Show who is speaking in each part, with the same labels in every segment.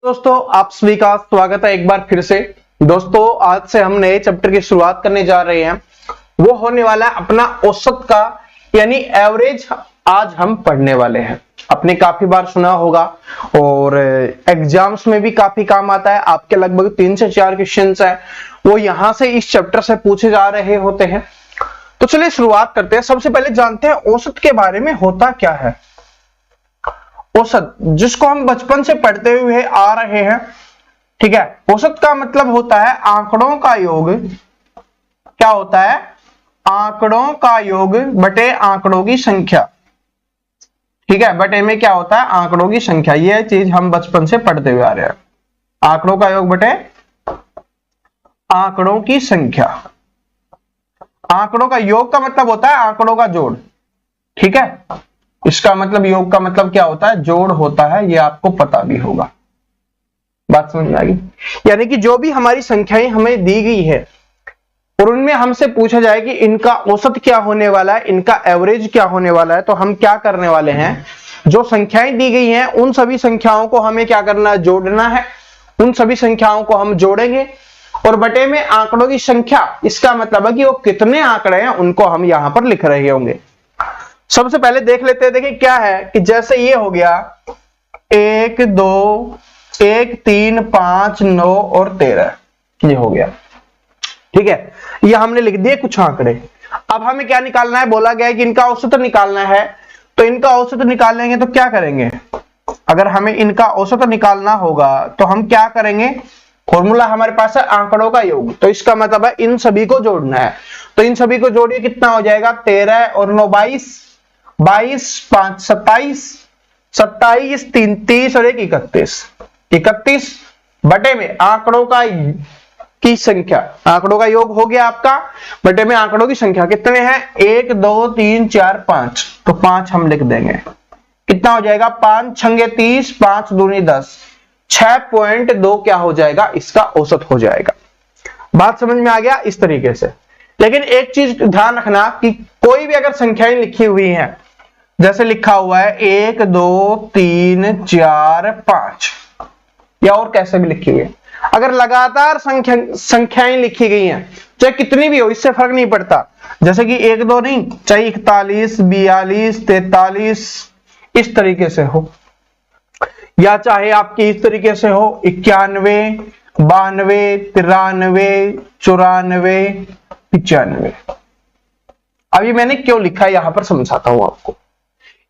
Speaker 1: दोस्तों आप सभी का स्वागत है एक बार फिर से। दोस्तों आज से हम नए चैप्टर की शुरुआत करने जा रहे हैं, वो होने वाला है अपना औसत का यानी एवरेज। आज हम पढ़ने वाले हैं। आपने काफी बार सुना होगा और एग्जाम्स में भी काफी काम आता है। आपके लगभग 3 से 4 क्वेश्चंस है वो यहां से इस चैप्टर से पूछे जा रहे होते हैं। तो चलिए शुरुआत करते हैं। सबसे पहले जानते हैं औसत के बारे में होता क्या है। औसत जिसको हम बचपन से पढ़ते हुए आ रहे हैं, ठीक है। औसत का मतलब होता है आंकड़ों का योग। क्या होता है? आंकड़ों का योग बटे आंकड़ों की संख्या, ठीक है। बटे में क्या होता है? आंकड़ों की संख्या। यह चीज हम बचपन से पढ़ते हुए आ रहे हैं। आंकड़ों का योग बटे आंकड़ों की संख्या। आंकड़ों का योग का मतलब होता है आंकड़ों का जोड़, ठीक है। इसका मतलब योग का मतलब क्या होता है? जोड़ होता है। ये आपको पता भी होगा। बात समझ में आ गई? यानी कि जो भी हमारी संख्याएं हमें दी गई है और उनमें हमसे पूछा जाए कि इनका औसत क्या होने वाला है, इनका एवरेज क्या होने वाला है, तो हम क्या करने वाले हैं? जो संख्याएं दी गई हैं उन सभी संख्याओं को हमें क्या करना है? जोड़ना है। उन सभी संख्याओं को हम जोड़ेंगे और बटे में आंकड़ों की संख्या। इसका मतलब है कि वो कितने आंकड़े हैं उनको हम यहां पर लिख रहे होंगे। सबसे पहले देख लेते हैं। देखिए क्या है कि जैसे ये हो गया 1 2 1 3 5 9 और 13, ये हो गया, ठीक है। ये हमने लिख दिए कुछ आंकड़े। अब हमें क्या निकालना है? बोला गया है कि इनका औसत निकालना है। तो इनका औसत निकालेंगे तो क्या करेंगे? अगर हमें इनका औसत निकालना होगा तो हम क्या करेंगे? फॉर्मूला हमारे पास है आंकड़ों का योग। तो इसका मतलब है इन सभी को जोड़ना है। तो इन सभी को जोड़िए, कितना हो जाएगा? 13 और 9 22, 22 5 27, 27 3 30 और 1 31, 31 बटे में आंकड़ों का की संख्या। आंकड़ों का योग हो गया आपका, बटे में आंकड़ों की संख्या। कितने हैं? 1 2 3 4 5। तो 5 हम लिख देंगे। कितना हो जाएगा? 5 छंगे 30, 5 दूनी 10, 6.2 क्या हो जाएगा? इसका औसत हो जाएगा। बात समझ में आ गया? इस तरीके से। लेकिन एक चीज ध्यान रखना कि कोई भी अगर संख्याएं लिखी हुई हैं, जैसे लिखा हुआ है 1 2 3 4 5, या और कैसे भी लिखी हुई है, अगर लगातार संख्याएं लिखी गई हैं, चाहे कितनी भी हो, इससे फर्क नहीं पड़ता। जैसे कि 1 2 नहीं, चाहे 41 42 43 इस तरीके से हो, या चाहे आपकी इस तरीके से हो 91 92 93 94 95। अभी मैंने क्यों लिखा है यहां पर समझाता हूं आपको।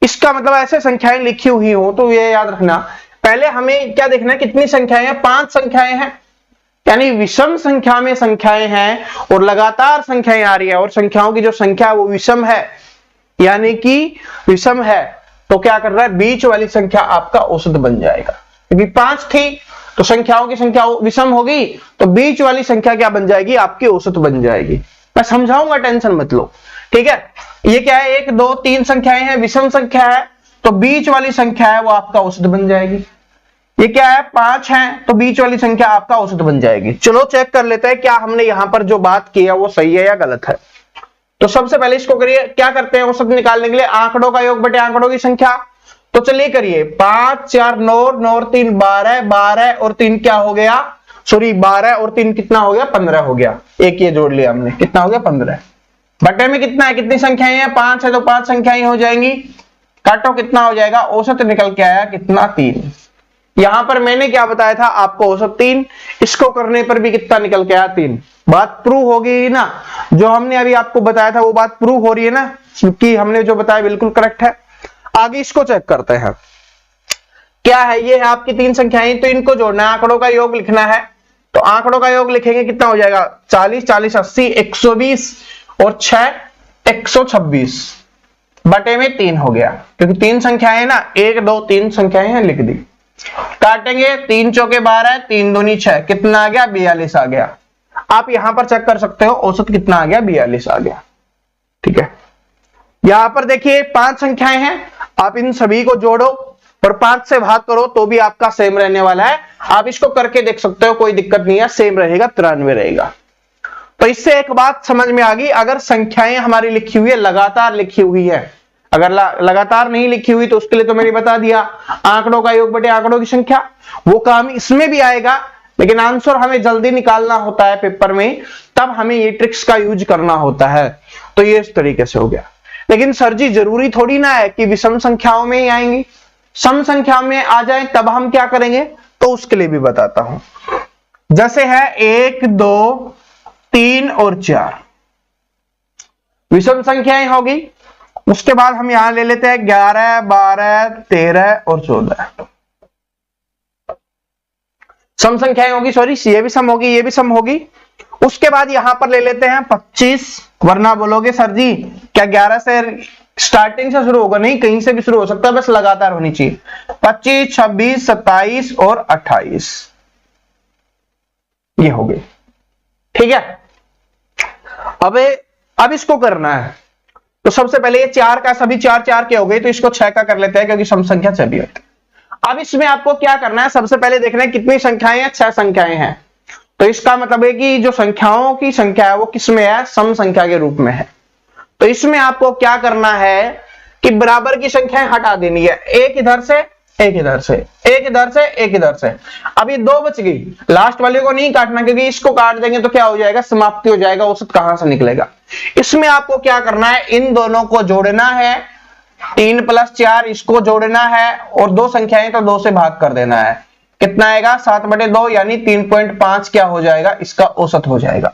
Speaker 1: इसका मतलब ऐसे संख्याएं लिखी हुई हो तो ये याद रखना, पहले हमें क्या देखना है? कितनी संख्याएं हैं? 5 संख्याएं हैं, यानी विषम संख्या में संख्याएं हैं और लगातार संख्याएं आ रही है और संख्याओं की जो संख्या है वो विषम है, यानी कि विषम है। तो क्या कर रहा है? बीच वाली संख्या आपका औसत बन जाएगा। क्योंकि 5 थी तो संख्याओं की संख्या विषम होगी, तो बीच वाली संख्या क्या बन जाएगी? आपकी औसत बन जाएगी। मैं समझाऊंगा, टेंशन मत लो, ठीक है। ये क्या है? 1 2 3 संख्याएं हैं, विषम संख्या है, तो बीच वाली संख्या है वो आपका औसत बन जाएगी। ये क्या है? 5 है, तो बीच वाली संख्या आपका औसत बन जाएगी। चलो चेक कर लेते हैं क्या हमने यहां पर जो बात की है वो सही है या गलत है। तो सबसे पहले इसको करिए। क्या करते हैं औसत निकालने के लिए? आंकड़ों का योग बटे आंकड़ों की संख्या। तो चलिए करिए। 5 4 9 9 और 3 12, 12 और 3 क्या हो गया? सॉरी 12 और 3 कितना हो गया? 15 हो गया। एक ये जोड़ लिया हमने, कितना हो गया? 15। बटे में कितना है? कितनी संख्याएं हैं? 5 है तो 5 संख्याएं हो जाएंगी। काटो, कितना हो जाएगा? औसत निकल के आया कितना? 3। यहां पर मैंने क्या बताया था आपको? औसत 3। इसको करने पर भी कितना निकल के आया? 3। बात प्रूव हो गई ना? जो हमने अभी आपको बताया था वो बात प्रूव हो रही है ना कि हमने जो बताया बिल्कुल करेक्ट है। आगे इसको चेक करते हैं। क्या है? ये है आपकी 3 संख्याएं, तो इनको जोड़ना है, आंकड़ों का योग लिखना है। तो आंकड़ों का योग लिखेंगे, कितना हो जाएगा? 40 40 80 120 और 6 126 बटे में 3 हो गया। क्योंकि 3 संख्याएं ना, 1 2 3 संख्याएं हैं, लिख दी। काटेंगे, 3 चौके 12, 3 दूनी 6, कितना आ गया? 42 आ गया। आप यहां पर चेक कर सकते हो औसत कितना आ गया? 42 आ गया, ठीक है। यहां पर देखिए 5 संख्याएं हैं, आप इन सभी को जोड़ो और 5 से भाग करो तो भी आपका सेम रहने वाला है। आप इसको करके देख सकते हो, कोई दिक्कत नहीं है, सेम रहेगा, 93 रहेगा। तो इससे एक बात समझ में आ गई, अगर संख्याएं हमारी लिखी हुई है, लगातार लिखी हुई है, अगर लगातार नहीं लिखी हुई तो उसके लिए तो मैंने बता दिया, आंकड़ों का योग बटे आंकड़ों की संख्या, वो काम इसमें भी आएगा, लेकिन आंसर हमें जल्दी निकालना होता है पेपर में, तब हमें ये ट्रिक्स का यूज करना होता है। तो ये इस तरीके से हो गया। लेकिन सर जी जरूरी थोड़ी ना है कि विषम संख्याओं में ही आएंगी, सम संख्या में आ जाए तब हम क्या करेंगे, तो उसके लिए भी बताता हूं। जैसे है 1, 2, 3 और 4 विषम संख्याएं होगी। उसके बाद हम यहां ले लेते हैं 11, 12, 13 और 14 सम संख्याएं होगी, सॉरी ये भी सम होगी, ये भी सम होगी। उसके बाद यहां पर ले लेते हैं 25, वरना बोलोगे सर जी क्या 11 से स्टार्टिंग से शुरू होगा, नहीं कहीं से भी शुरू हो सकता है, बस लगातार होनी चाहिए। 25, 26, 27 और 28 ये हो गए, ठीक है। अब इसको करना है, तो सबसे पहले ये 4 का सभी 4 4 के हो गए, तो इसको 6 का कर लेते हैं क्योंकि सम संख्या 6 भी होती है। अब इसमें आपको क्या करना है, सबसे पहले देखना है कितनी संख्याएं हैं, 6 संख्याएं हैं। तो इसका मतलब है कि जो संख्याओं की संख्या है वो किसमें है, सम संख्या के रूप में है। तो इसमें आपको क्या करना है कि बराबर की संख्याएं हटा देनी है, एक इधर से एक इधर से, एक इधर से एक इधर से। अब ये 2 बच गई, लास्ट वाले को नहीं काटना क्योंकि इसको काट देंगे तो क्या हो जाएगा, समाप्ति हो जाएगा, औसत कहां से निकलेगा। इसमें आपको क्या करना है, इन दोनों को जोड़ना है, 3 + 4 इसको जोड़ना है, और 2 संख्याएं तो 2 से भाग कर देना है। कितना आएगा, 7/2 यानी 3.5 क्या हो जाएगा, इसका औसत हो जाएगा।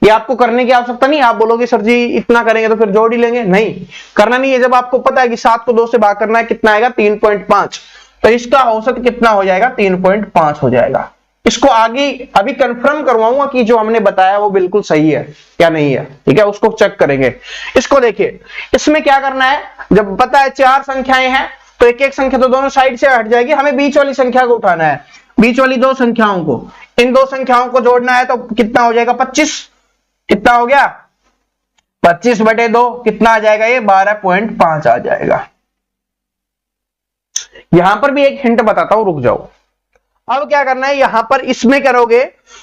Speaker 1: ये आपको करने की आवश्यकता नहीं, आप बोलोगे सर जी इतना करेंगे तो फिर जोड़ ही लेंगे, नहीं करना नहीं है। जब आपको पता है कि 7 को 2 से भाग करना है, कितना आएगा 3.5, तो इसका औसत कितना हो जाएगा, 3.5 हो जाएगा। इसको आगे अभी कंफर्म करवाऊंगा कि जो हमने बताया वो बिल्कुल सही है या नहीं है, ठीक है, उसको चेक करेंगे। इसको देखिए, इसमें क्या करना है, जब पता है 4 संख्याएं हैं तो एक एक संख्या तो दोनों साइड से हट जाएगी, हमें बीच वाली संख्या को उठाना है, बीच वाली 2 संख्याओं को, इन 2 संख्याओं को जोड़ना है। तो कितना हो जाएगा, 25, कितना हो गया 25/2, कितना आ जाएगा, ये 12.5 आ जाएगा। यहां पर भी एक हिंट बताता हूं, रुक जाओ। अब क्या करना है, यहां पर इसमें करोगे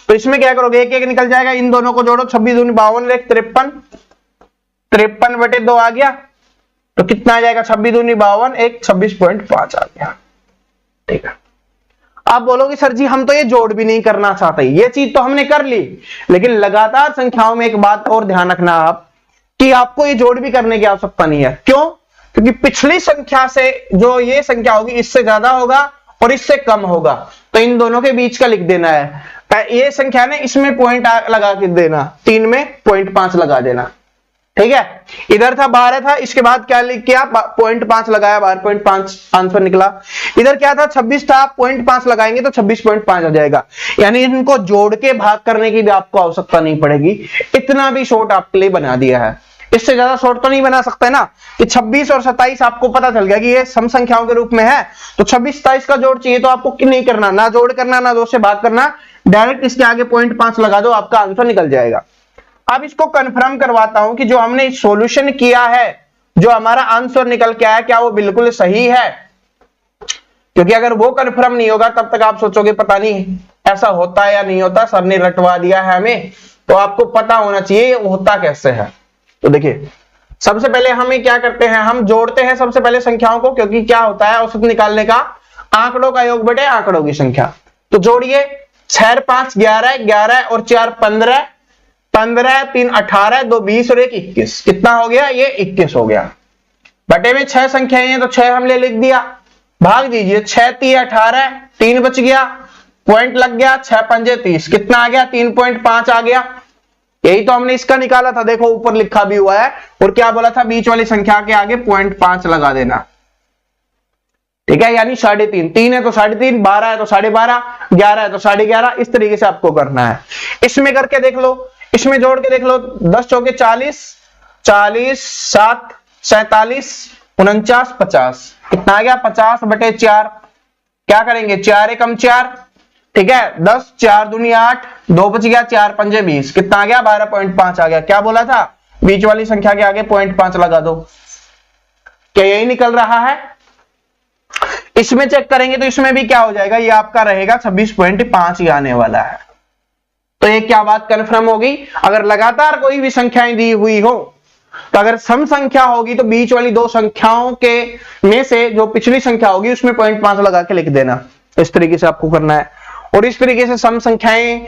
Speaker 1: तो इसमें क्या करोगे, एक एक निकल जाएगा, इन दोनों को जोड़ो, 26 दूनी 52, 53, 53/2 आ गया, तो कितना आ जाएगा, 26 दूनी 52, एक 26.5 आ गया, ठीक है। आप बोलोगे सर जी हम तो ये जोड़ भी नहीं करना चाहते, ये चीज तो हमने कर ली, लेकिन लगातार संख्याओं में एक बात और ध्यान रखना आप, कि आपको ये जोड़ भी करने की आवश्यकता नहीं है। क्यों, क्योंकि पिछली संख्या से जो ये संख्या होगी इससे ज्यादा होगा और इससे कम होगा, तो इन दोनों के बीच का लिख देना है। ये संख्या ने इसमें पॉइंट लगा के देना, 3 में 0.5 लगा देना, ठीक है। इधर था 12 था, इसके बाद क्या लिख किया, 0.5 लगाया, 12.5 आंसर निकला। इधर क्या था, 26 था, 0.5 लगाएंगे तो 26.5 आ जाएगा। यानी इनको जोड़ के भाग करने की भी आपको आवश्यकता नहीं पड़ेगी। इतना भी शॉर्ट आपके लिए बना दिया है, इससे ज्यादा शॉर्ट तो नहीं बना सकते ना, कि 26 और 27 आपको पता चल गया कि ये सम संख्याओं के रूप में है, तो 26-27 का जोड़ चाहिए तो आपको नहीं करना, ना जोड़ करना ना 2 से भाग करना, डायरेक्ट इसके आगे 0.5 लगा दो, आपका आंसर निकल जाएगा। अब इसको कंफर्म करवाता हूं कि जो हमने सॉल्यूशन किया है, जो हमारा आंसर निकल के आया, क्या वो बिल्कुल सही है, क्योंकि अगर वो कंफर्म नहीं होगा तब तक आप सोचोगे पता नहीं ऐसा होता है या नहीं होता, सर ने रटवा दिया है हमें, तो आपको पता होना चाहिए होता कैसे है। तो देखिए, सबसे पहले हमें क्या करते हैं, हम जोड़ते हैं सबसे पहले संख्याओं को, क्योंकि क्या होता है औसत निकालने का, आंकड़ों का योग बटे आंकड़ों की संख्या। तो जोड़िए, 6 5 11, 11 और 4 15, 15 3 18, 2 20 और 1 21, कितना हो गया, ये 21 हो गया। बटे में 6 संख्याएं हैं तो 6 हमने लिख दिया, भाग दीजिए, 6 3 18, 3 बच गया, पॉइंट लग गया, 6 5 30, कितना आ गया, 3.5 आ गया। यही तो हमने इसका निकाला था, देखो ऊपर लिखा भी हुआ है, और क्या बोला था, बीच वाली संख्या के आगे 0.5 लगा देना, ठीक है। यानी 3.5, 3 है तो 3.5, 12 है तो 12.5, 11 है तो 11.5, इस तरीके से आपको करना है। इसमें करके देख लो, इसमें जोड़ के देख लो, 10 चौके 40, 40 7 47, 49 50, कितना आ गया, 50/4। क्या करेंगे, 4 एकम 4, ठीक है, 10 4 दूनी 8, 2 बच गया, 4 5 20, कितना आ गया, 12.5 आ गया। क्या बोला था, बीच वाली संख्या के आगे 0.5 लगा दो। क्या यही निकल रहा है? इसमें चेक करेंगे तो इसमें भी क्या हो जाएगा, ये आपका रहेगा 26.5 ही आने वाला है। तो ये क्या बात कंफर्म होगी, अगर लगातार कोई भी संख्याएं दी हुई हो तो अगर सम संख्या होगी तो बीच वाली दो संख्याओं के में से जो पिछली संख्या होगी उसमें 0.5 लगा के लिख देना। इस तरीके से आपको करना है। और इस तरीके से सम संख्याएं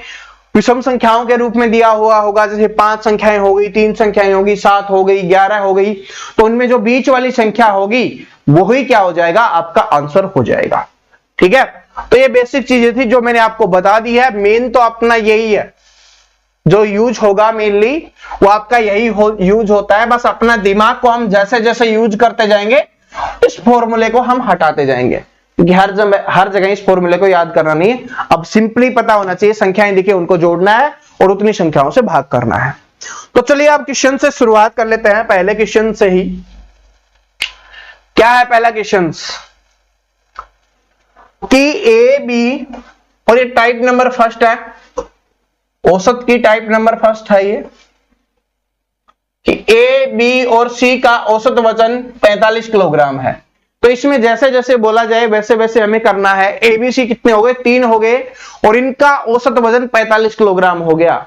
Speaker 1: विषम संख्याओं के रूप में दिया हुआ होगा, जैसे 5 संख्याएं हो गई, 3 संख्याएं होगी, 7 हो गई, 11 हो गई, तो उनमें जो बीच वाली संख्या होगी वही क्या हो जाएगा, आपका आंसर हो जाएगा। ठीक है, तो ये बेसिक चीजें थी जो मैंने आपको बता दी है। मेन तो अपना यही है, जो यूज होगा मेनली वो आपका यही यूज होता है। बस अपना दिमाग को हम जैसे जैसे यूज करते जाएंगे इस फॉर्मूले को हम हटाते जाएंगे, क्योंकि हर जगह इस फॉर्मूले को याद करना नहीं है। अब सिंपली पता होना चाहिए, संख्याएं दिखे उनको जोड़ना है और उतनी संख्याओं से भाग करना है। तो चलिए आप क्वेश्चन से शुरुआत कर लेते हैं, पहले क्वेश्चन से ही। क्या है पहला क्वेश्चन कि ए बी, और ये टाइप नंबर फर्स्ट है, औसत की टाइप नंबर फर्स्ट है ये, कि ए बी और सी का औसत वजन 45 किलोग्राम है। तो इसमें जैसे जैसे बोला जाए वैसे वैसे हमें करना है। ए बी सी कितने हो गए, 3 हो गए, और इनका औसत वजन 45 किलोग्राम हो गया।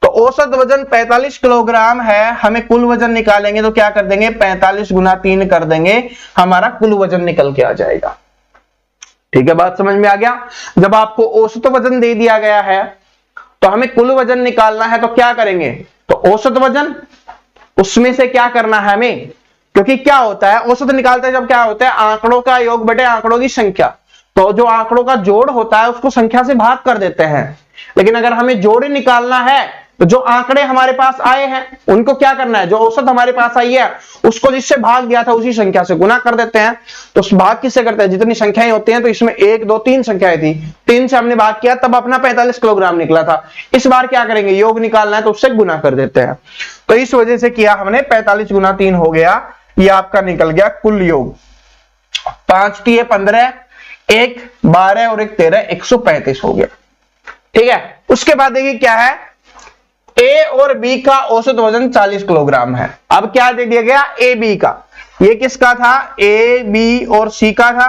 Speaker 1: तो औसत वजन 45 किलोग्राम है, हमें कुल वजन निकालेंगे तो क्या कर देंगे, 45 गुना 3 कर देंगे, हमारा कुल वजन निकल के आ जाएगा। ठीक है, बात समझ में आ गया। जब आपको औसत वजन दे दिया गया है तो हमें कुल वजन निकालना है, तो क्या करेंगे, तो औसत वजन उसमें से क्या करना है हमें, क्योंकि क्या होता है औसत निकालते हैं जब क्या होता है, आंकड़ों का योग बटे आंकड़ों की संख्या। तो जो आंकड़ों का जोड़ होता है उसको संख्या से भाग कर देते हैं। लेकिन अगर हमें जोड़ निकालना है तो जो आंकड़े हमारे पास आए हैं उनको क्या करना है, जो औसत हमारे पास आई है उसको जिससे भाग दिया था उसी संख्या से गुना कर देते हैं। तो उस भाग किससे करते हैं, जितनी संख्याएं होती हैं, तो इसमें 1 2 3 संख्याएं थी, 3 से हमने भाग किया तब अपना 45 किलोग्राम निकला था। इस बार क्या करेंगे, योग निकालना है तो उससे गुना कर देते हैं। तो इस वजह से किया हमने, 45 गुना 3 हो गया, ये आपका निकल गया कुल योग। 5 3 15, 1 12 और 1 13, 135 हो गया। ठीक है, उसके बाद देखिए क्या है, ए और बी का औसत वजन 40 किलोग्राम है। अब क्या दे दिया गया, ए बी का, ये किसका था, ए बी और सी का था,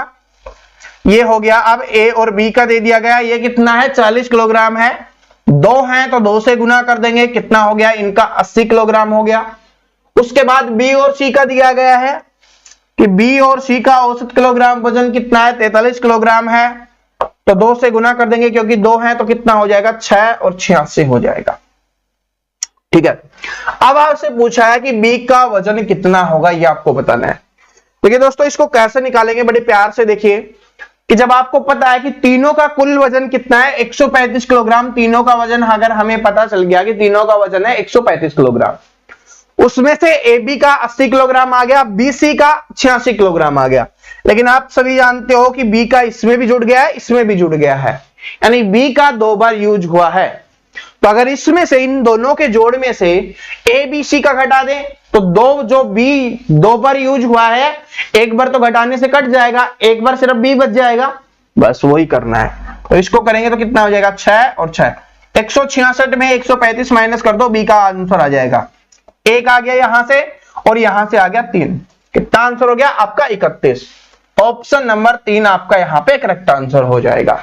Speaker 1: ये हो गया। अब ए और बी का दे दिया गया, ये कितना है, 40 किलोग्राम है, 2 हैं तो 2 से गुना कर देंगे, कितना हो गया, इनका 80 किलोग्राम हो गया। उसके बाद बी और सी का दिया गया है कि बी और सी का औसत किलोग्राम वजन कितना है, 43 किलोग्राम है, तो 2 से गुना कर देंगे, क्योंकि 2 हैं तो कितना हो जाएगा, 6 और 86 हो जाएगा। ठीक है, अब आपसे पूछा है कि बी का वजन कितना होगा, ये आपको बताना है। देखिए दोस्तों, इसको कैसे निकालेंगे, बड़े प्यार से देखिए कि जब आपको पता है कि तीनों का कुल वजन कितना है, 135 किलोग्राम, तीनों का वजन अगर हमें पता चल गया कि तीनों का वजन है 135 किलोग्राम, उसमें से ए बी का 80 किलोग्राम आ गया, बी सी का 86 किलोग्राम आ गया। लेकिन आप सभी जानते हो कि बी का इसमें भी जुड़ गया है, इसमें भी जुड़ गया है, यानी बी का 2 बार यूज हुआ है। तो अगर इसमें से, इन दोनों के जोड़ में से ए बी सी का घटा दें तो जो बी 2 बार यूज हुआ है, एक बार तो घटाने से कट जाएगा, एक बार सिर्फ बी बच जाएगा, बस वही करना है। तो इसको करेंगे तो कितना हो जाएगा, 6 और 6, 166 में 135 माइनस कर दो, बी का आंसर आ जाएगा, 1 आ गया यहां से और यहां से आ गया 3, कितना आंसर हो गया आपका 31। ऑप्शन नंबर 3 आपका यहां पे करेक्ट आंसर हो जाएगा।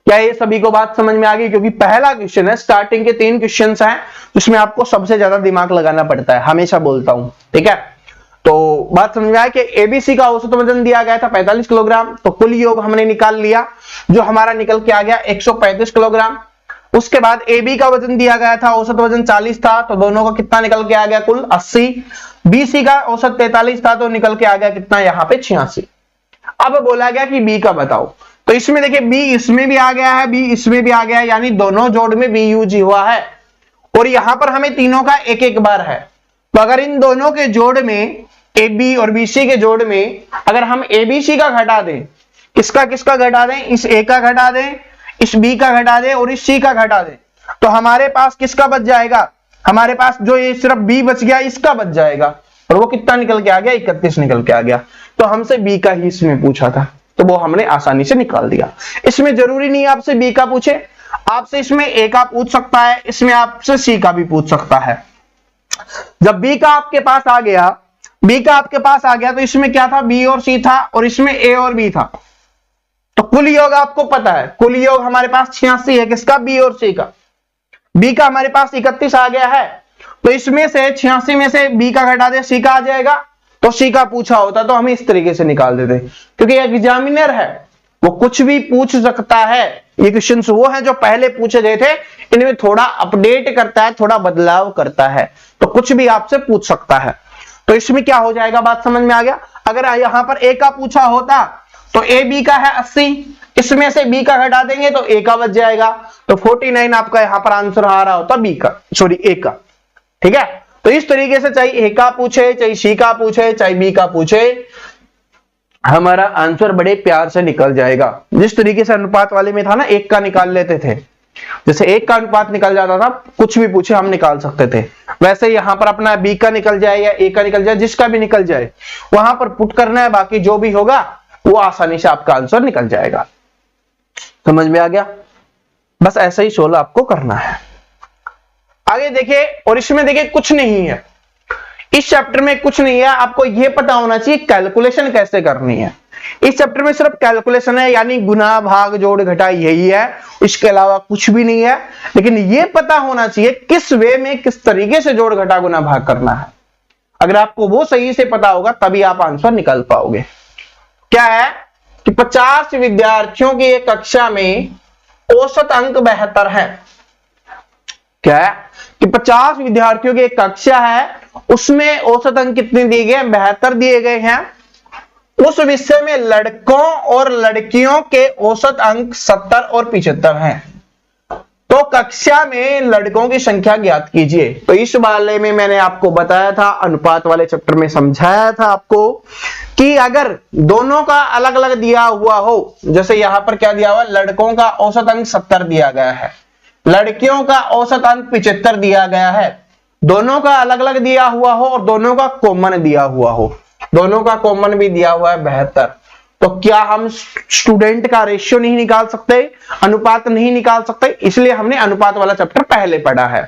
Speaker 1: क्या ये सभी को बात समझ में आ गई, क्योंकि पहला क्वेश्चन है, स्टार्टिंग के 3 क्वेश्चंस हैं जिसमें आपको सबसे ज्यादा दिमाग लगाना पड़ता है, हमेशा बोलता हूं। ठीक है, तो बात समझ में आया कि एबीसी का औसत वजन दिया गया था 45 किलोग्राम, तो कुल योग हमने निकाल लिया, जो हमारा निकल के आ गया 135 किलोग्राम। उसके बाद ए बी का वजन दिया गया था, औसत वजन 40 था, तो दोनों का कितना निकल के आ गया, कुल 80। बी सी का औसत 43 था, तो निकल के आ गया कितना, यहाँ पे 86। अब बोला गया कि बी का बताओ, तो इसमें देखिए बी इसमें भी आ गया है, बी इसमें भी आ गया है, यानी दोनों जोड़ में बी यूज हुआ है, और यहां पर हमें तीनों का एक एक बार है। तो अगर इन दोनों के जोड़ में, ए बी और बी सी के जोड़ में अगर हम ए बी सी का घटा दें, किसका किसका घटा दें, इस ए का घटा दें, इस बी का घटा दें और इस सी का घटा दें, तो हमारे पास किसका बच जाएगा, हमारे पास जो ये सिर्फ बी बच गया इसका बच जाएगा, और वो कितना निकल के आ गया, 31 निकल के आ गया। तो हमसे बी का ही इसमें पूछा था, तो वो हमने आसानी से निकाल दिया। इसमें जरूरी नहीं आपसे बी का पूछे, आपसे इसमें ए का पूछ सकता है, इसमें आपसे सी का भी पूछ सकता है। जब बी का आपके पास आ गया, बी का आपके पास आ गया, तो इसमें क्या था, बी और सी था, और इसमें ए और बी था। तो कुल योग आपको पता है, कुल योग हमारे पास 86 है, किसका, बी और सी का। बी का हमारे पास 31 आ गया है, तो इसमें से 86 में से बी का घटा दे, सी का आ जाएगा। तो सी का पूछा होता तो हम इस तरीके से निकाल देते, क्योंकि एग्जामिनर है वो कुछ भी पूछ सकता है। ये क्वेश्चंस वो हैं जो पहले पूछे गए थे, इनमें थोड़ा अपडेट करता है, थोड़ा बदलाव करता है, तो कुछ भी आपसे पूछ सकता है। तो इसमें क्या हो जाएगा, बात समझ में आ गया। अगर यहां पर ए का पूछा होता तो ए बी का है 80, इसमें से बी का घटा देंगे तो ए का बच जाएगा, तो 49 आपका यहां पर आंसर आ रहा होता बी का, सॉरी ए का। ठीक है, तो इस तरीके से चाहे ए का पूछे, चाहे सी का पूछे, चाहे बी का पूछे, हमारा आंसर बड़े प्यार से निकल जाएगा। जिस तरीके से अनुपात वाले में था ना, एक का निकाल लेते थे, जैसे एक का अनुपात निकल जाता था, कुछ भी पूछे हम निकाल सकते थे, वैसे यहां पर अपना बी का निकल जाए या ए का निकल जाए, जिसका भी निकल जाए वहां पर पुट करना है, बाकी जो भी होगा वो आसानी से आपका आंसर निकल जाएगा। समझ में आ गया? बस ऐसा ही सोल्व आपको करना है। आगे देखिए, और इसमें देखिए कुछ नहीं है, इस चैप्टर में कुछ नहीं है, आपको यह पता होना चाहिए कैलकुलेशन कैसे करनी है। इस चैप्टर में सिर्फ कैलकुलेशन है, यानी गुना भाग जोड़ घटा यही है, इसके अलावा कुछ भी नहीं है। लेकिन यह पता होना चाहिए किस वे में, किस तरीके से जोड़ घटा गुना भाग करना है। अगर आपको वो सही से पता होगा तभी आप आंसर निकाल पाओगे। क्या है कि 50 विद्यार्थियों की एक कक्षा में औसत अंक 72 है। क्या है कि 50 विद्यार्थियों की एक कक्षा है, उसमें औसत अंक कितने दिए गए? 72 दिए गए हैं। उस विषय में लड़कों और लड़कियों के औसत अंक 70 और 75 हैं। तो कक्षा में लड़कों की संख्या ज्ञात कीजिए। तो इस वाले में मैंने आपको बताया था, अनुपात वाले चैप्टर में समझाया था आपको कि अगर दोनों का अलग अलग दिया हुआ हो, जैसे यहां पर क्या दिया हुआ, लड़कों का औसत अंक 70 दिया गया है, लड़कियों का औसत अंक 75 दिया गया है, दोनों का अलग अलग दिया हुआ हो और दोनों का कॉमन दिया हुआ हो, दोनों का कॉमन भी दिया हुआ है 72, तो क्या हम स्टूडेंट का रेशियो नहीं निकाल सकते, अनुपात नहीं निकाल सकते? इसलिए हमने अनुपात वाला चैप्टर पहले पढ़ा है,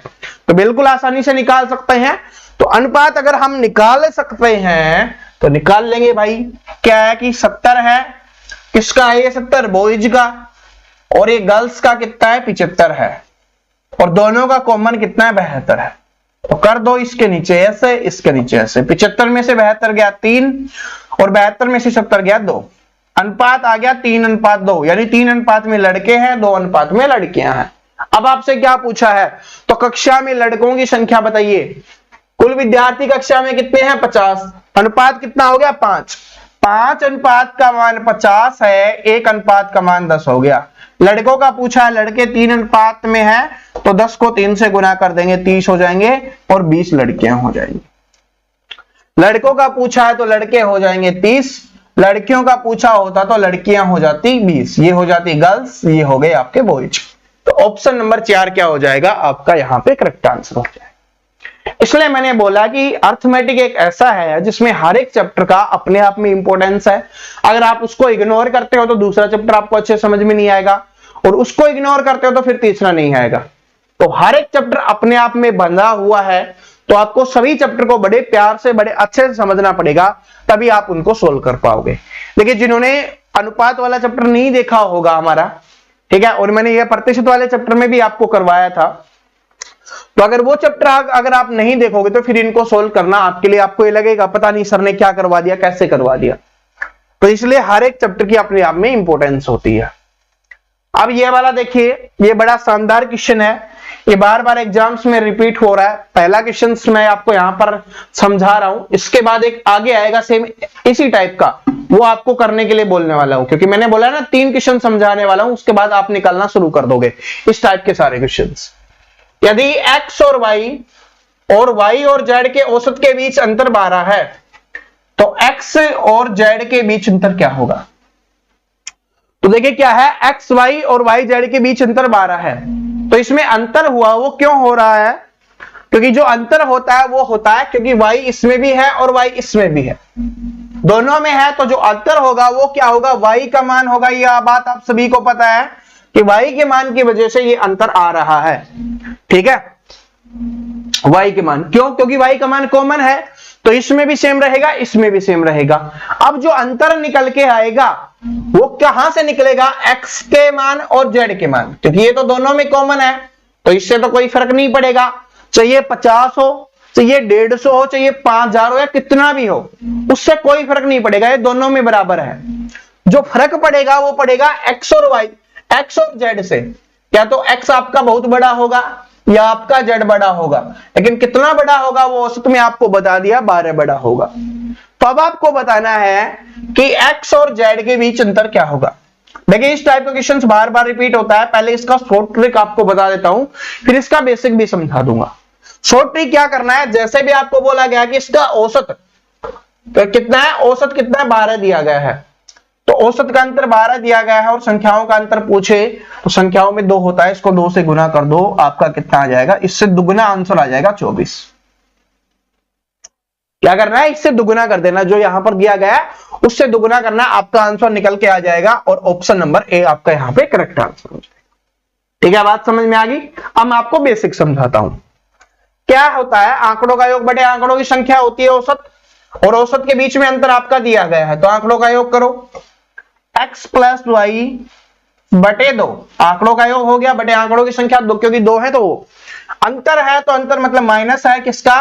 Speaker 1: तो बिल्कुल आसानी से निकाल सकते हैं। तो अनुपात अगर हम निकाल सकते हैं तो निकाल लेंगे भाई। क्या है कि 70 है, किसका है ये 70? बॉयज का, और ये गर्ल्स का कितना है? 75 है, और दोनों का कॉमन कितना है? 72 है। तो कर दो इसके नीचे ऐसे, इसके नीचे ऐसे, 75 में से 72 गया 3 और 72 में से 70 गया 2, अनुपात आ गया 3:2, यानी 3 अनुपात में लड़के हैं, 2 अनुपात में लड़कियां हैं। अब आपसे क्या पूछा है, तो कक्षा में लड़कों की संख्या बताइए। कुल विद्यार्थी कक्षा में कितने हैं? 50, अनुपात कितना हो गया? 5, 5 अनुपात का मान 50 है, 1 अनुपात का मान 10 हो गया। लड़कों का पूछा है, लड़के 3 अनुपात में है, तो 10 को 3 से गुना कर देंगे, 30 हो जाएंगे और 20 लड़कियां हो जाएंगी। लड़कों का पूछा है तो लड़के हो जाएंगे 30, लड़कियों का पूछा होता तो लड़कियां हो जाती 20, ये हो जाती गर्ल्स, ये हो गए आपके बॉयज। तो ऑप्शन नंबर 4 क्या हो जाएगा आपका? यहां पे करेक्ट आंसर हो जाएगा। इसलिए मैंने बोला कि अर्थमेटिक एक ऐसा है जिसमें हर एक चैप्टर का अपने आप में इंपॉर्टेंस है। अगर आप उसको इग्नोर करते हो तो दूसरा चैप्टर आपको अच्छे समझ में नहीं आएगा, और उसको इग्नोर करते हो तो फिर तीसरा नहीं आएगा। तो हर एक चैप्टर अपने आप में बंधा हुआ है, तो आपको सभी चैप्टर को बड़े प्यार से, बड़े अच्छे से समझना पड़ेगा, तभी आप उनको सोल्व कर पाओगे। देखिए, जिन्होंने अनुपात वाला चैप्टर नहीं देखा होगा हमारा, ठीक है, और मैंने ये प्रतिशत वाले चैप्टर में भी आपको करवाया था, तो अगर वो चैप्टर अगर आप नहीं देखोगे तो फिर इनको सोल्व करना आपके लिए, आपको ये लगेगा पता नहीं सर ने क्या करवा दिया, कैसे करवा दिया। तो इसलिए हर एक चैप्टर की अपने आप में इंपॉर्टेंस होती है। अब ये वाला देखिए, ये बड़ा शानदार क्वेश्चन है, ये बार बार एग्जाम्स में रिपीट हो रहा है। पहला क्वेश्चन मैं आपको यहां पर समझा रहा हूं, इसके बाद एक आगे आएगा सेम इसी टाइप का, वो आपको करने के लिए बोलने वाला हूं, क्योंकि मैंने बोला ना 3 क्वेश्चन समझाने वाला हूं, उसके बाद आप निकालना शुरू कर दोगे इस टाइप के सारे क्वेश्चंस। यदि x और y और z के औसत के बीच अंतर 12 है, तो x और z के बीच अंतर क्या होगा? तो देखिए क्या है, x y और y z के बीच अंतर 12 है, तो इसमें अंतर हुआ वो क्यों हो रहा है? क्योंकि जो अंतर होता है वो होता है क्योंकि y इसमें भी है और y इसमें भी है, दोनों में है, तो जो अंतर होगा वो क्या होगा? y का मान होगा। यह बात आप सभी को पता है कि y के मान की वजह से ये अंतर आ रहा है, ठीक है, y के मान, क्यों? क्योंकि y का मान कॉमन है, तो इसमें भी सेम रहेगा, इसमें भी सेम रहेगा। अब जो अंतर निकल के आएगा वो कहां से निकलेगा? x के मान और z के मान, क्योंकि ये तो दोनों में कॉमन है, तो इससे तो कोई फर्क नहीं पड़ेगा। चाहिए 50 हो, चाहिए 150 हो, चाहिए 5000 हो, या कितना भी हो, उससे कोई फर्क नहीं पड़ेगा, ये दोनों में बराबर है। जो फर्क पड़ेगा वो पड़ेगा एक्स और वाई, एक्स और जेड से। या तो एक्स आपका बहुत बड़ा होगा या आपका जेड बड़ा होगा, लेकिन कितना बड़ा होगा वो औसत में आपको बता दिया, 12 बड़ा होगा। तो अब आपको बताना है कि एक्स और जेड के बीच अंतर क्या होगा। देखिए इस टाइप का क्वेश्चन बार बार रिपीट होता है, पहले इसका शॉर्ट ट्रिक आपको बता देता हूं, फिर इसका बेसिक भी समझा दूंगा। शॉर्ट ट्रिक क्या करना है, जैसे भी आपको बोला गया कि इसका औसत तो कितना है, औसत कितना है, 12 दिया गया है, तो औसत का अंतर 12 दिया गया है और संख्याओं का अंतर पूछे तो संख्याओं में 2 होता है, इसको 2 से गुना कर दो, आपका कितना आ जाएगा, इससे दुगुना आंसर आ जाएगा 24। क्या करना है, इससे दुगुना कर देना, जो यहां पर दिया गया है उससे दुगुना करना, आपका आंसर निकल के आ जाएगा और ऑप्शन नंबर ए आपका यहां पे करेक्ट आंसर हो जाएगा। ठीक है, बात समझ में आ गई। अब मैं आपको बेसिक समझाता हूं क्या होता है। आंकड़ों का योग बटे आंकड़ों की संख्या होती है औसत, और औसत के बीच में अंतर आपका दिया गया है, तो आंकड़ों का योग करो, x प्लस वाई बटे 2, आंकड़ों का योग हो गया बटे आंकड़ों की संख्या 2, क्योंकि 2 है तो अंतर है, तो अंतर मतलब माइनस है किसका,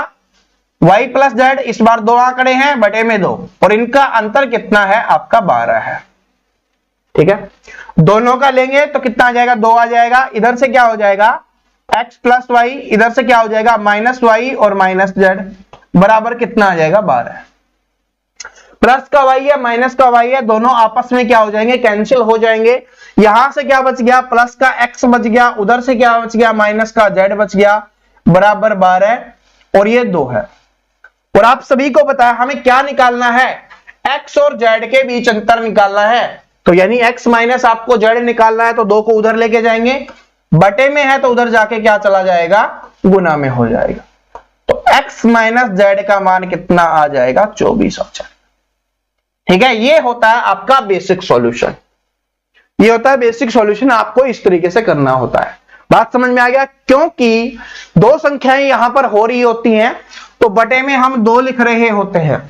Speaker 1: y प्लस जेड। इस बार 2 आंकड़े हैं बटे में 2, और इनका अंतर कितना है आपका 12 है। ठीक है, दोनों का लेंगे तो कितना आ जाएगा, 2 आ जाएगा, इधर से क्या हो जाएगा x प्लस वाई, इधर से क्या हो जाएगा माइनस वाई और माइनस जेड, बराबर कितना आ जाएगा 12। प्लस का वाई है माइनस का वाई है, दोनों आपस में क्या हो जाएंगे, कैंसिल हो जाएंगे। यहां से क्या बच गया, प्लस का x बच गया, उधर से क्या बच गया, माइनस का z बच गया, बराबर 12, और ये 2 है। और आप सभी को पता है हमें क्या निकालना है, x और z के बीच अंतर निकालना है, तो यानी x माइनस आपको z निकालना है, तो 2 को उधर लेके जाएंगे, बटे में है तो उधर जाके क्या चला जाएगा, गुना में हो जाएगा, तो x माइनस z का मान कितना आ जाएगा, 24 आ जाएगा। ठीक है, ये होता है आपका बेसिक सॉल्यूशन, ये होता है बेसिक सॉल्यूशन, आपको इस तरीके से करना होता है। बात समझ में आ गया, क्योंकि 2 संख्याएं यहां पर हो रही होती हैं, तो बटे में हम 2 लिख रहे होते हैं,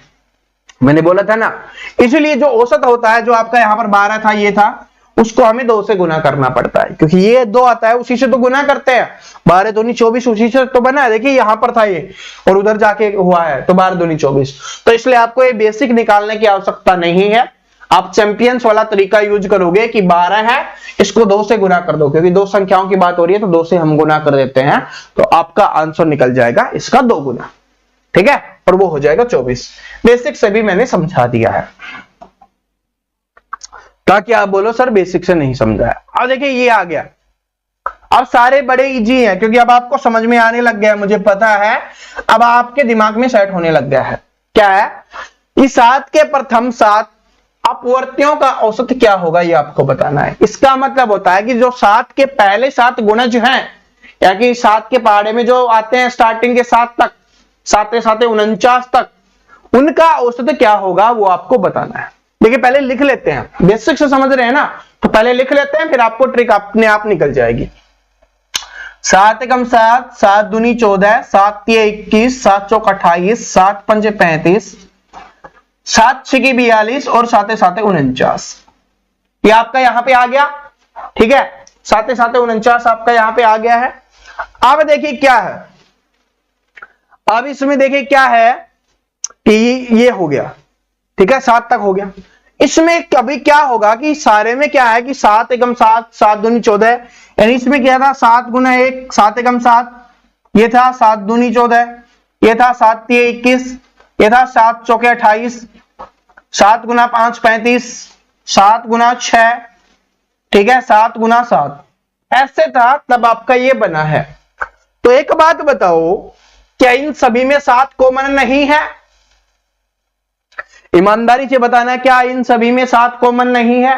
Speaker 1: मैंने बोला था ना, इसलिए जो औसत होता है, जो आपका यहां पर 12 था, ये था, उसको हमें 2 से गुना करना पड़ता है, क्योंकि ये 2 आता है उसी से तो गुना करते हैं, 12 दूनी 24 उसी से तो बना है। देखिए यहां पर था ये और उधर जाके हुआ है, तो 12 दूनी 24, तो इसलिए आपको ये बेसिक निकालने की आवश्यकता नहीं है, आप चैंपियंस वाला तरीका यूज करोगे कि 12 है, इसको 2 से गुना कर दो, क्योंकि 2 संख्याओं की बात हो रही है, तो 2 से हम गुना कर देते हैं, तो आपका आंसर निकल जाएगा इसका 2 गुना। ठीक है, और वो हो जाएगा 24। बेसिक से भी मैंने समझा दिया है, ताकि आप बोलो सर बेसिक से नहीं समझा है। अब देखिए ये आ गया, अब सारे बड़े इजी हैं, क्योंकि अब आपको समझ में आने लग गया है, मुझे पता है, अब आपके दिमाग में सेट होने लग गया है। क्या है, इस 7 के प्रथम 7 अपवर्तियों का औसत क्या होगा, ये आपको बताना है। इसका मतलब होता है कि जो 7 के पहले 7 गुणज हैं, या कि 7 के पहाड़े में जो आते हैं स्टार्टिंग के 7 तक, 7 7 49 तक, उनका औसत क्या होगा वो आपको बताना है। देखिए पहले लिख लेते हैं, बेसिक से समझ रहे हैं ना, तो पहले लिख लेते हैं, फिर आपको ट्रिक अपने आप निकल जाएगी। 7 एकम 7, 7 दूनी 14, 7 तिया 21, 7 चौक 28, 7 पंजे 35, 7 छिकी 42 और 7 7 49। ये आपका यहां पे आ गया। ठीक है, 7 7 49 आपका यहां पे आ गया है। अब देखिए क्या है, अब इसमें देखिए क्या है कि ये हो गया, ठीक है, 7 तक हो गया। इसमें कभी क्या होगा कि सारे में क्या है कि 7 एकम 7, 7 दूनी 14, यानी इसमें क्या था 7 गुना 1, 7 एकम 7, ये था 7 दूनी 14, ये था 7 तिया 21, ये था 7 चौके 28, 7 गुना 5 35, 7 गुना 6, ठीक है, 7 गुना 7, ऐसे था, तब आपका ये बना है। तो एक बात बताओ, क्या इन सभी में 7 कॉमन नहीं है? ईमानदारी से बताना, क्या इन सभी में 7 कॉमन नहीं है?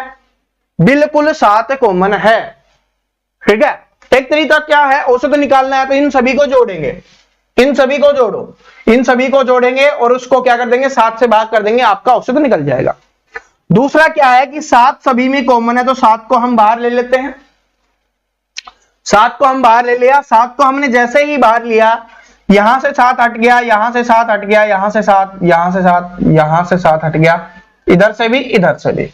Speaker 1: बिल्कुल 7 कॉमन है। ठीक है, एक तरीका क्या है, औसत निकालना है तो इन सभी को जोड़ेंगे, इन सभी को जोड़ो, इन सभी को जोड़ेंगे और उसको क्या कर देंगे 7 से भाग कर देंगे, आपका औसत निकल जाएगा। दूसरा क्या है कि 7 सभी में कॉमन है, तो 7 को हम बाहर ले लेते हैं, 7 को हम बाहर ले लिया, 7 को हमने जैसे ही बाहर लिया, यहां से 7 हट गया, यहां से 7 हट गया, यहां से 7, यहां से 7, यहां से 7 हट गया, इधर से भी, इधर से भी।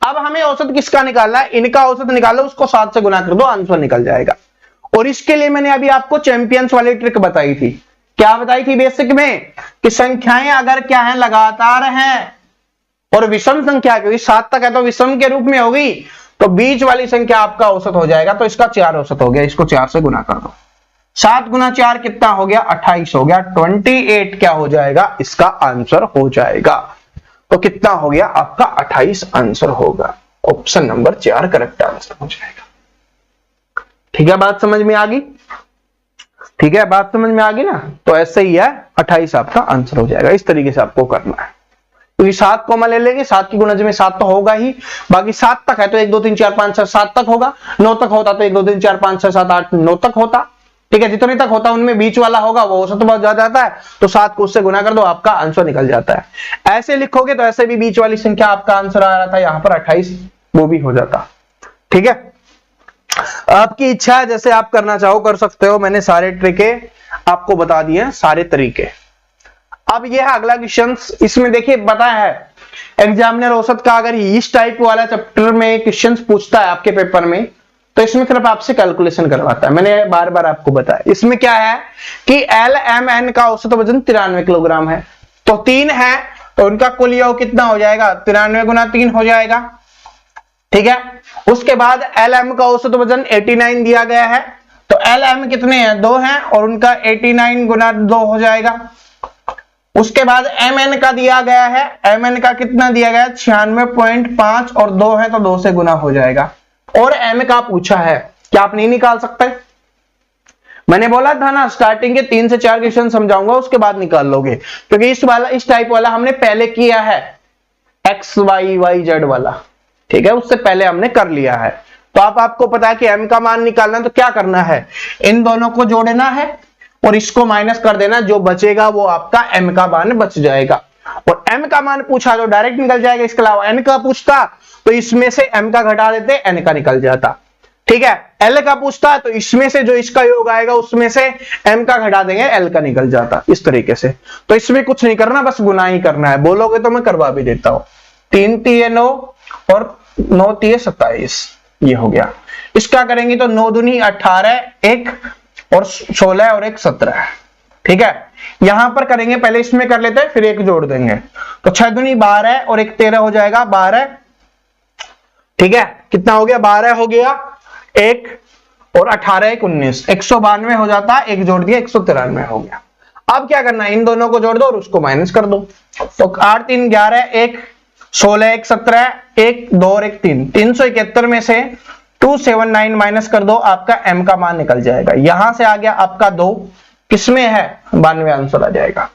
Speaker 1: अब हमें औसत किसका निकालना है, इनका औसत निकालो, उसको 7 से गुना कर दो, आंसर निकल जाएगा। और इसके लिए मैंने अभी आपको चैंपियंस वाली ट्रिक बताई थी। क्या बताई थी बेसिक में? कि संख्याएं अगर क्या है, लगातार हैं और विषम संख्या, क्योंकि 7 तक है तो विषम के रूप में होगी, तो बीच वाली संख्या आपका औसत हो जाएगा। तो इसका 4 औसत हो गया, इसको 4 से गुना कर दो। 7 गुना 4 कितना हो गया? 28 हो गया। 28 क्या हो जाएगा? इसका आंसर हो जाएगा। तो कितना हो गया आपका? 28 आंसर होगा। ऑप्शन नंबर 4 करेक्ट आंसर हो जाएगा। ठीक है, बात समझ में आ गई? ठीक है, बात समझ में आ गई ना? तो ऐसे ही है, 28 आपका आंसर हो जाएगा। इस तरीके से आपको करना है, क्योंकि 7 को ले लेंगे, 7 की गुणज में 7 तो होगा ही, बाकी 7 तक है तो 1 2 3 4 5 6 7 तक होगा। 9 तक होता तो 1 2 3 4 5 6 7 8 9 तक होता। ठीक है, जितने तक होता उनमें बीच वाला होगा वो औसत बहुत ज्यादा आता है, तो 7 को उससे गुना कर दो, आपका आंसर निकल जाता है। ऐसे लिखोगे तो ऐसे भी बीच वाली संख्या आपका आंसर आ रहा था यहाँ पर 28, वो भी हो जाता। ठीक है, आपकी इच्छा है, जैसे आप करना चाहो कर सकते हो। मैंने सारे ट्रिके आपको बता दिए हैं, सारे तरीके। अब यह है अगला क्वेश्चन। इसमें देखिए बताया है एग्जामिनर औसत का अगर इस टाइप वाला चैप्टर में क्वेश्चन पूछता है आपके पेपर में, तो इसमें सिर्फ आपसे कैलकुलेशन करवाता है। मैंने बार बार आपको बताया इसमें क्या है कि LMN का औसत वजन 93 किलोग्राम है, तो 3 है तो उनका कुल योग कितना हो जाएगा? 93 गुना 3 हो जाएगा। ठीक है, उसके बाद LM का औसत वजन 89 दिया गया है, तो LM कितने हैं? 2 हैं, और उनका 89 गुना 2 हो जाएगा। उसके बाद MN का दिया गया है, MN का कितना दिया गया है? 96.5, और 2 है तो 2 से गुना हो जाएगा। और M का पूछा है, क्या आप नहीं निकाल सकते? मैंने बोला था ना स्टार्टिंग के 3 से 4 क्वेश्चन समझाऊंगा, उसके बाद निकाल लोगे, क्योंकि इस टाइप वाला हमने पहले किया है, X Y Y Z वाला। ठीक है, उससे पहले हमने कर लिया है। तो आपको पता है कि M का मान निकालना, तो क्या करना है? इन दोनों को जोड़ना है और इसको माइनस कर देना, जो बचेगा वो आपका M का मान बच जाएगा। और M का मान पूछा तो डायरेक्ट निकल जाएगा, इसके अलावा N का पूछता तो इसमें से M का घटा देते, N का निकल जाता। ठीक है, L का पूछता तो इसमें से जो इसका योग आएगा उसमें से M का घटा देंगे, L का निकल जाता। इस तरीके से। तो इसमें कुछ नहीं करना, बस गुना ही करना है। बोलोगे तो मैं करवा भी देता हूं। 3 3 9 और 9 3 27, ये हो गया। इसका करेंगे तो 9 दूनी 18, 1 और 16 और 1 17। ठीक है, यहां पर करेंगे, पहले इसमें कर लेते हैं फिर 1 जोड़ देंगे, तो 6 दूनी 12 और 1 13 हो जाएगा 12। ठीक है, कितना हो गया? 12 हो गया, 1 और 18 1 19, 192 हो जाता है। 1 जोड़ दिया, 193 हो गया। अब क्या करना है? इन दोनों को जोड़ दो और उसको माइनस कर दो। तो 8 3 11, 1 16 1 17, 1 2 और 1 3, 371 में से 279 माइनस कर दो, आपका M का मान निकल जाएगा। यहां से आ गया आपका 2, किसमें है? 92 आंसर आ जाएगा।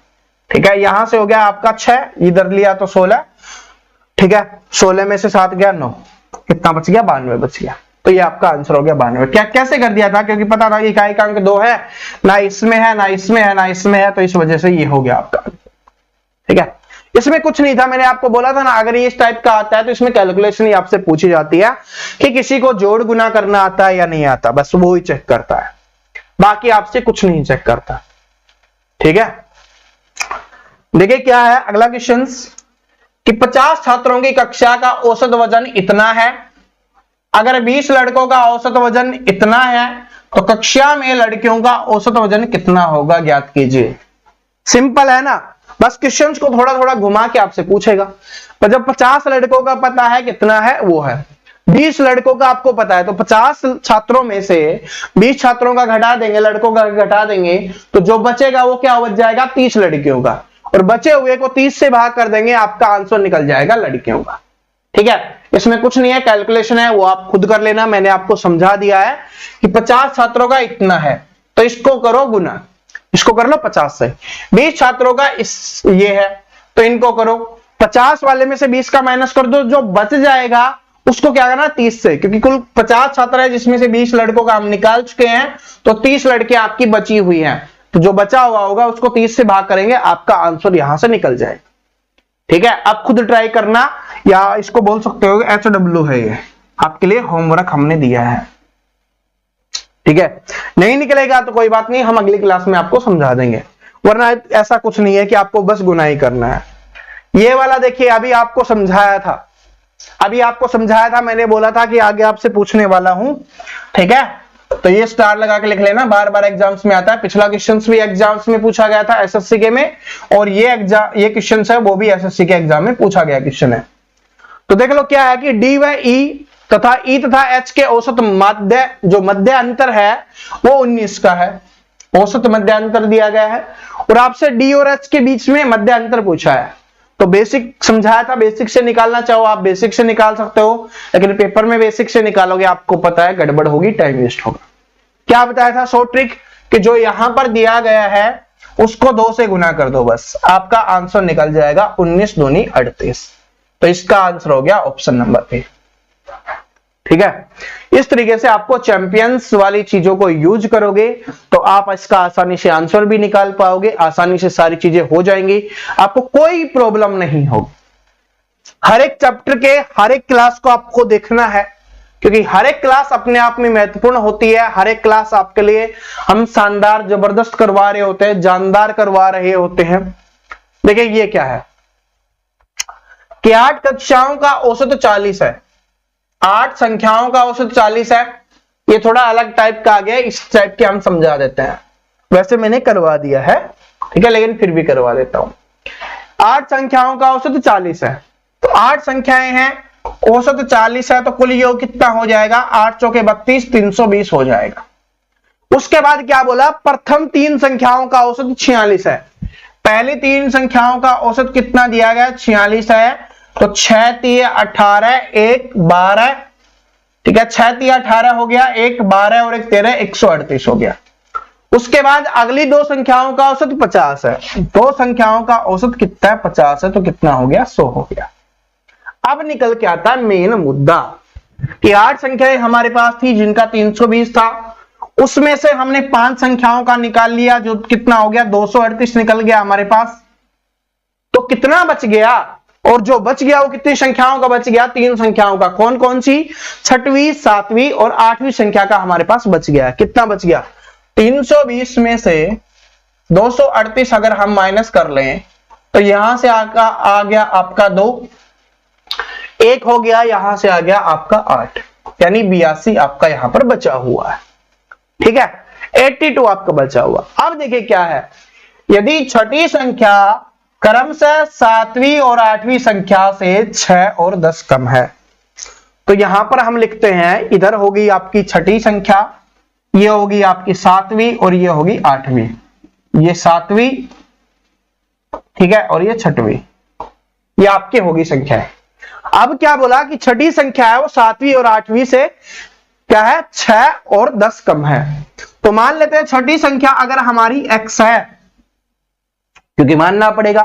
Speaker 1: ठीक है, यहां से हो गया आपका 6, इधर लिया तो 16। ठीक है, 16 में से 7 गया 9, कितना बच गया? 92 बच गया। तो ये आपका आंसर हो गया 92। क्या कैसे कर दिया था? क्योंकि पता था कि इकाई का अंक 2 है, ना इसमें है ना इसमें है ना इसमें है, तो इस वजह से ये हो गया आपका। ठीक है, इसमें कुछ नहीं था, मैंने आपको बोला था ना अगर ये इस टाइप का आता है तो इसमें कैलकुलेशन ही आपसे पूछी जाती है कि किसी को जोड़ गुना करना आता है या नहीं आता, बस वो ही चेक करता है, बाकी आपसे कुछ नहीं चेक करता। ठीक है, देखिए क्या है अगला क्वेश्चन कि 50 छात्रों की कक्षा का औसत वजन इतना है, अगर 20 लड़कों का औसत वजन इतना है तो कक्षा में लड़कियों का औसत वजन कितना होगा, ज्ञात कीजिए। सिंपल है ना, बस क्वेश्चंस को थोड़ा थोड़ा घुमा के आपसे पूछेगा। पर जब 50 लड़कों का पता है कितना है वो है, 20 लड़कों का आपको पता है, तो 50 छात्रों में से 20 छात्रों का घटा देंगे, लड़कों का घटा देंगे, तो जो बचेगा वो क्या बच जाएगा? 30 लड़कियों का, और बचे हुए को 30 से भाग कर देंगे, आपका आंसर निकल जाएगा लड़कियों का। ठीक है, इसमें कुछ नहीं है, कैलकुलेशन है वो आप खुद कर लेना। मैंने आपको समझा दिया है कि 50 छात्रों का इतना है, तो इसको करो गुना, इसको कर लो 50 से। 20 छात्रों का ये है तो इनको करो, 50 वाले में से 20 का माइनस कर दो, जो बच जाएगा उसको क्या करना? 30 से, क्योंकि कुल 50 छात्र है जिसमें से 20 लड़कों का हम निकाल चुके हैं, तो 30 लड़कियां आपकी बची हुई हैं, तो जो बचा हुआ होगा उसको 30 से भाग करेंगे, आपका आंसर यहां से निकल जाएगा। ठीक है, आप खुद ट्राई करना, या इसको बोल सकते हो HW है, ये आपके लिए होमवर्क हमने दिया है। ठीक है, नहीं निकलेगा तो कोई बात नहीं, हम अगली क्लास में आपको समझा देंगे, वरना ऐसा कुछ नहीं है कि आपको बस गुना ही करना है। ये वाला देखिए अभी आपको समझाया था, मैंने बोला था कि आगे आपसे पूछने वाला हूं। ठीक है, तो ये स्टार लगा के लिख लेना, बार बार एग्जाम्स में आता है। पिछला क्वेश्चन भी एग्जाम्स में पूछा गया था एसएससी के में, और ये क्वेश्चन है वो भी एसएससी के एग्जाम में पूछा गया क्वेश्चन है। तो देख लो क्या है कि डी व ई तथा ई तथा एच के औसत मध्य, जो मध्य अंतर है वो 19 का है, औसत मध्य अंतर दिया गया है, और आपसे डी और एच के बीच में मध्य अंतर पूछा है। तो बेसिक समझाया था, बेसिक से निकालना चाहो आप बेसिक से निकाल सकते हो, लेकिन पेपर में बेसिक से निकालोगे आपको पता है गड़बड़ होगी, टाइम वेस्ट होगा। क्या बताया था शॉर्ट ट्रिक कि जो यहां पर दिया गया है उसको 2 से गुना कर दो, बस आपका आंसर निकल जाएगा 19 दूनी 38। तो इसका आंसर हो गया ऑप्शन नंबर ए। ठीक है, इस तरीके से आपको चैंपियंस वाली चीजों को यूज करोगे तो आप इसका आसानी से आंसर भी निकाल पाओगे, आसानी से सारी चीजें हो जाएंगी, आपको कोई प्रॉब्लम नहीं होगी। हर एक चैप्टर के हर एक क्लास को आपको देखना है, क्योंकि हर एक क्लास अपने आप में महत्वपूर्ण होती है। हर एक क्लास आपके लिए हम शानदार जबरदस्त करवा रहे होते हैं, जानदार करवा रहे होते हैं। देखिए ये क्या है कि 8 कक्षाओं का औसत 40 है, 8 संख्याओं का औसत 40 है। ये थोड़ा अलग टाइप का आ गया, इस टाइप के हम समझा देते हैं, वैसे मैंने करवा दिया है, ठीक है, लेकिन फिर भी करवा देता हूं। 8 संख्याओं का औसत 40 है, तो 8 संख्याएं हैं, औसत 40 है, तो कुल योग कितना हो जाएगा, 8 चौके 32, 320 हो जाएगा। उसके बाद क्या बोला, प्रथम 3 संख्याओं का औसत 46 है। पहली 3 संख्याओं का औसत कितना दिया गया, 46 है। तो 6 3 18, 1 12, ठीक है, 6 3 18 हो गया, 1 12 और 1 13, 138 हो गया। उसके बाद अगली 2 संख्याओं का औसत 50 है, 2 संख्याओं का औसत कितना है, 50 है, तो कितना हो गया, 100 हो गया। अब निकल के आता है मेन मुद्दा कि 8 संख्याएं हमारे पास थी जिनका 320 था, उसमें से हमने 5 संख्याओं का निकाल लिया, जो कितना हो गया, 238 निकल गया हमारे पास। तो कितना बच गया, और जो बच गया वो कितनी संख्याओं का बच गया, 3 संख्याओं का। कौन कौन सी, 6वीं 7वीं और 8वीं संख्या का हमारे पास बच गया। कितना बच गया, 320 में से 238 अगर हम माइनस कर लें तो यहां से आ गया आपका 2, 1 हो गया, यहां से आ गया आपका 8, यानी 82 आपका यहां पर बचा हुआ है। ठीक है, 82 आपका बचा हुआ। अब देखिए क्या है, यदि छठी संख्या क्रमशः 7वीं और 8वीं संख्या से 6 और 10 कम है, तो यहां पर हम लिखते हैं, इधर होगी आपकी छठी संख्या, ये होगी आपकी 7वीं और ये होगी 8वीं, ये 7वीं, ठीक है, और ये 6वीं, ये आपकी होगी संख्या है। अब क्या बोला कि छठी संख्या है वो 7वीं और 8वीं से क्या है, 6 और 10 कम है। तो मान लेते हैं छठी संख्या अगर हमारी x है, क्योंकि मानना पड़ेगा,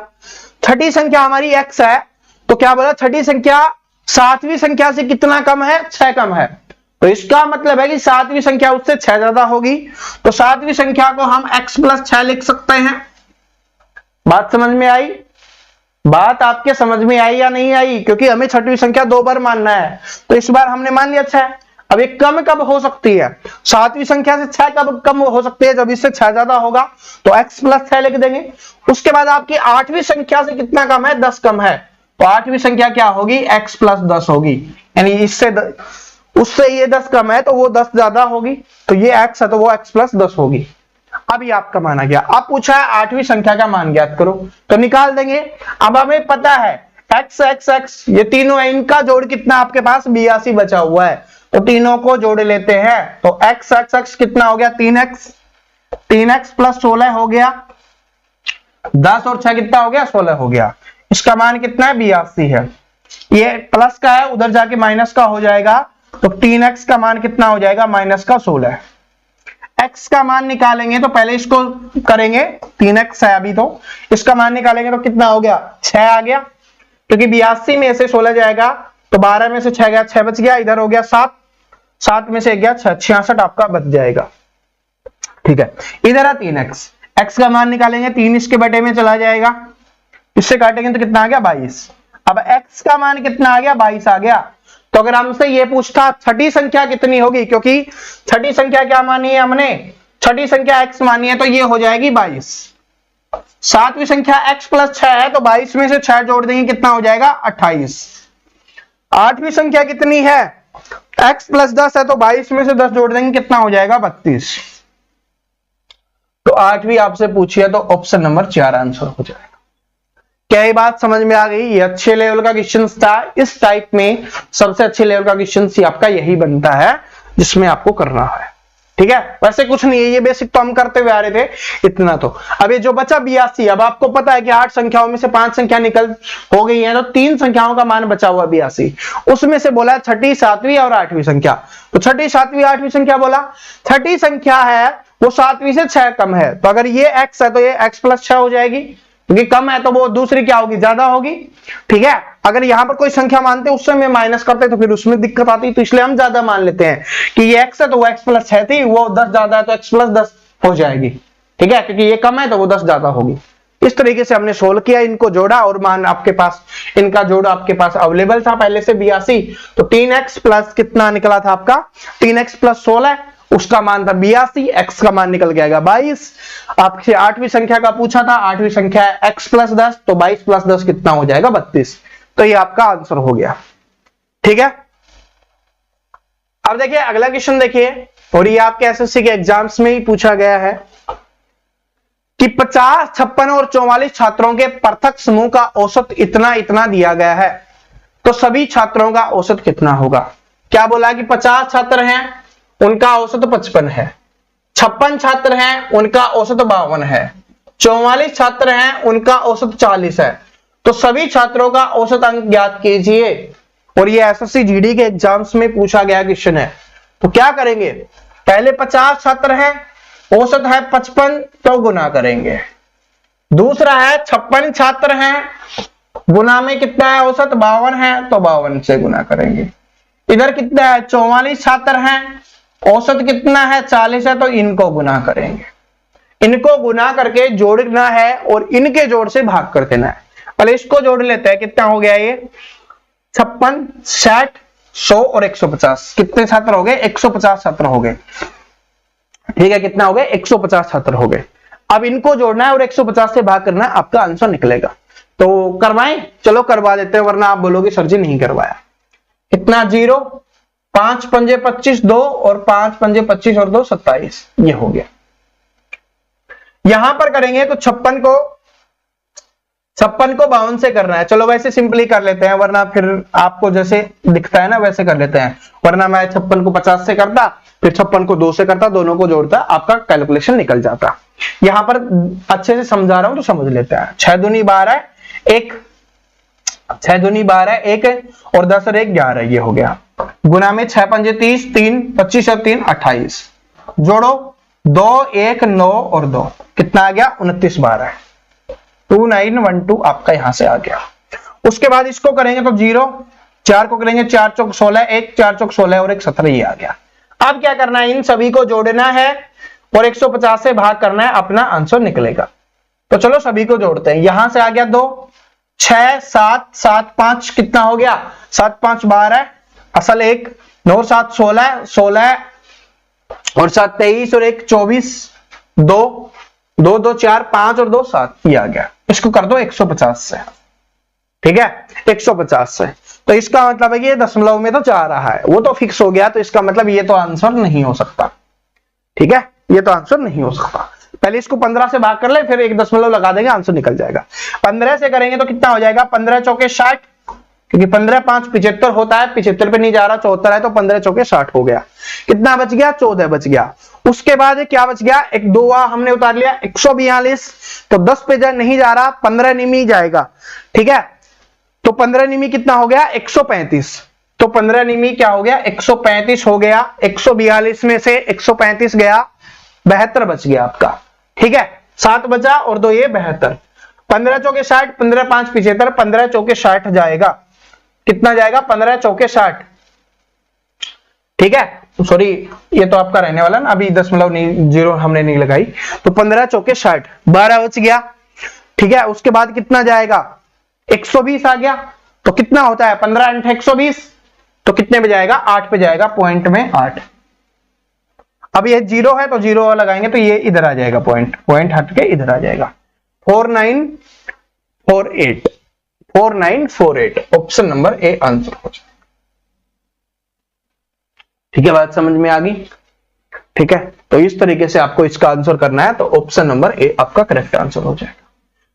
Speaker 1: छठी संख्या हमारी x है, तो क्या बोला, छठी संख्या 7वीं संख्या से कितना कम है, 6 कम है। तो इसका मतलब है कि 7वीं संख्या उससे 6 ज्यादा होगी, तो 7वीं संख्या को हम x + 6 लिख सकते हैं। बात समझ में आई, बात आपके समझ में आई या नहीं आई, क्योंकि हमें छठवीं संख्या 2 बार मानना है, तो इस बार हमने मान लिया 6। अब एक कम कब हो सकती है, 7वीं संख्या से 6 कब कम हो सकती है, जब इससे 6 ज्यादा होगा, तो x + 6 लिख देंगे। उसके बाद आपकी 8वीं संख्या से कितना कम है, 10 कम है, तो 8वीं संख्या क्या होगी, x + 10 होगी, यानी इससे उससे ये 10 कम है तो वो 10 ज्यादा होगी, तो ये x है तो वो x + 10 होगी। अब ये आपका माना गया। अब पूछा है 8वीं संख्या का मान ज्ञात करो, तो निकाल देंगे। अब हमें पता है x x x ये तीनों है, इनका जोड़ कितना आपके पास 82 बचा हुआ है, तो तीनों को जोड़ लेते हैं। तो x x x कितना हो गया, 3x, 3x + 16 हो गया, 10 और 6 कितना हो गया, 16 हो गया। इसका मान कितना है, 82 है। ये प्लस का है, उधर जाके माइनस का हो जाएगा, तो 3x का मान कितना हो जाएगा, -16। x का मान निकालेंगे तो पहले इसको करेंगे, 3x है अभी, तो इसका मान निकालेंगे तो कितना हो गया, 6 आ गया, क्योंकि 82 में से 16 जाएगा तो 12 में से 6 गया, 6 बच गया, इधर हो गया 7, 7 में से 1 गया 6, 66 आपका बच जाएगा। ठीक है, इधर है 3x, x का मान निकालेंगे, 3 इसके बटे में चला जाएगा, इससे काटेंगे तो कितना आ गया, 22। अब x का मान कितना आ गया, 22 आ गया। तो अगर हमसे ये पूछता छठी संख्या कितनी होगी, क्योंकि छठी संख्या क्या मानी है हमने, छठी संख्या x मानी है, तो ये हो जाएगी 22। 7वीं संख्या x + 6 है, तो 22 में से 6 जोड़ देंगे, कितना हो जाएगा, 28। 8वीं संख्या कितनी है, x प्लस 10 है तो 22 में से 10 जोड़ देंगे, कितना हो जाएगा 32। तो 8 भी आपसे पूछिए तो ऑप्शन नंबर 4 आंसर हो जाएगा। क्या ये बात समझ में आ गई? ये अच्छे लेवल का क्वेश्चन था। इस टाइप में सबसे अच्छे लेवल का क्वेश्चन आपका यही बनता है जिसमें आपको करना है। ठीक है, वैसे कुछ नहीं है, ये बेसिक तो हम करते हुए आ रहे थे इतना। तो अब ये जो बचा 82, अब आपको पता है कि 8 संख्याओं में से 5 संख्या निकल हो गई है, तो 3 संख्याओं का मान बचा हुआ 82। उसमें से बोला छठी, सातवीं और 8वीं संख्या। तो छठी, सातवीं, 8वीं संख्या बोला। छठी संख्या है वो 7वीं से 6 कम है, तो अगर ये x है तो ये x प्लस 6 हो जाएगी, क्योंकि कम है तो वो दूसरी क्या होगी, ज्यादा होगी। ठीक है, अगर यहां पर कोई संख्या मानते उससे में माइनस करते तो फिर उसमें दिक्कत आती, तो इसलिए हम ज्यादा मान लेते हैं कि ये x है तो वो x प्लस 6 थी, वो 10 ज्यादा है तो x प्लस 10 हो जाएगी। ठीक है, क्योंकि ये कम है तो वो 10 ज्यादा होगी। इस तरीके से हमने सोल्व किया, इनको जोड़ा और मान आपके पास, इनका जोड़ आपके पास अवेलेबल था पहले से 82। तो 3x प्लस कितना निकला था आपका, 3x प्लस 16, उसका मान था 82, x का मान निकल गया 22। आपसे 8वीं संख्या का पूछा था, 8वीं संख्या है x प्लस 10, तो 22 प्लस 10 कितना हो जाएगा 32। तो ये आपका आंसर हो गया। ठीक है, अब देखिए अगला क्वेश्चन देखिए, और ये आपके एसएससी के एग्जाम्स में ही पूछा गया है कि 50, 56 और 44 छात्रों के पृथक समूह का औसत इतना इतना दिया गया है, तो सभी छात्रों का औसत कितना होगा। क्या बोला कि 50 छात्र हैं, उनका औसत 55 है, 56 छात्र हैं, उनका औसत 52 है, 44 छात्र हैं, उनका औसत 40 है, तो सभी छात्रों का औसत अंक ज्ञात कीजिए। और ये एसएससी जीडी के एग्जाम्स में पूछा गया क्वेश्चन है। तो क्या करेंगे, पहले 50 छात्र हैं, औसत है 55, तो गुना करेंगे। दूसरा है 56 छात्र हैं, गुना में कितना है औसत 52 है, तो 52 से गुना करेंगे। इधर कितना है 44 छात्र हैं, औसत कितना है 40 है, तो इनको गुना करेंगे। इनको गुना करके जोड़ना है और इनके जोड़ से भाग कर देना है। पहले इसको जोड़ लेते हैं, कितना हो गया ये 56, 60, 100 और 150। कितने छात्र हो गए, 150 छात्र हो गए। ठीक है, कितना हो गए 150 छात्र हो गए। अब इनको जोड़ना है और 150 से भाग करना है, आपका आंसर निकलेगा। तो करवाएं, चलो करवा देते हैं, वरना आप बोलोगे सर जी नहीं करवाया। कितना 0, 5 पंजे 25, 2 और 5 पंजे 25 और 2 27, ये हो गया। यहां पर करेंगे तो 56 को 52 से करना है। चलो वैसे सिंपली कर लेते हैं, वरना फिर आपको जैसे दिखता है ना वैसे कर लेते हैं, वरना मैं 56 को 50 से करता, फिर 56 को 2 से करता, दोनों को जोड़ता, आपका कैलकुलेशन निकल जाता। यहां पर अच्छे से समझा रहा हूं तो समझ लेते हैं। 6 दूनी 12, 1, 6 दूनी 12, 1 और 10 और 1 11, ये हो गया। गुना में 6 पंजे 30, 3 25 और 3 28, जोड़ो 2 1 9 और 2, कितना आ गया 29 12, 2912 आपका यहां से आ गया। उसके बाद इसको करेंगे तो 0, 4 को करेंगे 4 चौक 16, 1 4 चौक 16 और 1 17, ये आ गया। अब क्या करना है, इन सभी को जोड़ना है और 150 से भाग करना है, अपना आंसर निकलेगा। तो चलो सभी को जोड़ते हैं। यहां से आ गया 2, 6 7 7 5, कितना हो गया 7 5 12, असल 1, 9 7 16, 16 और 7 23 और 1 24, 2 2 2 4 5 और 2 7, ये आ गया। इसको कर दो 150 से। ठीक है, 150 से, तो इसका मतलब है कि ये दशमलव में तो जा रहा है, वो तो फिक्स हो गया, तो इसका मतलब ये तो आंसर नहीं हो सकता। ठीक है, ये तो आंसर नहीं हो सकता। पहले इसको 15 से भाग कर ले, फिर 1 दशमलव लगा देंगे, आंसर निकल जाएगा। 15 से करेंगे तो कितना हो जाएगा, 15 चौके 60, क्योंकि 15 5 75 होता है, 75 पे नहीं जा रहा, 74 है, तो 15 चौके 60 हो गया। कितना बच गया 14 बच गया। उसके बाद क्या बच गया, एक 2 हमने उतार लिया 142, तो 10 पे नहीं जा रहा, 15 निमी जाएगा। ठीक है, तो 15 निमी कितना हो गया 135, तो 15 निमी क्या हो गया 135 हो गया। 142 में से 135 गया, 72 बच गया आपका। ठीक है, 7 बचा और 2 ये 72, 15 चौके 60, 15 5 75, 15 चौके 60 जाएगा। कितना जाएगा 15 चौके 60। ठीक है, सॉरी ये तो आपका रहने वाला ना, अभी दशमलव नहीं, 0 हमने नहीं लगाई, तो 15 चौके 60, 12 बच गया। ठीक है, उसके बाद कितना जाएगा 120 आ गया, तो कितना होता है 15 × 120, तो कितने पे जाएगा 8 पे जाएगा, पॉइंट में 8। अब ये 0 है तो 0 लगाएंगे तो ये इधर आ जाएगा, पॉइंट हट के इधर आ जाएगा। 4948, 4948 ऑप्शन नंबर ए आंसर हो जाएगा। ठीक है, बात समझ में आ गई? ठीक है, तो इस तरीके से आपको इसका आंसर करना है, तो ऑप्शन नंबर ए आपका करेक्ट आंसर हो जाएगा।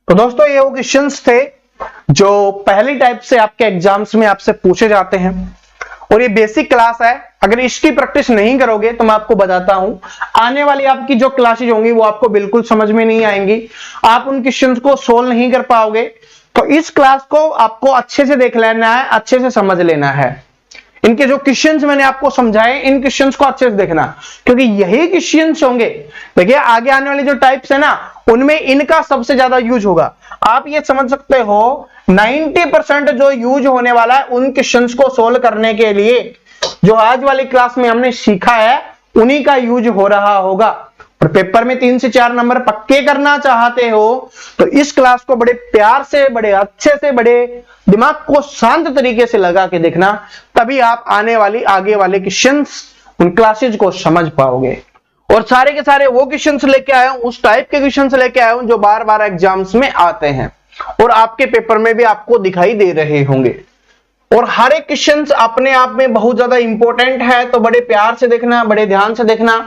Speaker 1: तो दोस्तों ये वो क्वेश्चंस थे जो पहली टाइप से आपके एग्जाम्स में आपसे पूछे जाते हैं, और ये बेसिक क्लास है। अगर इसकी प्रैक्टिस नहीं करोगे तो मैं आपको बताता हूं, आने वाली आपकी जो क्लासेज होंगी वो आपको बिल्कुल समझ में नहीं आएंगी, आप उन क्वेश्चंस को सोल्व नहीं कर पाओगे। तो इस क्लास को आपको अच्छे से देख लेना है, अच्छे से समझ लेना है। इनके जो क्वेश्चंस मैंने आपको समझाए, इन क्वेश्चंस को अच्छे से देखना, क्योंकि यही क्वेश्चंस होंगे, देखिए आगे आने वाली जो टाइप्स है ना, उनमें इनका सबसे ज्यादा यूज होगा। आप ये समझ सकते हो 90% जो यूज होने वाला है उन क्वेश्चंस को सोल्व करने के लिए जो आज वाली क्लास में हमने सीखा है, उन्हीं का यूज हो रहा होगा। और पेपर में 3 से 4 नंबर पक्के करना चाहते हो तो इस क्लास को बड़े प्यार से, बड़े अच्छे से, बड़े दिमाग को शांत तरीके से लगा के देखना, तभी आप आने वाली आगे वाले क्वेश्चंस, उन क्लासेज को समझ पाओगे। और सारे के सारे वो क्वेश्चंस लेके आया हूं, उस टाइप के क्वेश्चंस लेके आया हूं जो बार बार एग्जाम्स में आते हैं और आपके पेपर में भी आपको दिखाई दे रहे होंगे। और हर एक क्वेश्चंस अपने आप में बहुत ज्यादा इंपॉर्टेंट है, तो बड़े प्यार से देखना, बड़े ध्यान से देखना,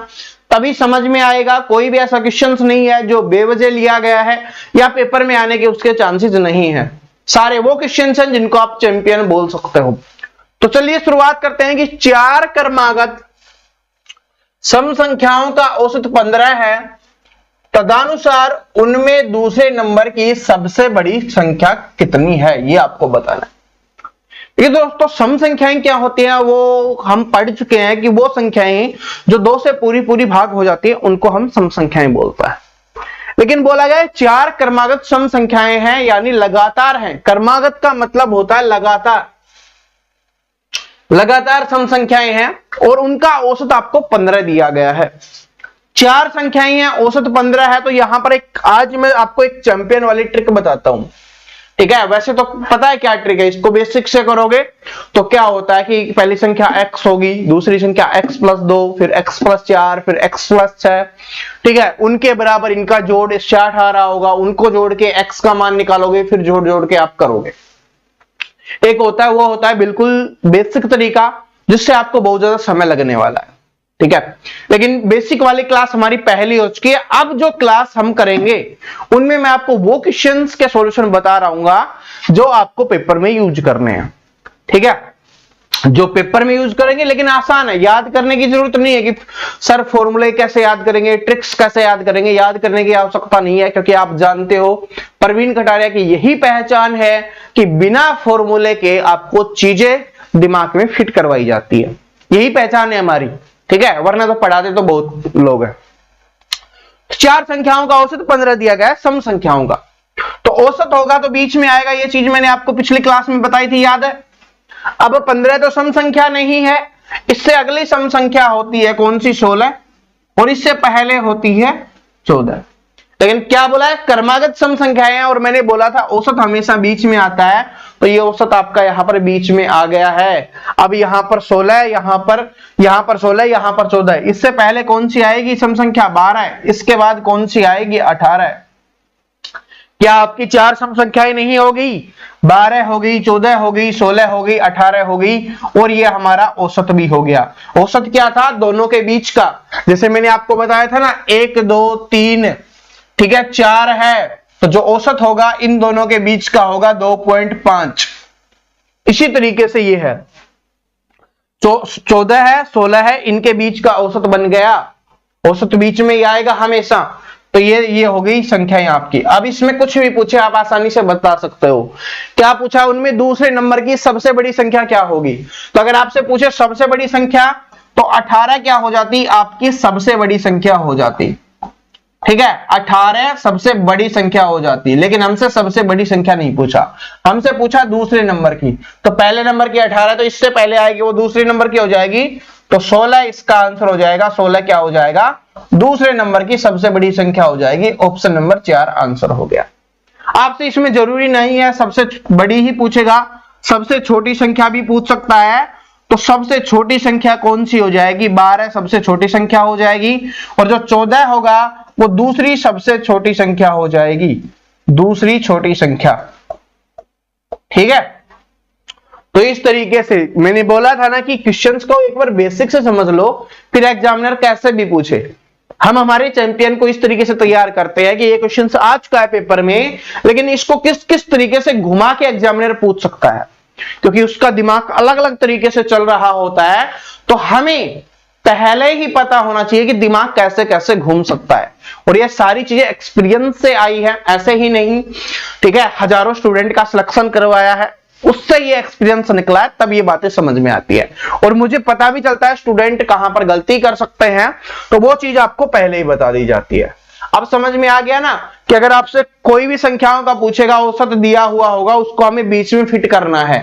Speaker 1: तभी समझ में आएगा। कोई भी ऐसा क्वेश्चंस नहीं है जो बेवजह लिया गया है या पेपर में आने के उसके चांसेस नहीं है। सारे वो क्वेश्चंस हैं जिनको आप चैंपियन बोल सकते हो। तो चलिए शुरुआत करते हैं कि 4 क्रमागत सम संख्याओं का औसत 15 है, तदनुसार उनमें दूसरे नंबर की सबसे बड़ी संख्या कितनी है, ये आपको बताना है। ये दोस्तों सम संख्याएं क्या होती हैं वो हम पढ़ चुके हैं कि वो संख्याएं जो 2 से पूरी पूरी भाग हो जाती है उनको हम सम संख्याएं बोलते हैं। लेकिन बोला गया 4 क्रमागत सम संख्याएं हैं, यानी लगातार हैं। क्रमागत का मतलब होता है लगातार, लगातार सम संख्याएं हैं और उनका औसत आपको 15 दिया गया है। 4 संख्याएं हैं, औसत 15 है। तो यहां पर एक आज मैं आपको एक चैंपियन वाली ट्रिक बताता हूं, ठीक है। वैसे तो पता है क्या ट्रिक है, इसको बेसिक से करोगे तो क्या होता है कि पहली संख्या x होगी, दूसरी संख्या x + 2, फिर x + 4, फिर x + 6, ठीक है। उनके बराबर इनका जोड़ 18 होगा, उनको जोड़ के x का मान निकालोगे, फिर जोड़ जोड़ के आप करोगे। एक होता है, वो होता है बिल्कुल बेसिक तरीका जिससे आपको बहुत ज्यादा समय लगने वाला है, ठीक है। लेकिन बेसिक वाली क्लास हमारी पहली हो चुकी है। अब जो क्लास हम करेंगे उनमें मैं आपको वो क्वेश्चंस के सॉल्यूशन बता रहा हूं जो आपको पेपर में यूज करने हैं, ठीक है। जो पेपर में यूज करेंगे, लेकिन आसान है, याद करने की जरूरत नहीं है कि सर फॉर्मूले कैसे याद करेंगे, ट्रिक्स कैसे याद करेंगे, याद करने की आवश्यकता नहीं है, क्योंकि आप जानते हो प्रवीण कटारिया की यही पहचान है कि बिना फॉर्मूले के आपको चीजें दिमाग में फिट करवाई जाती है। यही पहचान है हमारी, ठीक है, वरना तो पढ़ाते तो बहुत लोग हैं। 4 संख्याओं का औसत 15 दिया गया है सम संख्याओं का, तो औसत होगा तो बीच में आएगा, ये चीज मैंने आपको पिछली क्लास में बताई थी, याद है। अब 15 तो सम संख्या नहीं है, इससे अगली सम संख्या होती है कौन सी, 16, और इससे पहले होती है 14। लेकिन क्या बोला है, क्रमागत सम संख्याएं हैं, और मैंने बोला था औसत हमेशा बीच में आता है, तो ये औसत आपका यहां पर बीच में आ गया है। अब यहां पर 16 है, यहां पर 16, यहां पर 14 है। इससे पहले कौन सी आएगी सम संख्या, 12 है। इसके बाद कौन सी आएगी, 18 है। क्या आपकी 4 सम संख्याएं नहीं होगी, 12 हो गई, 14 हो गई, 16 हो गई, 18 हो गई, और ये हमारा औसत भी हो गया। औसत क्या था, दोनों के बीच का। जैसे मैंने आपको बताया था ना, 1 2 3, ठीक है, 4 है, तो जो औसत होगा इन दोनों के बीच का होगा 2.5। इसी तरीके से ये है, 14 है, 16 है, इनके बीच का औसत बन गया। औसत बीच में ही आएगा हमेशा, तो ये हो गई संख्याएं आपकी। अब इसमें कुछ भी पूछे आप आसानी से बता सकते हो। क्या पूछा, उनमें दूसरे नंबर की सबसे बड़ी संख्या क्या होगी। तो अगर आपसे पूछे सबसे बड़ी संख्या, तो 18 क्या हो जाती, आपकी सबसे बड़ी संख्या हो जाती, ठीक है। 18 सबसे बड़ी संख्या हो जाती, लेकिन हमसे सबसे बड़ी संख्या नहीं पूछा, हमसे पूछा दूसरे नंबर की। तो पहले नंबर की 18, तो इससे पहले आएगी वो दूसरे नंबर की हो जाएगी, तो 16 इसका आंसर हो जाएगा। 16 क्या हो जाएगा, दूसरे नंबर की सबसे बड़ी संख्या हो जाएगी। ऑप्शन नंबर 4 आंसर हो गया। आपसे इसमें जरूरी नहीं है सबसे बड़ी ही पूछेगा, सबसे छोटी संख्या भी पूछ सकता है। तो सबसे छोटी संख्या कौन सी हो जाएगी, 12 सबसे छोटी संख्या हो जाएगी, और जो 14 होगा वो दूसरी सबसे छोटी संख्या हो जाएगी, दूसरी छोटी संख्या, ठीक है। तो इस तरीके से मैंने बोला था ना कि क्वेश्चंस को एक बार बेसिक से समझ लो, फिर एग्जामिनर कैसे भी पूछे। हम हमारे चैंपियन को इस तरीके से तैयार करते हैं कि ये क्वेश्चंस आ चुका है पेपर में, लेकिन इसको किस किस तरीके से घुमा के एग्जामिनर पूछ सकता है, क्योंकि उसका दिमाग अलग अलग तरीके से चल रहा होता है। तो हमें पहले ही पता होना चाहिए कि दिमाग कैसे कैसे घूम सकता है, और ये सारी चीजें एक्सपीरियंस से आई है, ऐसे ही नहीं। ठीक है, हजारों स्टूडेंट का सिलेक्शन करवाया है, उससे ये एक्सपीरियंस निकला है, तब ये बातें समझ में आती है। और मुझे पता भी चलता है स्टूडेंट कहां पर गलती कर सकते हैं, तो वो चीज आपको पहले ही बता दी जाती है। अब समझ में आ गया ना कि अगर आपसे कोई भी संख्याओं का पूछेगा, औसत दिया हुआ होगा, उसको हमें बीच में फिट करना है,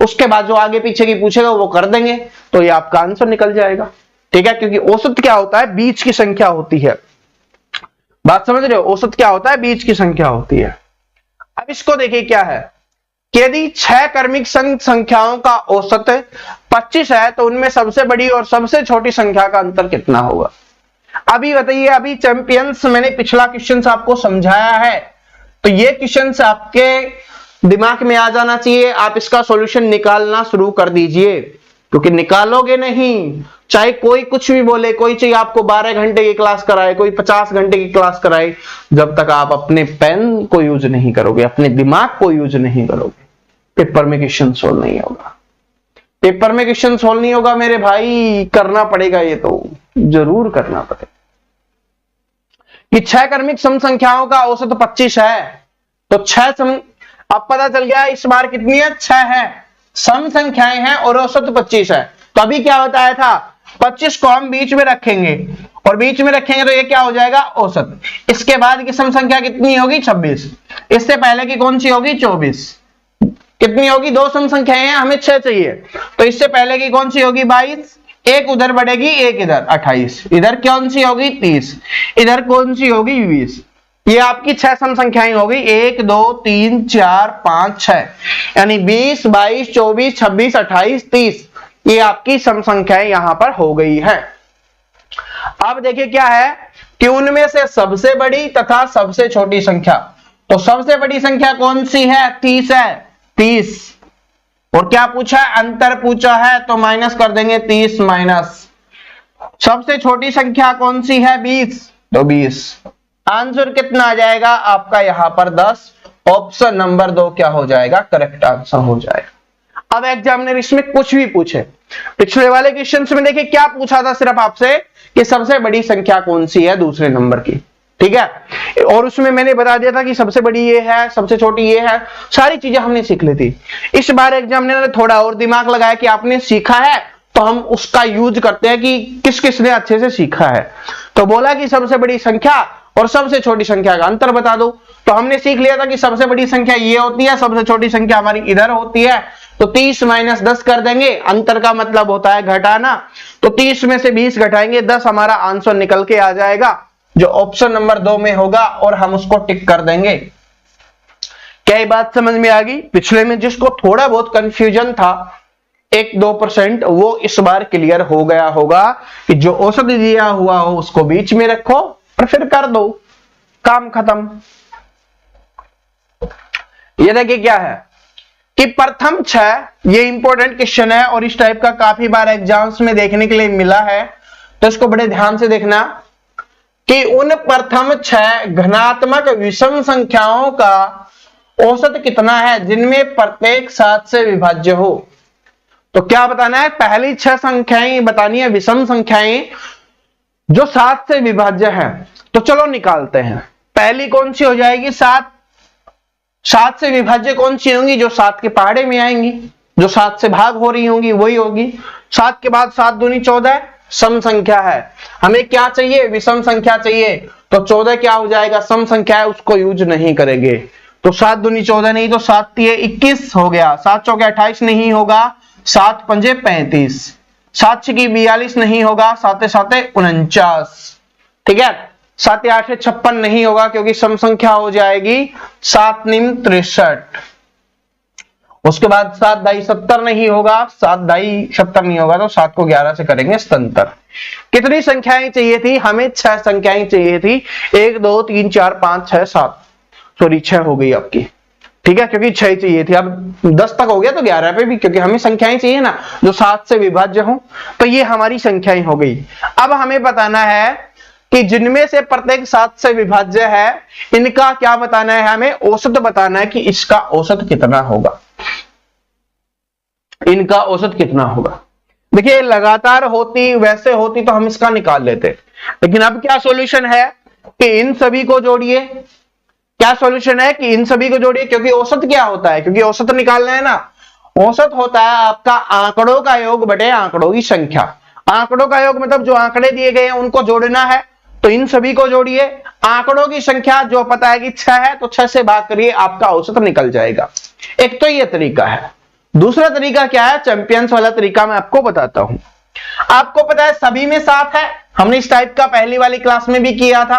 Speaker 1: उसके बाद जो आगे पीछे की पूछेगा वो कर देंगे, तो ये आपका आंसर निकल जाएगा। ठीक है, क्योंकि औसत क्या होता है, बीच की संख्या होती है। बात समझ रहे हो, औसत क्या होता है, बीच की संख्या होती है। अब इसको देखिए क्या है कि यदि 6 क्रमिक संख्याओं का औसत 25 है, तो उनमें सबसे बड़ी और सबसे छोटी संख्या का अंतर कितना होगा। अभी बताइए, अभी चैंपियंस मैंने पिछला क्वेश्चन आपको समझाया है, तो ये क्वेश्चन आपके दिमाग में आ जाना चाहिए। आप इसका सॉल्यूशन निकालना शुरू कर दीजिए, क्योंकि निकालोगे नहीं, चाहे कोई कुछ भी बोले, कोई चाहिए आपको 12 घंटे की क्लास कराए, कोई 50 घंटे की क्लास कराए, जब तक आप अपने पेन को यूज नहीं करोगे, अपने दिमाग को यूज नहीं करोगे, पेपर में क्वेश्चन सोल्व नहीं होगा। पेपर में क्वेश्चन सोल्व नहीं होगा मेरे भाई, करना पड़ेगा, ये तो जरूर करना पड़ेगा। कि 6 क्रमिक सम संख्याओं का औसत 25 है, तो 6 अब पता चल गया इस बार कितनी है, 6 है, सम संख्याएं हैं और औसत 25 है। तो अभी क्या बताया था, 25 को हम बीच में रखेंगे, और बीच में रखेंगे तो ये क्या हो जाएगा, औसत। इसके बाद की सम संख्या कितनी होगी, 26। इससे पहले की कौन सी होगी, 24। कितनी होगी, 2 सम संख्याएं हैं, हमें 6 चाहिए, तो इससे पहले की कौन सी होगी, 22। एक उधर बढ़ेगी, एक इधर, 28। इधर कौन सी होगी, 30। इधर कौन सी होगी, 20। ये आपकी 6 सम संख्याएं हो गई, 1 2 3 4 5 6, यानी 20 22 24 26 28 30, ये आपकी सम संख्याएं यहां पर हो गई है। अब देखिए क्या है कि उनमें से सबसे बड़ी तथा सबसे छोटी संख्या, तो सबसे बड़ी संख्या कौन सी है, 30 है, 30। और क्या पूछा है, अंतर पूछा है, तो माइनस कर देंगे 30 माइनस। सबसे छोटी संख्या कौन सी है, 20, तो 20। आंसर कितना आ जाएगा आपका यहां पर 10। ऑप्शन नंबर 2 क्या हो जाएगा, करेक्ट आंसर हो जाएगा। अब एग्जामिनर इसमें कुछ भी पूछे, पिछले वाले क्वेश्चन में देखिए क्या पूछा था सिर्फ आपसे कि सबसे बड़ी संख्या कौन सी है दूसरे नंबर की, ठीक है, और उसमें मैंने बता दिया था कि सबसे बड़ी ये है, सबसे छोटी ये है, सारी चीजें हमने सीख ली थी। इस बार एग्जामिनर ने थोड़ा और दिमाग लगाया कि आपने सीखा है, तो हम उसका यूज करते हैं कि किस किसने अच्छे से सीखा है। तो बोला कि सबसे बड़ी संख्या और सबसे छोटी संख्या का अंतर बता दो, तो हमने सीख लिया था कि सबसे बड़ी संख्या ये होती है, सबसे छोटी संख्या हमारी इधर होती है, तो 30 माइनस 10 कर देंगे, अंतर का मतलब होता है घटाना, तो 30 में से 20 घटाएंगे, 10 हमारा आंसर निकल के आ जाएगा, जो ऑप्शन नंबर 2 में होगा, और हम उसको टिक कर देंगे। क्या ये बात समझ में आ गई। पिछले में जिसको थोड़ा बहुत कंफ्यूजन था 1-2%, वो इस बार क्लियर हो गया होगा कि जो औसत दिया हुआ हो उसको बीच में रखो और फिर कर दो, काम खत्म। ये देखिए क्या है कि प्रथम 6, ये इंपॉर्टेंट क्वेश्चन है और इस टाइप का काफी बार एग्जाम्स में देखने के लिए मिला है, तो इसको बड़े ध्यान से देखना कि उन प्रथम 6 घनात्मक विषम संख्याओं का औसत कितना है जिनमें प्रत्येक 7 से विभाज्य हो। तो क्या बताना है, पहली 6 संख्याएं बतानी है विषम संख्याएं जो 7 से विभाज्य है। तो चलो निकालते हैं। पहली कौन सी हो जाएगी, 7। 7 से विभाज्य कौन सी होंगी, जो 7 के पहाड़े में आएंगी, जो 7 से भाग हो रही होंगी वही होगी। 7 के बाद 7 दूनी 14 सम संख्या है, हमें क्या चाहिए, विषम संख्या चाहिए, तो 14 क्या हो जाएगा, सम संख्या है, उसको यूज नहीं करेंगे। तो 7 दूनी 14 नहीं, तो 7 तिये 21 हो गया, 7 चौके 28 नहीं होगा, 7 पंजे 35, 7 छकी 42 नहीं होगा, 7 7 49, ठीक है, 7 8 56 नहीं होगा क्योंकि सम संख्या हो जाएगी 7 निम 63। उसके बाद 7 दाई 70 नहीं होगा, 7 दाई 70 नहीं होगा, तो 7 को 11 से करेंगे 77। कितनी संख्याएं चाहिए थी, हमें 6 संख्याएं चाहिए थी, 1 2 3 4 5 6 7, सॉरी 6 हो गई आपकी, ठीक है, क्योंकि 6 चाहिए थी, अब 10 तक हो गया तो 11 पे भी, क्योंकि हमें संख्याएं चाहिए ना जो 7 से विभाज्य हो। तो ये हमारी संख्याएं हो गई। अब हमें बताना है कि जिनमें से प्रत्येक 7 से विभाज्य है, इनका क्या बताना है, हमें औसत बताना है कि इसका औसत कितना होगा, इनका औसत कितना होगा। देखिए लगातार होती, वैसे होती तो हम इसका निकाल लेते, लेकिन अब क्या सॉल्यूशन है कि इन सभी को जोड़िए। क्या सॉल्यूशन है कि इन सभी को जोड़िए, क्योंकि औसत क्या होता है, क्योंकि औसत निकालना है ना, औसत होता है आपका आंकड़ों का योग बटे आंकड़ों की संख्या। आंकड़ों का योग मतलब जो आंकड़े दिए गए हैं उनको जोड़ना है, तो इन सभी को जोड़िए। आंकड़ों की संख्या जो पता है कि 6 है, तो 6 से भाग करिए, आपका औसत निकल जाएगा। एक तो ये तरीका है। दूसरा तरीका क्या है, चैंपियंस वाला तरीका मैं आपको बताता हूं। आपको पता है सभी में 7 है, हमने इस टाइप का पहली वाली क्लास में भी किया था।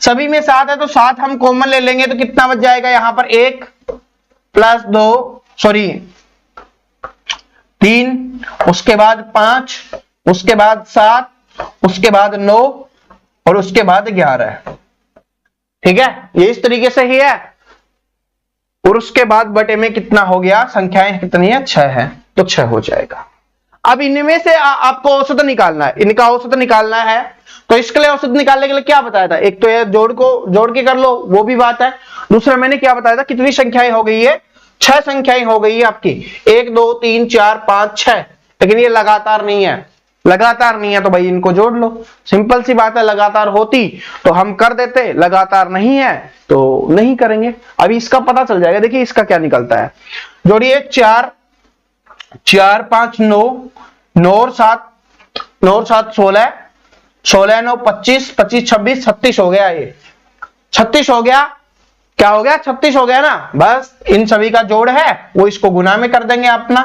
Speaker 1: सभी में 7 है तो 7 हम कॉमन ले लेंगे, तो कितना बच जाएगा यहां पर, 1 प्लस 2 सॉरी 3, उसके बाद 5, उसके बाद 7, उसके बाद 9 और उसके बाद 11। ठीक है, ये इस तरीके से ही है। और उसके बाद बटे में कितना हो गया, संख्याएं कितनी है, 6 है, तो 6 हो जाएगा। अब इनमें से आपको औसत निकालना है, इनका औसत निकालना है। तो इसके लिए औसत निकालने के लिए क्या बताया था, एक तो ये जोड़ के कर लो, वो भी बात है। दूसरा मैंने क्या बताया था, कितनी संख्याएं हो गई है, 6 संख्याएं हो गई है आपकी, 1 2 3 4 5 6। लेकिन ये लगातार नहीं है, लगातार नहीं है तो भाई इनको जोड़ लो, सिंपल सी बात है। लगातार होती तो हम कर देते, लगातार नहीं है तो नहीं करेंगे। अभी इसका पता चल जाएगा, देखिए इसका क्या निकलता है। जोड़िए 4 4 5 9, 9 और 7 16, 16 9 25, 25 26 36 हो गया, ये 36 हो गया। क्या हो गया, 36 हो गया ना। बस इन सभी का जोड़ है, वो इसको गुना में कर देंगे अपना।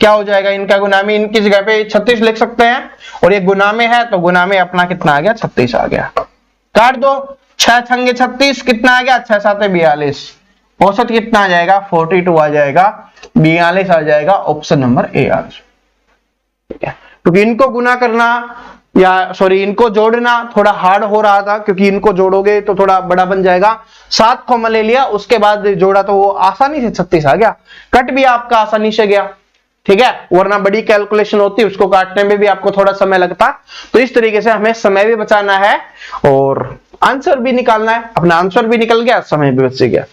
Speaker 1: क्या हो जाएगा, इनका गुना में, इनकी जगह पे 36 लिख सकते हैं, और ये गुना में है तो गुना में अपना कितना आ गया, 36 आ गया। काट दो, 6 छंगे 36, कितना आ गया, 6 7 42। औसत कितना आ जाएगा, 42 आ जाएगा, 42 आ जाएगा। ऑप्शन नंबर ए आ जाएगा। ठीक है, क्योंकि इनको गुना करना या सॉरी इनको जोड़ना थोड़ा हार्ड हो रहा था, क्योंकि इनको जोड़ोगे तो थोड़ा बड़ा बन जाएगा। 7 कॉमन ले लिया, उसके बाद जोड़ा तो वो आसानी से 36 आ गया। कट भी आपका आसानी से गया। ठीक है, वरना बड़ी कैलकुलेशन होती, उसको काटने में भी आपको थोड़ा समय लगता। तो इस तरीके से हमें समय भी बचाना है और आंसर भी निकालना है। अपना आंसर भी निकल गया, समय भी बच गया।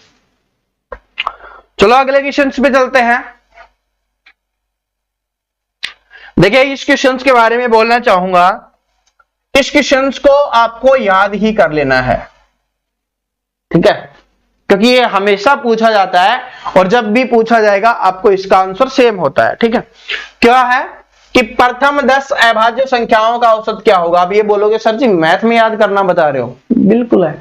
Speaker 1: चलो अगले क्वेश्चन पे चलते हैं। देखिए इस क्वेश्चन के बारे में बोलना चाहूंगा, इस क्वेश्चन को आपको याद ही कर लेना है। ठीक है, क्योंकि ये हमेशा पूछा जाता है और जब भी पूछा जाएगा आपको इसका आंसर सेम होता है। ठीक है, क्या है कि प्रथम 10 अभाज्य संख्याओं का औसत क्या होगा। आप ये बोलोगे सर जी मैथ में याद करना बता रहे हो, बिल्कुल है।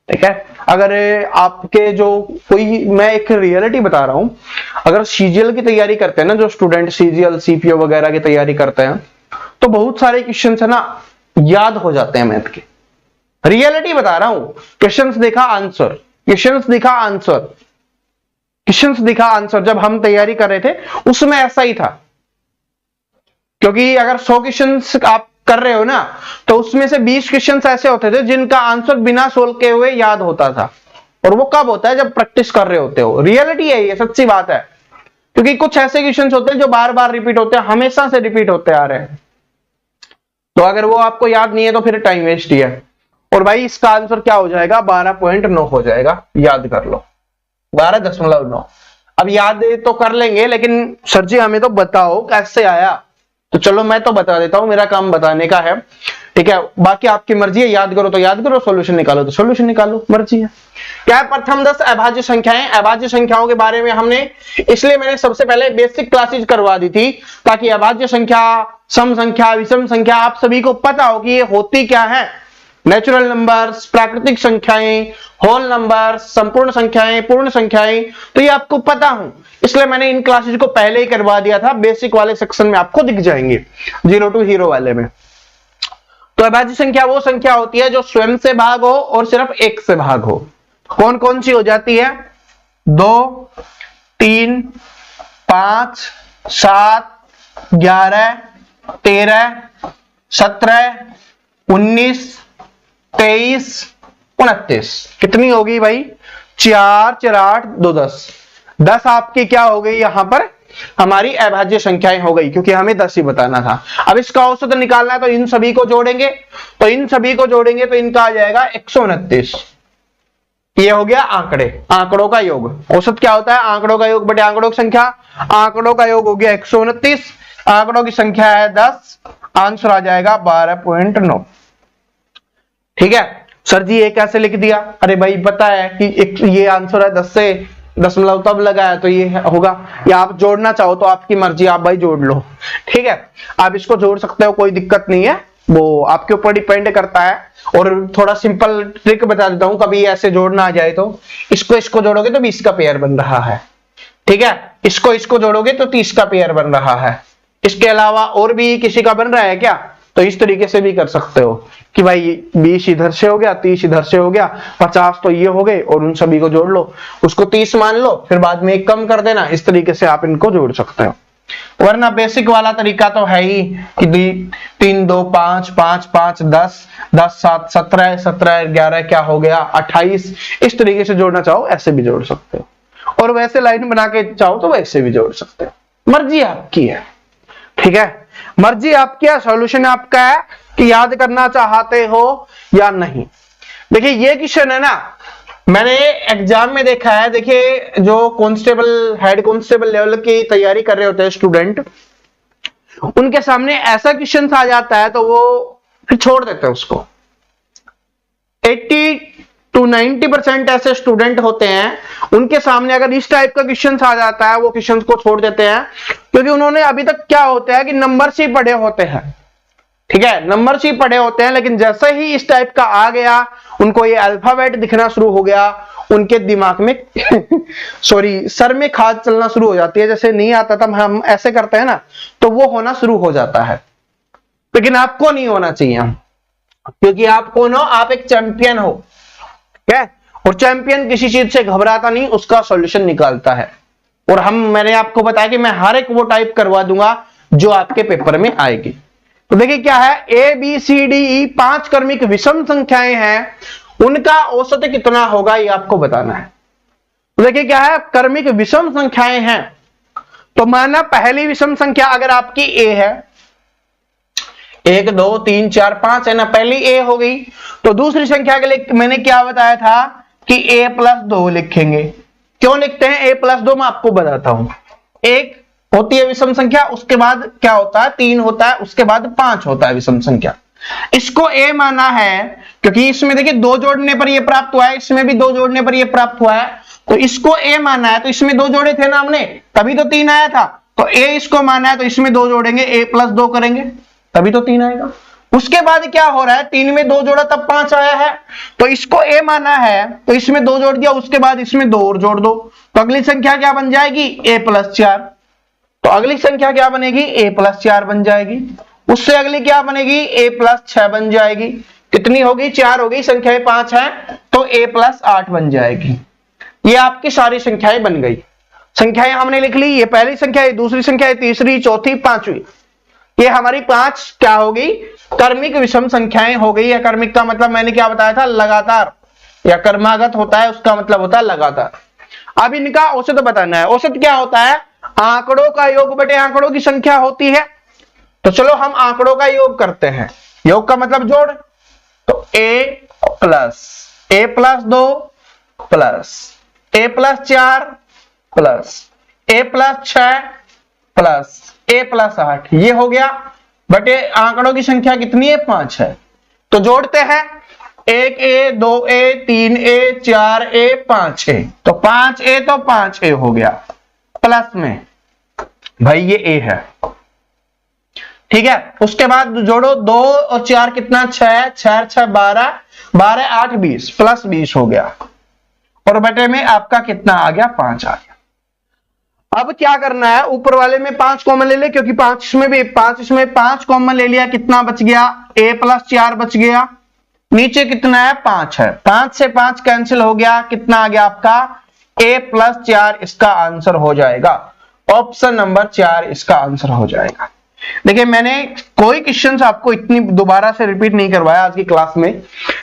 Speaker 1: ठीक है, अगर आपके जो कोई, मैं एक रियलिटी बता रहा हूं, अगर सीजीएल की तैयारी करते हैं ना जो स्टूडेंट, सीजीएल सीपीओ वगैरह की तैयारी करते हैं, तो बहुत सारे क्वेश्चन है ना याद हो जाते हैं मैथ के। रियलिटी बता रहा हूं, क्वेश्चंस देखा आंसर, क्वेश्चंस दिखा आंसर, क्वेश्चंस दिखा आंसर। जब हम तैयारी कर रहे थे उसमें ऐसा ही था, क्योंकि अगर 100 क्वेश्चंस आप कर रहे हो ना, तो उसमें से 20 क्वेश्चंस ऐसे होते थे जिनका आंसर बिना सोल्व किए हुए याद होता था। और वो कब होता है, जब प्रैक्टिस कर रहे होते हो। रियलिटी है ये, सच्ची बात है। क्योंकि कुछ ऐसे क्वेश्चंस होते हैं जो बार बार रिपीट होते हैं, हमेशा से रिपीट होते आ रहे हैं, तो अगर वो आपको याद नहीं है तो फिर टाइम वेस्ट ही है। और भाई इसका आंसर क्या हो जाएगा, 12.9 हो जाएगा। याद कर लो, 12.9। अब याद तो कर लेंगे, लेकिन सर जी हमें तो बताओ कैसे आया। तो चलो मैं तो बता देता हूं, मेरा काम बताने का है। ठीक है, बाकी आपकी मर्जी है, याद करो तो याद करो, सॉल्यूशन निकालो तो सॉल्यूशन निकालो, मर्जी है। क्या है, प्रथम 10 अभाज्य संख्याएं। अभाज्य संख्याओं के बारे में हमने, इसलिए मैंने सबसे पहले बेसिक क्लासेज करवा दी थी, ताकि अभाज्य संख्या, सम संख्या, विषम संख्या आप सभी को पता हो कि ये होती क्या है। नेचुरल नंबर्स, प्राकृतिक संख्याएं, होल नंबर्स, संपूर्ण संख्याएं, पूर्ण संख्याएं, तो ये आपको पता हो, इसलिए मैंने इन क्लासेज को पहले ही करवा दिया था। बेसिक वाले सेक्शन में आपको दिख जाएंगे, 0 to हीरो वाले में। तो अभाज्य संख्या वो संख्या होती है जो स्वयं से भाग हो और सिर्फ 1 से भाग हो। कौन कौन सी हो जाती है, 2 3 5 7 11 13 17 19 23 29। कितनी होगी भाई, 4 4 8 2 10, 10 आपकी क्या हो गई यहां पर हमारी अभाज्य संख्याएं हो गई, क्योंकि हमें 10 ही बताना था। अब इसका औसत निकालना है तो इन सभी को जोड़ेंगे, तो इनका आ जाएगा 129। ये हो गया आंकड़ों का योग। औसत क्या होता है? आंकड़ों का योग बटे आंकड़ों की संख्या। आंकड़ों का योग हो गया 129, आंकड़ों की संख्या है 10, आंसर आ जाएगा 12.9। ठीक है सर जी, ये कैसे लिख दिया? अरे भाई पता है कि ये आंसर है 10 से दशमलव तब लगाया तो ये होगा, या आप जोड़ना चाहो तो आपकी मर्जी, आप भाई जोड़ लो। ठीक है, आप इसको जोड़ सकते हो, कोई दिक्कत नहीं है, वो आपके ऊपर डिपेंड करता है। और थोड़ा सिंपल ट्रिक बता देता हूं, कभी ऐसे जोड़ना आ जाए तो इसको जोड़ोगे तो 20 का पेयर बन रहा है। ठीक है, इसको जोड़ोगे तो 30 का पेयर बन रहा है। इसके अलावा और भी किसी का बन रहा है क्या? तो इस तरीके से भी कर सकते हो कि भाई 20 इधर से हो गया, 30 इधर से हो गया, 50 तो ये हो गए, और उन सभी को जोड़ लो, उसको 30 मान लो, फिर बाद में एक कम कर देना। इस तरीके से आप इनको जोड़ सकते हो। वरना बेसिक वाला तरीका तो है ही कि 3 2 5 5 5 10 10 7 17 17 11 क्या हो गया 28, इस तरीके से जोड़ना चाहो ऐसे भी जोड़ सकते हो, और वैसे लाइन बना के चाहो तो वैसे भी जोड़ सकते हो, मर्जी आपकी है। ठीक है, मर्जी आपकी है, सॉल्यूशन आपका है कि याद करना चाहते हो या नहीं। देखिए ये क्वेश्चन है ना, मैंने एग्जाम में देखा है। देखिए जो कांस्टेबल, हेड कांस्टेबल लेवल की तैयारी कर रहे होते हैं स्टूडेंट, उनके सामने ऐसा क्वेश्चन आ जाता है तो वो फिर छोड़ देते हैं उसको। 80 to 90% ऐसे स्टूडेंट होते हैं, उनके सामने अगर इस टाइप का क्वेश्चन आ जाता है वो क्वेश्चन को छोड़ देते हैं, क्योंकि उन्होंने अभी तक क्या होता है कि नंबर्स ही पढ़े होते हैं। ठीक है, नंबर्स ही पढ़े होते हैं, लेकिन जैसे ही इस टाइप का आ गया, उनको ये अल्फाबेट दिखना शुरू हो गया, उनके दिमाग में सॉरी सर में खाद चलना शुरू हो जाती है। जैसे नहीं आता था हम ऐसे करते हैं ना, तो वो होना शुरू हो जाता है। लेकिन आपको नहीं होना चाहिए, क्योंकि आप कौन हो? आप एक चैंपियन हो। क्या? और चैंपियन किसी चीज से घबराता नहीं, उसका सॉल्यूशन निकालता है। और मैंने आपको बताया कि मैं हर एक वो टाइप करवा दूंगा जो आपके पेपर में आएगी। तो देखिए क्या है, A B C D E 5 क्रमिक विषम संख्याएं हैं, उनका औसत कितना होगा ये आपको बताना है। तो देखिए क्या है, क्रमिक विषम संख्याएं हैं, तो माना पहली विषम संख्या अगर आपकी ए है, 1 2 3 4 5 है ना, पहली ए हो गई, तो दूसरी संख्या के लिए मैंने क्या बताया था कि a+2 लिखेंगे। क्यों लिखते हैं a+2? मैं आपको बताता हूं। एक होती है विषम संख्या, उसके बाद क्या होता है 3 होता है, उसके बाद 5 होता है विषम संख्या। इसको a माना है क्योंकि इसमें देखिए 2 जोड़ने पर ये प्राप्त हुआ है, इसमें भी 2 जोड़ने पर ये प्राप्त हुआ है, तो इसको a माना है। तो इसमें 2 जोड़े थे ना हमने, तभी तो 3 आया था। तो a इसको माना है, तो इसमें 2 जोड़ेंगे, a+2 करेंगे, तभी तो 3 आएगा। उसके बाद क्या हो रहा है, 3 में 2 जोड़ा तब 5 आया है, तो इसको a माना है, तो इसमें 2 जोड़ दिया, उसके बाद इसमें 2 और जोड़ दो, तो अगली संख्या क्या बन जाएगी? a+4। तो अगली संख्या क्या बनेगी? a+4 बन जाएगी। उससे अगली क्या बनेगी? a+6 बन जाएगी। कितनी होगी? 4 होगी, संख्याएं 5 है, तो a+8 बन जाएगी। ये आपकी सारी संख्याएं बन गई। संख्याएं हमने लिख ली, ये पहली संख्या, ये दूसरी संख्या, ये तीसरी, चौथी, पांचवी, ये हमारी 5 क्या हो गई? क्रमिक विषम संख्याएं हो गई। या क्रमिक का मतलब मैंने क्या बताया था? लगातार, या क्रमागत होता है, उसका मतलब होता है लगातार। अब इनका औसत बताना है। औसत क्या होता है? आंकड़ों का योग बटे आंकड़ों की संख्या होती है। तो चलो हम आंकड़ों का योग करते हैं। योग का मतलब जोड़, तो a+2 plus a+4 plus a+6 plus a+8, ये हो गया बटे आंकड़ों की संख्या कितनी है? 5 है। तो जोड़ते हैं, 1a 2a 3a 4a 5a, तो 5a तो 5a हो गया, प्लस में भाई ये a है। ठीक है, उसके बाद जोड़ो 2 और 4 कितना? 6, 6 6 12, 12 8 20, प्लस 20 हो गया, और बटे में आपका कितना आ गया? 5 आ गया। अब क्या करना है, ऊपर वाले में 5 कॉमन ले ले, क्योंकि 5 इसमें भी 5 इसमें 5 कॉमन ले लिया, कितना बच गया? a+4 बच गया। नीचे कितना है? 5 है, 5 से 5 कैंसिल हो गया, कितना आ गया आपका? a+4 इसका आंसर हो जाएगा। ऑप्शन नंबर 4 इसका आंसर हो जाएगा। देखिए मैंने कोई क्वेश्चंस आपको इतनी दोबारा से रिपीट नहीं करवाया आज की क्लास में,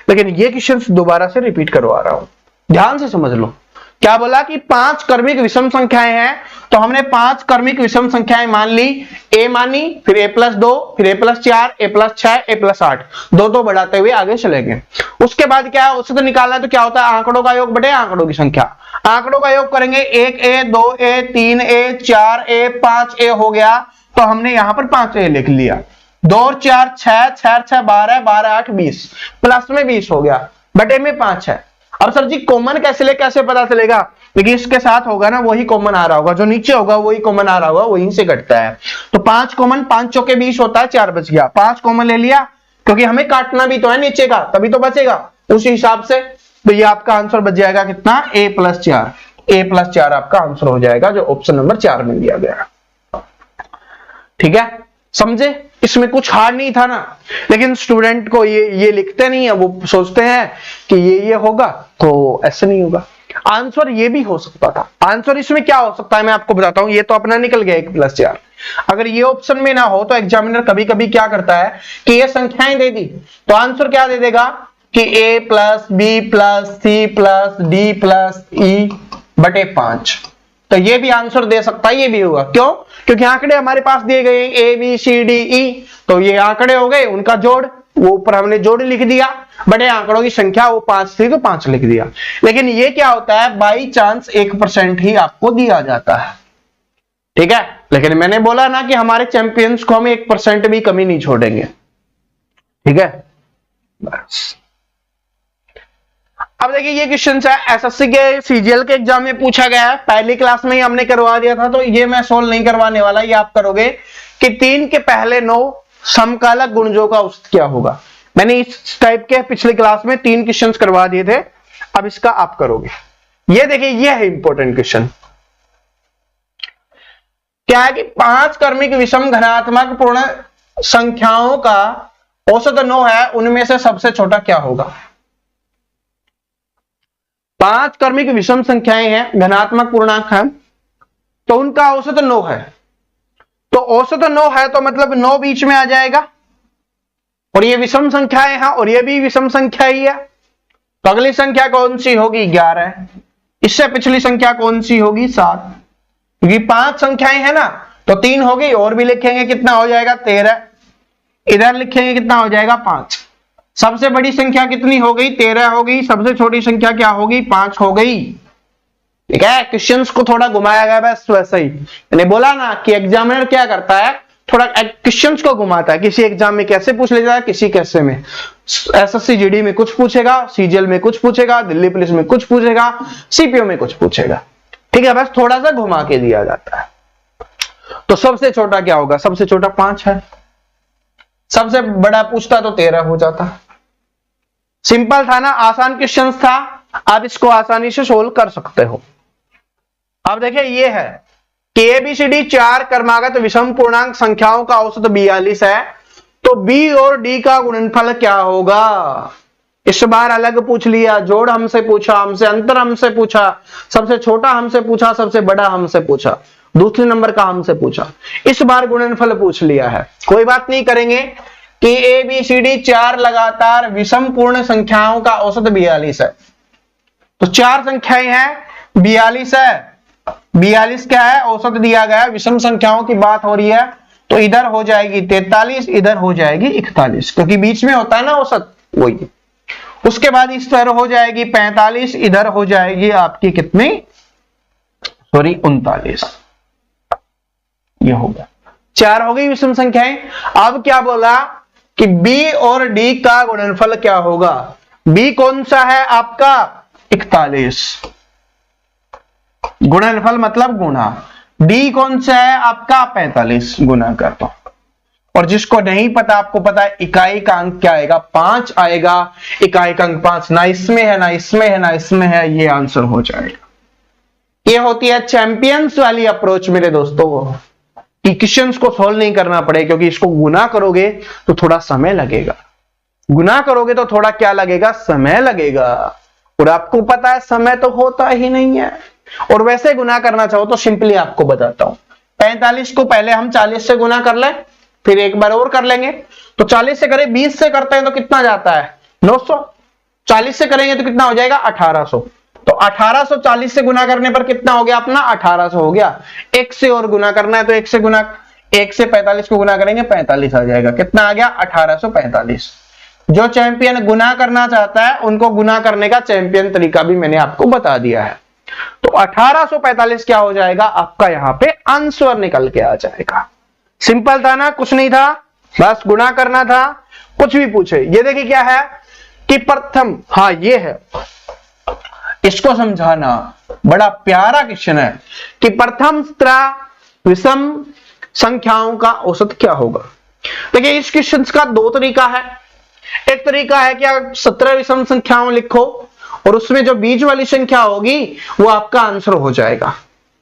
Speaker 1: लेकिन ये क्वेश्चंस दोबारा से रिपीट करवा रहा हूं, ध्यान से समझ लो। क्या बोला कि 5 क्रमिक विषम संख्याएं हैं, तो हमने 5 क्रमिक विषम संख्याएं मान ली, a मानी, फिर a+2, फिर a+4, a+6, a+8, दो बढ़ाते हुए आगे चलेंगे। उसके बाद क्या है, उससे तो निकालना है, तो क्या होता है आंकड़ों का योग बटे आंकड़ों की संख्या। आंकड़ों का योग करेंगे 1a, 2a, 3a, 4a, 5a हो गया, तो हमने यहां पर 5a लिख लिया। 2 और 4 6, 6 6 12, 12 8 20, प्लस में 20 हो गया, बटे में 5 है। अब सर जी कॉमन कैसे ले, कैसे पता चलेगा, देखिए इसके साथ होगा ना वही कॉमन आ रहा होगा, जो नीचे होगा वही कॉमन आ रहा होगा, वहीं से घटता है। तो 5 कॉमन, 5 चौके 20 होता है, 4 बच गया, 5 कॉमन ले लिया, क्योंकि हमें काटना भी तो है नीचे का, तभी तो बचेगा। उसी हिसाब से तो ये आपका आंसर बच जाएगा कितना, a+4, a+4 आपका आंसर हो जाएगा, जो ऑप्शन नंबर 4 में दिया गया। ठीक है, समझे, इसमें कुछ हार्ड नहीं था ना। लेकिन स्टूडेंट को ये लिखते नहीं है, वो सोचते हैं कि ये होगा, तो ऐसे नहीं होगा। आंसर ये भी हो सकता था। आंसर इसमें क्या हो सकता है मैं आपको बताता हूं, ये तो अपना निकल गया 1+4। अगर ये ऑप्शन में ना हो तो एग्जामिनर कभी कभी क्या करता है कि ये संख्याएं दे दी, तो आंसर क्या दे देगा कि a+b+c+d+e बटे 5। तो ये भी आंसर दे सकता है, ये भी होगा। क्यों? क्योंकि आंकड़े हमारे पास दिए गए a b c d e, तो ये आंकड़े हो गए, उनका जोड़, वो ऊपर हमने जोड़ लिख दिया, बड़े आंकड़ों की संख्या वो 5 थी तो 5 लिख दिया। लेकिन ये क्या होता है, बाई चांस 1% ही आपको दिया जाता है। ठीक है, लेकिन मैंने बोला ना कि हमारे चैंपियंस को हम 1% भी कमी नहीं छोड़ेंगे। ठीक है, बस। अब देखिए ये क्वेश्चन है एसएससी के सीजीएल के एग्जाम में पूछा गया है, पहली क्लास में ही हमने करवा दिया था, तो ये मैं सोल्व नहीं करवाने वाला, ये आप करोगे कि 3 के पहले 9 समकालक गुणजों का औसत क्या होगा। मैंने इस टाइप के पिछली क्लास में 3 क्वेश्चंस करवा दिए थे, अब इसका आप करोगे। ये देखिए ये है इंपॉर्टेंट क्वेश्चन। क्या है कि 5 क्रमिक विषम घनात्मक पूर्ण संख्याओं का औसत 9 है, उनमें से सबसे छोटा क्या होगा। 5 क्रमिक विषम संख्याएं हैं, धनात्मक पूर्णांक है, तो उनका औसत 9 है। तो औसत 9 है तो मतलब 9 बीच में आ जाएगा, और ये विषम संख्याएं हैं और ये भी विषम संख्या ही है। तो अगली संख्या कौन सी होगी, 11। इससे पिछली संख्या कौन सी होगी, 7। क्योंकि 5 संख्याएं हैं ना, तो 3 होगी, और भी लिखेंगे कितना हो जाएगा, 13। इधर लिखेंगे कितना हो जाएगा, 5। सबसे बड़ी संख्या कितनी हो गई, 13 हो गई। सबसे छोटी संख्या क्या होगी, 5 हो गई। ठीक है, क्वेश्चंस को थोड़ा घुमाया गया, बस वैसे ही। मैंने बोला ना कि एग्जामिनर क्या करता है, थोड़ा क्वेश्चंस को घुमाता है। किसी एग्जाम में कैसे पूछ लेता है, किसी कैसे में। एसएससी जीडी में कुछ पूछेगा, सीजीएल में कुछ पूछेगा, दिल्ली पुलिस में कुछ पूछेगा, सीपीओ में कुछ पूछेगा। ठीक है, बस थोड़ा सा घुमा के दिया जाता है। तो सबसे छोटा क्या होगा, सबसे छोटा 5 है। सबसे बड़ा पूछता तो 13 हो जाता। सिंपल था ना, आसान क्वेश्चन था, आप इसको आसानी से सोल्व कर सकते हो। अब देखिए ये है कि एबीसीडी 4 क्रमागत विषम पूर्णांक संख्याओं का औसत 42 है, तो बी और डी का गुणनफल क्या होगा। इस बार अलग पूछ लिया, जोड़ हमसे पूछा, हमसे अंतर हमसे पूछा, सबसे छोटा हमसे पूछा, सबसे बड़ा हमसे पूछा, दूसरे नंबर का हमसे पूछा। इस बार गुणनफल पूछ लिया है। कोई बात नहीं, करेंगे कि ए बी सी डी 4 लगातार विषम पूर्ण संख्याओं का औसत 42 है। तो 4 संख्याएं हैं, 42 है। 42 क्या है, औसत दिया गया है, विषम संख्याओं की बात हो रही है, तो इधर हो जाएगी 43, इधर हो जाएगी 41, क्योंकि बीच में होता है ना औसत, वही। उसके बाद इस तरह हो जाएगी 45, इधर हो जाएगी आपकी कितनी, सॉरी 39। ये होगा 4 हो गई विषम संख्याएं। अब क्या बोला कि बी और डी का गुणनफल क्या होगा। बी कौन सा है आपका, 41। गुणनफल मतलब गुणा। डी कौन सा है आपका, 45 गुना कर दो। और जिसको नहीं पता, आपको पता है इकाई का अंक क्या आएगा, 5 आएगा। इकाई का अंक 5 ना इसमें है, ना इसमें है, ना इसमें है, ये आंसर हो जाएगा। ये होती है चैंपियंस वाली अप्रोच मेरे दोस्तों, कि क्वेश्चंस को सॉल्व नहीं करना पड़े, क्योंकि इसको गुना करोगे तो थोड़ा समय लगेगा। गुना करोगे तो थोड़ा क्या लगेगा, समय लगेगा। और आपको पता है समय तो होता ही नहीं है। और वैसे गुना करना चाहो तो सिंपली आपको बताता हूं, 45 को पहले हम 40 से गुना कर लें, फिर एक बार और कर लेंगे। तो 40 से करें, 20 से करते हैं तो कितना जाता है, 900। 40 से करेंगे तो कितना हो जाएगा, 1800। तो 1840 से गुना करने पर कितना हो गया अपना 1800 हो गया। एक से और गुना करना है तो एक से 45 को गुना करेंगे 45 आ जाएगा। कितना आ गया 1845। जो चैंपियन गुना करना चाहता है उनको गुना करने का चैंपियन तरीका भी मैंने आपको बता दिया है। तो 1845 क्या हो जाएगा आपका यहां पे आंसर निकल के आ जाएगा। सिंपल था ना, कुछ नहीं था, बस गुना करना था। कुछ भी पूछे, ये देखिए क्या है कि प्रथम, हाँ ये है, इसको समझाना बड़ा प्यारा क्वेश्चन है कि प्रथम 17 विषम संख्याओं का औसत क्या होगा। देखिए इस क्वेश्चन का दो तरीका है। एक तरीका है कि आप 17 विषम संख्याओं लिखो और उसमें जो बीच वाली संख्या होगी वो आपका आंसर हो जाएगा,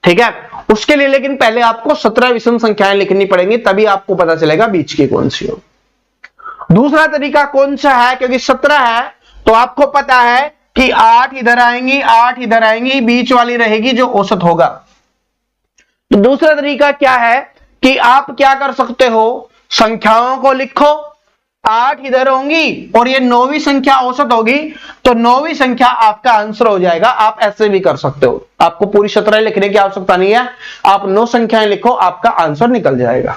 Speaker 1: ठीक है। उसके लिए लेकिन पहले आपको 17 विषम संख्याएं लिखनी पड़ेंगी, तभी आपको पता चलेगा बीच की कौन सी होगी। दूसरा तरीका कौन सा है, क्योंकि 17 है तो आपको पता है कि 8 इधर आएंगी, 8 इधर आएंगी, बीच वाली रहेगी जो औसत होगा। तो दूसरा तरीका क्या है कि आप क्या कर सकते हो, संख्याओं को लिखो, 8 इधर होंगी और ये 9वीं संख्या औसत होगी, तो 9वीं संख्या आपका आंसर हो जाएगा। आप ऐसे भी कर सकते हो, आपको पूरी 17 लिखने की आवश्यकता नहीं है, आप 9 संख्याएं लिखो, आपका आंसर निकल जाएगा,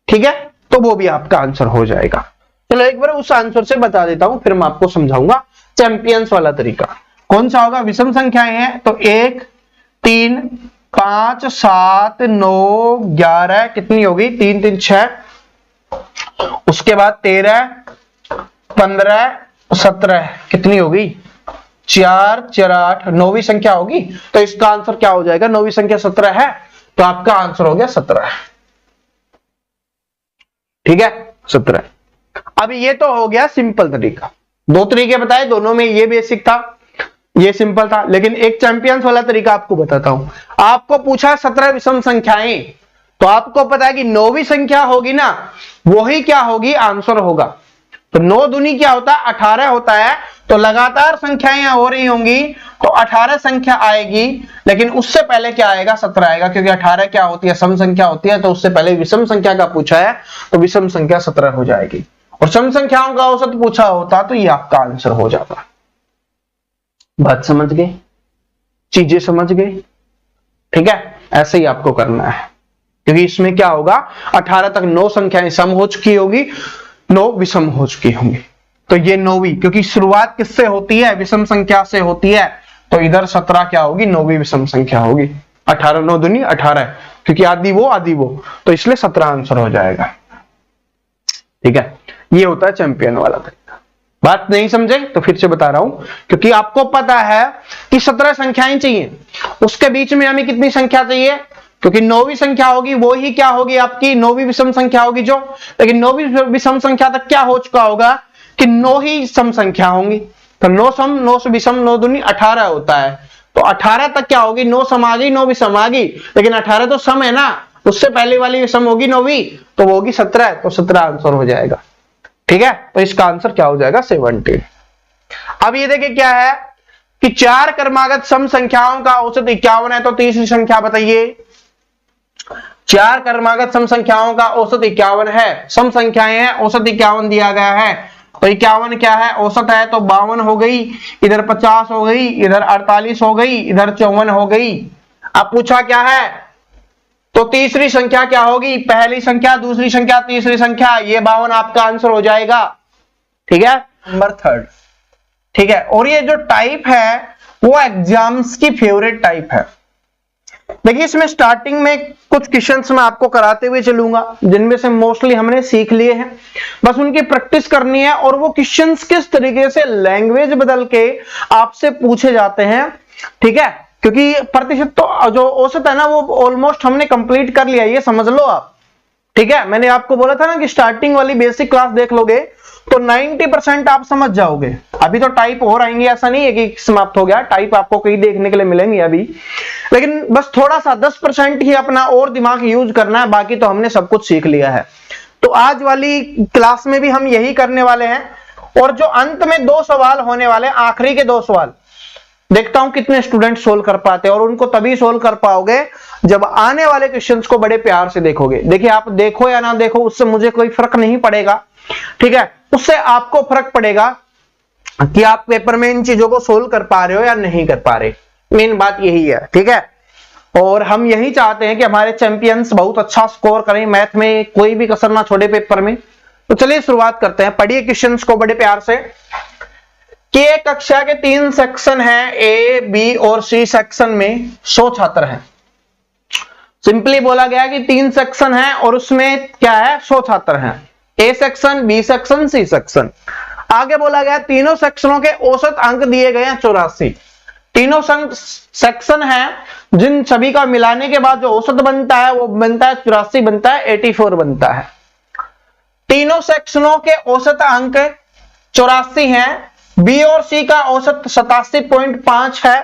Speaker 1: ठीक है। तो वो भी आपका आंसर हो जाएगा। चलो एक बार उस आंसर से बता देता हूं, फिर मैं आपको समझाऊंगा चैंपियंस वाला तरीका कौन सा होगा। विषम संख्याएं हैं तो 1 3 5 7 9 11, कितनी होगी 3 3 6, उसके बाद 13 15 17, कितनी होगी 4 4 8, 9वीं संख्या होगी। तो इसका आंसर क्या हो जाएगा, 9वीं संख्या 17 है तो आपका आंसर हो गया 17, ठीक है 17। अब ये तो हो गया सिंपल तरीका। दो तरीके बताए, दोनों में ये बेसिक था, ये सिंपल था। लेकिन एक चैंपियंस वाला तरीका आपको बताता हूं। आपको पूछा 17 विषम संख्याएं, तो आपको पता है कि 9वीं संख्या होगी ना, वही क्या होगी आंसर होगा। तो 9 दूनी क्या होता है 18 होता है, तो लगातार संख्याएं हो रही होंगी तो 18 संख्या आएगी, लेकिन उससे पहले क्या आएगा 17 आएगा, क्योंकि 18 क्या होती है सम संख्या होती है, तो उससे पहले विषम संख्या का पूछा है तो विषम संख्या 17 हो जाएगी। और सम संख्याओं का औसत पूछा होता तो ये आपका आंसर हो जाता। बात समझ गए, चीजें समझ गए, ठीक है। ऐसे ही आपको करना है, क्योंकि इसमें क्या होगा 18 तक 9 संख्याएं सम हो चुकी होगी, 9 विषम हो चुकी होंगी। तो ये 9वीं, क्योंकि शुरुआत किससे होती है विषम संख्या से होती है, तो इधर 17 क्या होगी 9वीं विषम संख्या होगी। 18 9 दूनी 18, क्योंकि आधी वो, तो इसलिए 17 आंसर हो जाएगा, ठीक है। ये होता है चैंपियन वाला तरीका। बात नहीं समझे तो फिर से बता रहा हूं, क्योंकि आपको पता है कि 17 संख्याएं चाहिए, उसके बीच में हमें कितनी संख्या चाहिए, क्योंकि 9वीं संख्या होगी वो ही क्या होगी आपकी 9वीं विषम संख्या होगी जो। लेकिन 9वीं विषम संख्या तक क्या हो चुका होगा कि 9 ही सम संख्या होंगी, तो 9 सम 9 विषम 9 दूनी 18 होता है, तो 18 तक क्या होगी 9 सम आ गई 9 विषम आ गई, लेकिन 18 तो सम है ना, उससे पहले वाली विषम होगी 9वीं, तो वो होगी 17, तो 17 आंसर हो जाएगा, ठीक है। तो इसका आंसर क्या हो जाएगा 17। अब ये देखिए क्या है कि 4 क्रमागत सम संख्याओं का औसत 51 है, तो तीसरी संख्या बताइए। 4 क्रमागत सम संख्याओं का औसत 51 है, सम संख्याएं हैं, औसत 51 दिया गया है, तो 51 क्या है औसत है, तो 52 हो गई, इधर 50 हो गई, इधर 48 हो गई, इधर 54 हो गई। अब पूछा क्या है, तो तीसरी संख्या क्या होगी, पहली संख्या दूसरी संख्या तीसरी संख्या, ये 52 आपका आंसर हो जाएगा, ठीक है। नंबर 3, ठीक है। और ये जो टाइप है वो एग्जाम्स की फेवरेट टाइप है। देखिए इसमें स्टार्टिंग में कुछ क्वेश्चंस मैं आपको कराते हुए चलूंगा, जिनमें से मोस्टली हमने सीख लिए हैं, बस उनकी प्रैक्टिस करनी है। और वो क्वेश्चंस किस तरीके से लैंग्वेज बदल के आपसे पूछे जाते हैं, ठीक है, क्योंकि प्रतिशत तो जो औसत है ना वो ऑलमोस्ट हमने कंप्लीट कर लिया, ये समझ लो आप, ठीक है। मैंने आपको बोला था ना कि स्टार्टिंग वाली बेसिक क्लास देख लोगे तो 90% आप समझ जाओगे। अभी तो टाइप और आएंगे, ऐसा नहीं है कि समाप्त हो गया, टाइप आपको कहीं देखने के लिए मिलेंगे अभी, लेकिन बस थोड़ा सा 10% ही अपना और दिमाग यूज करना है, बाकी तो हमने सब कुछ सीख लिया है। तो आज वाली क्लास में भी हम यही करने वाले हैं। और जो अंत में 2 सवाल होने वाले, आखिरी के 2 सवाल, देखता हूं कितने स्टूडेंट सोल्व कर पाते हैं, और उनको तभी सोल्व कर पाओगे जब आने वाले क्वेश्चंस को बड़े प्यार से देखोगे। देखिए आप देखो या ना देखो उससे मुझे कोई फर्क नहीं पड़ेगा, ठीक है, उससे आपको फर्क पड़ेगा कि आप पेपर में इन चीजों को सोल्व कर पा रहे हो या नहीं कर पा रहे। मेन बात यही है, ठीक है। और हम यही चाहते हैं कि हमारे चैंपियंस बहुत अच्छा स्कोर करें, मैथ में कोई भी कसर ना छोड़े पेपर में। तो चलिए शुरुआत करते हैं, पढ़िए क्वेश्चंस को बड़े प्यार से। कि एक कक्षा के 3 सेक्शन हैं, ए, बी और सी सेक्शन में 100 छात्र हैं। सिंपली बोला गया कि 3 सेक्शन हैं और उसमें क्या है, 100 छात्र हैं। A section, B section, C section. आगे बोला गया तीनों सेक्शनों के औसत अंक दिए गए हैं 84। तीनों सेक्शन हैं जिन सभी का मिलाने के बाद जो औसत बनता है वो बनता है 84 बनता है, 84 बनता है। तीनों सेक्शनों के औसत अंक 84 हैं। बी और सी का औसत 87.5 है।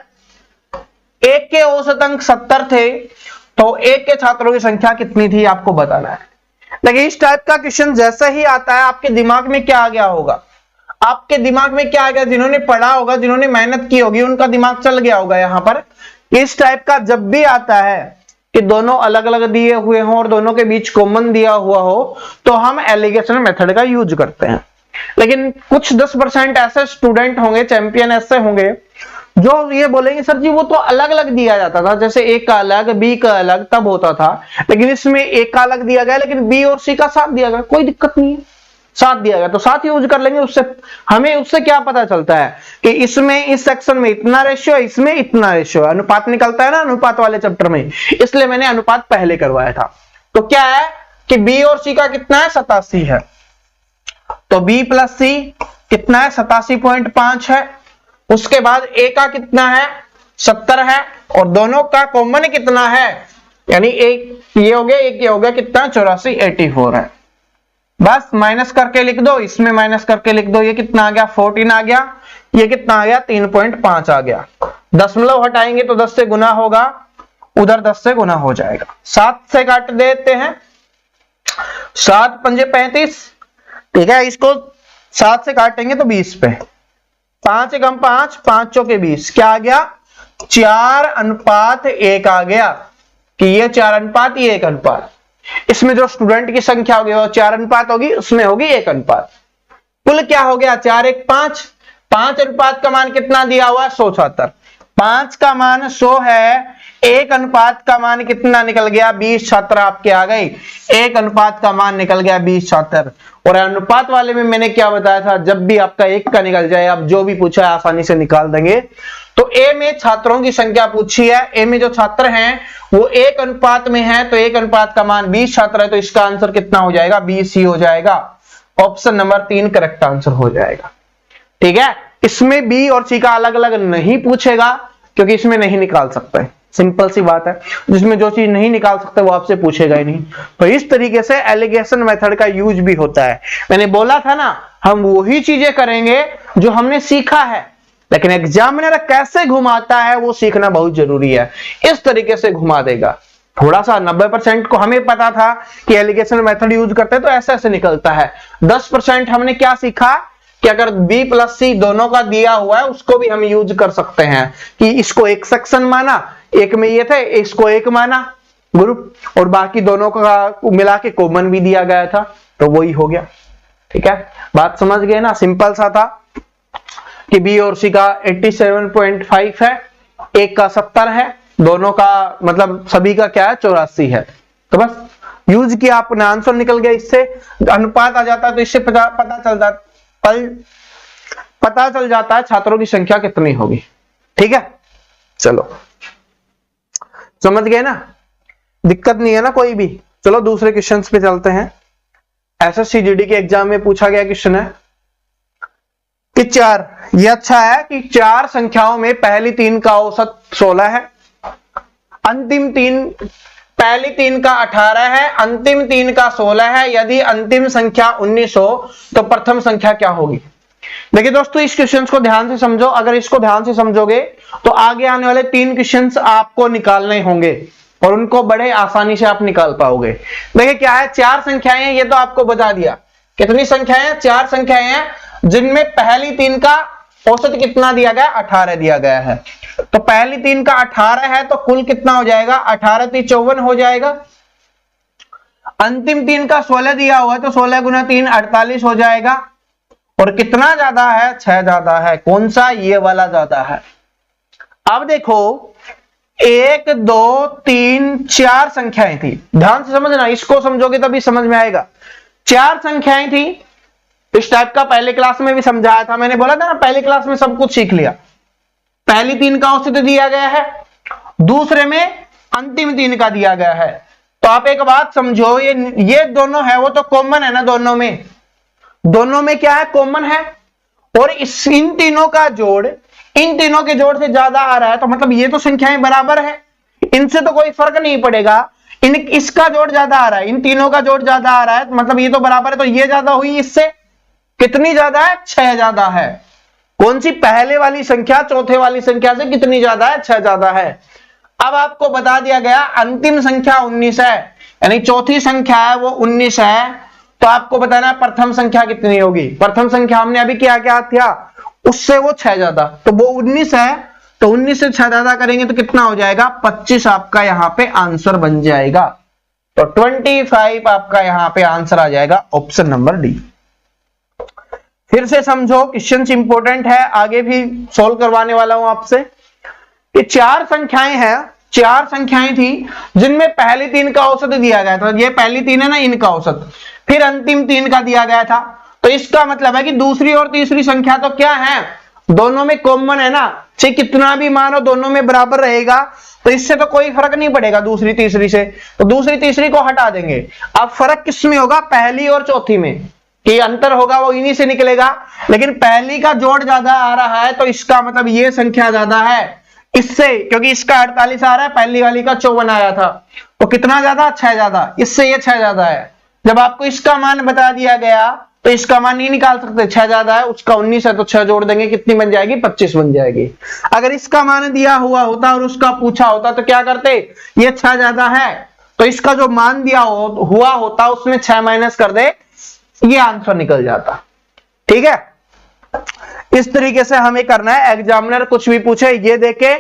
Speaker 1: एक के औसत अंक 70 थे, तो एक के छात्रों की संख्या कितनी थी आपको बताना है। देखिए इस टाइप का क्वेश्चन जैसे ही आता है आपके दिमाग में क्या आ गया होगा, आपके दिमाग में क्या आ गया, जिन्होंने पढ़ा होगा, जिन्होंने मेहनत की होगी, उनका दिमाग चल गया होगा यहां पर। इस टाइप का जब भी आता है कि दोनों अलग अलग दिए हुए हों और दोनों के बीच कॉमन दिया हुआ हो, तो हम एलिगेशन मेथड का यूज करते हैं। लेकिन कुछ 10% ऐसे स्टूडेंट होंगे, चैंपियन ऐसे होंगे जो ये बोलेंगे सर जी वो तो अलग अलग दिया जाता था, जैसे ए का अलग, बी का अलग तब होता था, लेकिन इसमें ए का अलग दिया गया, लेकिन बी और सी का साथ दिया गया, कोई दिक्कत नहीं है, साथ दिया गया तो साथ यूज कर लेंगे। उससे हमें उससे क्या पता चलता है कि इसमें इस सेक्शन में इतना रेशियो है, इसमें इतना रेशियो है, अनुपात निकलता है ना अनुपात वाले चैप्टर में, इसलिए मैंने अनुपात पहले करवाया था। तो क्या है कि बी और सी का कितना है, 87 है, तो बी प्लस सी कितना है, 87.5 है। उसके बाद ए का कितना है, 70 है, और दोनों का कॉमन कितना है, यानी एक ये हो गया एक ये हो गया, कितना 84, 84 है। बस माइनस करके लिख दो, इसमें माइनस करके लिख दो, ये कितना आ गया 14 आ गया, ये कितना आ गया 3.5 आ गया। दशमलव हटाएंगे तो 10 से गुना होगा, उधर 10 से गुना हो जाएगा। 7 से काट देते हैं, 7 पंजे 35, ठीक है। इसको 7 से काटेंगे तो 20 पे, 5 एकम 5, 5 चौके 20, क्या आ गया 4:1 आ गया, कि ये 4 अनुपात ये 1 अनुपात। इसमें जो स्टूडेंट की संख्या होगी वो 4 अनुपात होगी, उसमें होगी 1 अनुपात। कुल क्या हो गया 4 1 5, 5 अनुपात का मान कितना दिया हुआ है 100 छात्र, 5 का मान 100 है, 1 अनुपात का मान कितना निकल गया 20 छात्र आपके आ गए, 1 अनुपात का मान निकल गया 20 छात्र। और अनुपात वाले में मैंने क्या बताया था, जब भी आपका 1 का निकल जाए आप जो भी पूछा है आसानी से निकाल देंगे। तो ए में छात्रों की संख्या पूछी है, ए में जो छात्र हैं वो 1 अनुपात में है, तो 1 अनुपात का मान 20 छात्र है, तो इसका आंसर कितना हो जाएगा 20 ही हो जाएगा। ऑप्शन नंबर 3 करेक्ट आंसर हो जाएगा, ठीक है। इसमें बी और सी का अलग अलग नहीं पूछेगा क्योंकि इसमें नहीं निकाल सकते, सिंपल सी बात है, जिसमें जो चीज नहीं निकाल सकते वो आपसे पूछेगा ही नहीं। तो इस तरीके से एलिगेशन मेथड का यूज भी होता है। मैंने बोला था ना हम वही चीजें करेंगे जो हमने सीखा है, लेकिन एग्जामिनर कैसे घुमाता है वो सीखना बहुत जरूरी है। इस तरीके से घुमा देगा, थोड़ा सा 90% को हमें पता था कि एलिगेशन मेथड यूज करते हैं तो ऐसे ऐसे निकलता है। 10% हमने क्या सीखा कि अगर बी प्लस सी दोनों का दिया हुआ है उसको भी हम यूज कर सकते हैं, कि इसको एक सेक्शन माना, एक में ये थे, इसको एक माना ग्रुप, और बाकी दोनों का मिला के कॉमन भी दिया गया था, तो वही हो गया, ठीक है। बात समझ गए ना, सिंपल सा था कि बी और सी का 87.5 है, एक का 70 है, दोनों का मतलब सभी का क्या है 84 है, तो बस यूज किया अपना आंसर निकल गया। इससे अनुपात आ जाता है तो इससे पता चल जाता है छात्रों की संख्या कितनी होगी, ठीक है। चलो समझ गए ना, दिक्कत नहीं है ना कोई भी। चलो दूसरे क्वेश्चन पे चलते हैं। एसएससी जीडी के एग्जाम में पूछा गया क्वेश्चन है कि 4, ये अच्छा है कि 4 संख्याओं में पहली 3 का औसत 16 है, अंतिम 3 पहली 3 का 18 है, अंतिम 3 का 16 है, यदि अंतिम संख्या 19 हो तो प्रथम संख्या क्या होगी। देखिए दोस्तों इस क्वेश्चन को ध्यान से समझो, अगर इसको ध्यान से समझोगे तो आगे आने वाले 3 क्वेश्चंस आपको निकालने होंगे और उनको बड़े आसानी से आप निकाल पाओगे। देखिए क्या है, 4 संख्याएं हैं, ये तो आपको बता दिया। कितनी संख्याएं हैं, 4 संख्याएं हैं जिनमें पहली 3 का औसत कितना दिया गया 18 दिया गया है। तो पहली 3 का 18 है तो कुल कितना हो जाएगा 18 3 54 हो जाएगा। अंतिम 3 का 16 दिया हुआ है तो 16 गुना 3 48 हो जाएगा। और कितना ज्यादा है? 6 ज्यादा है। कौन सा? ये वाला ज्यादा है। अब देखो 1 2 3 4 संख्याएं थी, ध्यान से समझना, इसको समझोगे तभी समझ में आएगा। 4 संख्याएं थी, इस टाइप का पहले क्लास में भी समझाया था, मैंने बोला था ना पहली क्लास में सब कुछ सीख लिया। पहली 3 का औसत दिया गया है, दूसरे में अंतिम 3 का दिया गया है। तो आप एक बात समझो, ये दोनों है वो तो कॉमन है ना, दोनों में क्या है? कॉमन है। और इन तीनों का जोड़ इन तीनों के जोड़ से ज्यादा आ रहा है, तो मतलब ये तो संख्याएं बराबर है, इनसे तो कोई फर्क नहीं पड़ेगा। इसका जोड़ ज्यादा आ रहा है, इन तीनों का जोड़ ज्यादा आ रहा है, मतलब ये तो बराबर है, तो ये ज्यादा हुई इससे। कितनी ज्यादा है? 6 ज्यादा है। कौन सी? पहले वाली संख्या चौथे वाली संख्या से कितनी ज्यादा है? 6 ज्यादा है। अब आपको बता दिया गया अंतिम संख्या 19 है, यानी चौथी संख्या है वो 19 है। तो आपको बताना है प्रथम संख्या कितनी होगी। प्रथम संख्या हमने अभी क्या था, उससे वो 6 ज्यादा, तो वो 19 है, तो 19 से 6 ज्यादा करेंगे तो कितना हो जाएगा? 25 आपका यहां पे आंसर बन जाएगा। तो 25 आपका यहां पे आंसर आ जाएगा, ऑप्शन नंबर डी। फिर से समझो, क्वेश्चन इंपॉर्टेंट है, आगे भी सोल्व करवाने वाला हूं आपसे। ये 4 संख्याएं हैं, 4 संख्याएं थी जिनमें पहली 3 का औसत दिया गया था। ये पहली 3 है ना, इनका औसत, फिर अंतिम 3 का दिया गया था। तो इसका मतलब है कि दूसरी और तीसरी संख्या तो क्या है? दोनों में कॉमन है ना, चाहे कितना भी मानो दोनों में बराबर रहेगा, तो इससे तो कोई फर्क नहीं पड़ेगा दूसरी तीसरी से, तो दूसरी तीसरी को हटा देंगे। अब फर्क किसमें होगा? पहली और चौथी में, कि अंतर होगा वो इन्हीं से निकलेगा। लेकिन पहली का जोड़ ज्यादा आ रहा है, तो इसका मतलब ये संख्या ज्यादा है इससे, क्योंकि इसका 48 आ रहा है, पहली वाली का 54 आया था। तो कितना ज्यादा? 6 ज्यादा, इससे ये 6 ज्यादा है। जब आपको इसका मान बता दिया गया तो इसका मान नहीं निकाल सकते, 6 ज्यादा है, उसका 19 है, तो 6 जोड़ देंगे, कितनी बन जाएगी? 25 बन जाएगी। अगर इसका मान दिया हुआ होता और उसका पूछा होता तो क्या करते? ये 6 ज्यादा है, तो इसका जो मान दिया हुआ होता उसमें 6 माइनस कर दे, ये आंसर निकल जाता। ठीक है, इस तरीके से हमें करना है। एग्जामिनर कुछ भी पूछे, ये देके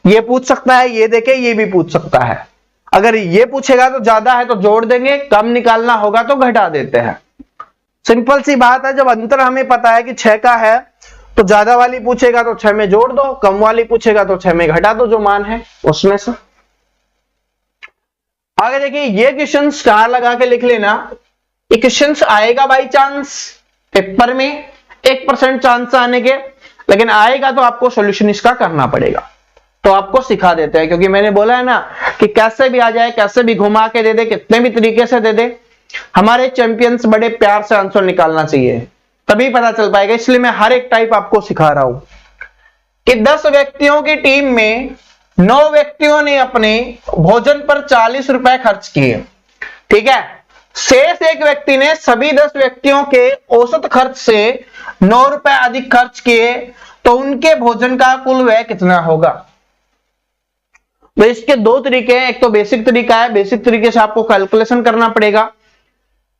Speaker 1: ये पूछ सकता है, ये देके ये भी पूछ सकता है। अगर ये पूछेगा तो ज्यादा है तो जोड़ देंगे, कम निकालना होगा तो घटा देते हैं। सिंपल सी बात है। जब अंतर हमें पता है कि 6 का है, तो ज्यादा वाली पूछेगा तो 6 में जोड़ दो, कम वाली पूछेगा तो 6 में घटा दो, जो मान है उसमें से। आगे देखिए, ये क्वेश्चन स्टार लगा के लिख लेना। ये क्वेश्चन आएगा बाई चांस पेपर में, 1% चांस आने के, लेकिन आएगा तो आपको सॉल्यूशन इसका करना पड़ेगा। तो आपको सिखा देते हैं, क्योंकि मैंने बोला है ना कि कैसे भी आ जाए, कैसे भी घुमा के दे दे, कितने भी तरीके से दे दे, हमारे चैंपियंस बड़े प्यार से आंसर निकालना चाहिए, तभी पता चल पाएगा। इसलिए मैं हर एक टाइप आपको सिखा रहा हूं कि 10 व्यक्तियों की टीम में 9 व्यक्तियों ने अपने भोजन पर 40 रुपए खर्च किए। ठीक है, शेष एक व्यक्ति ने सभी 10 व्यक्तियों के औसत खर्च से 9 रुपए अधिक खर्च किए, तो उनके भोजन का कुल व्यय कितना होगा? तो इसके 2 तरीके हैं। एक तो बेसिक तरीका है, बेसिक तरीके से आपको कैलकुलेशन करना पड़ेगा।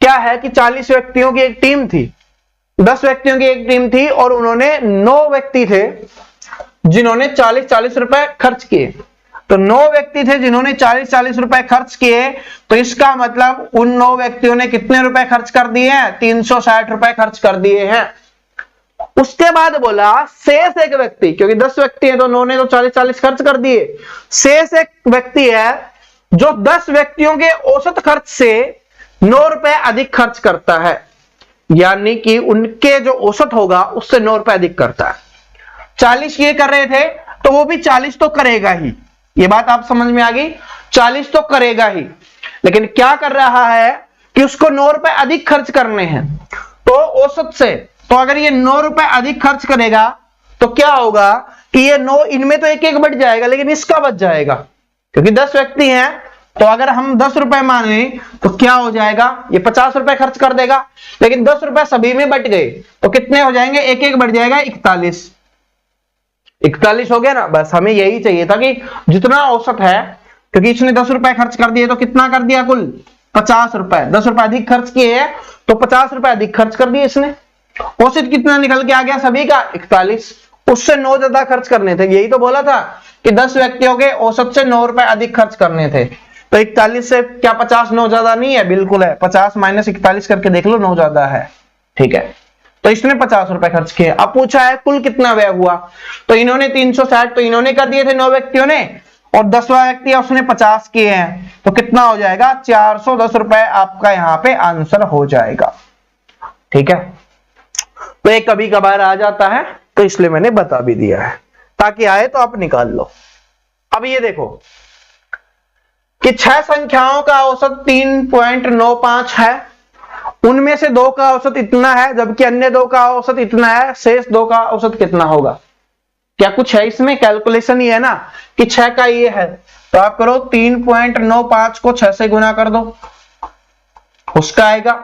Speaker 1: क्या है कि 40 व्यक्तियों की एक टीम थी, 10 व्यक्तियों की एक टीम थी, और उन्होंने 9 व्यक्ति थे जिन्होंने 40-40 रुपए खर्च किए। तो 9 व्यक्ति थे जिन्होंने 40-40 रुपए खर्च किए, तो इसका मतलब उन 9 व्यक्तियों ने कितने रुपए खर्च कर दिए हैं? 360 रुपए खर्च कर दिए हैं। उसके बाद बोला शेष एक व्यक्ति, क्योंकि 10 व्यक्ति है तो 9 ने तो 40-40 खर्च कर दिए, शेष एक व्यक्ति है जो 10 व्यक्तियों के औसत खर्च से 9 रुपए अधिक खर्च करता है, यानी कि उनके जो औसत होगा उससे 9 रुपए अधिक करता है। 40 ये कर रहे थे तो वो भी 40 तो करेगा ही, ये बात आप समझ में आ गई, 40 तो करेगा ही, लेकिन क्या कर रहा है कि उसको 9 रुपए अधिक खर्च करने हैं। तो औसत से, तो अगर ये 9 रुपए अधिक खर्च करेगा तो क्या होगा कि ये 9, इनमें तो एक एक बढ़ जाएगा, लेकिन इसका बच जाएगा, क्योंकि 10 व्यक्ति हैं। तो अगर हम 10 रुपए माने तो क्या हो जाएगा? ये 50 रुपए खर्च कर देगा, लेकिन 10 रुपए सभी में बट गए, तो कितने हो जाएंगे? एक एक बढ़ जाएगा, 41 हो गया ना। बस हमें यही चाहिए था कि जितना औसत है, क्योंकि इसने 10 रुपए खर्च कर दिए, तो कितना कर दिया? कुल 50 रुपए। 10 रुपए अधिक खर्च किए हैं तो 50 रुपए अधिक खर्च कर दिए इसने। औसत कितना निकल के आ गया सभी का? 41। उससे 9 ज्यादा खर्च करने थे, यही तो बोला था कि 10 व्यक्तियों के औसत से 9 रुपए अधिक खर्च करने थे। तो 41 से क्या 50 9 ज्यादा नहीं है? बिल्कुल है। 50 माइनस 41 करके देख लो, 9 ज्यादा है। ठीक है, तो इसने 50 रुपए खर्च किए। अब पूछा है कुल कितना व्यय हुआ, तो इन्होंने 360 तो इन्होंने कर दिए थे 9 व्यक्तियों ने, और 10वां व्यक्ति है उसने 50 किए हैं, तो कितना हो जाएगा 410 रुपए आपका यहाँ पे आंसर हो जाएगा। ठीक है, तो ये कभी कभार आ जाता है तो इसलिए मैंने बता भी दिया है, ताकि आए तो आप निकाल लो। अब ये देखो कि 6 संख्याओं का औसत 3.95 है, उनमें से 2 का औसत इतना है, जबकि अन्य 2 का औसत इतना है, शेष 2 का औसत कितना होगा? क्या कुछ है इसमें? कैलकुलेशन ही है ना कि 6 का ये है, तो आप करो 3.95 को 6 से गुना कर दो, उसका आएगा।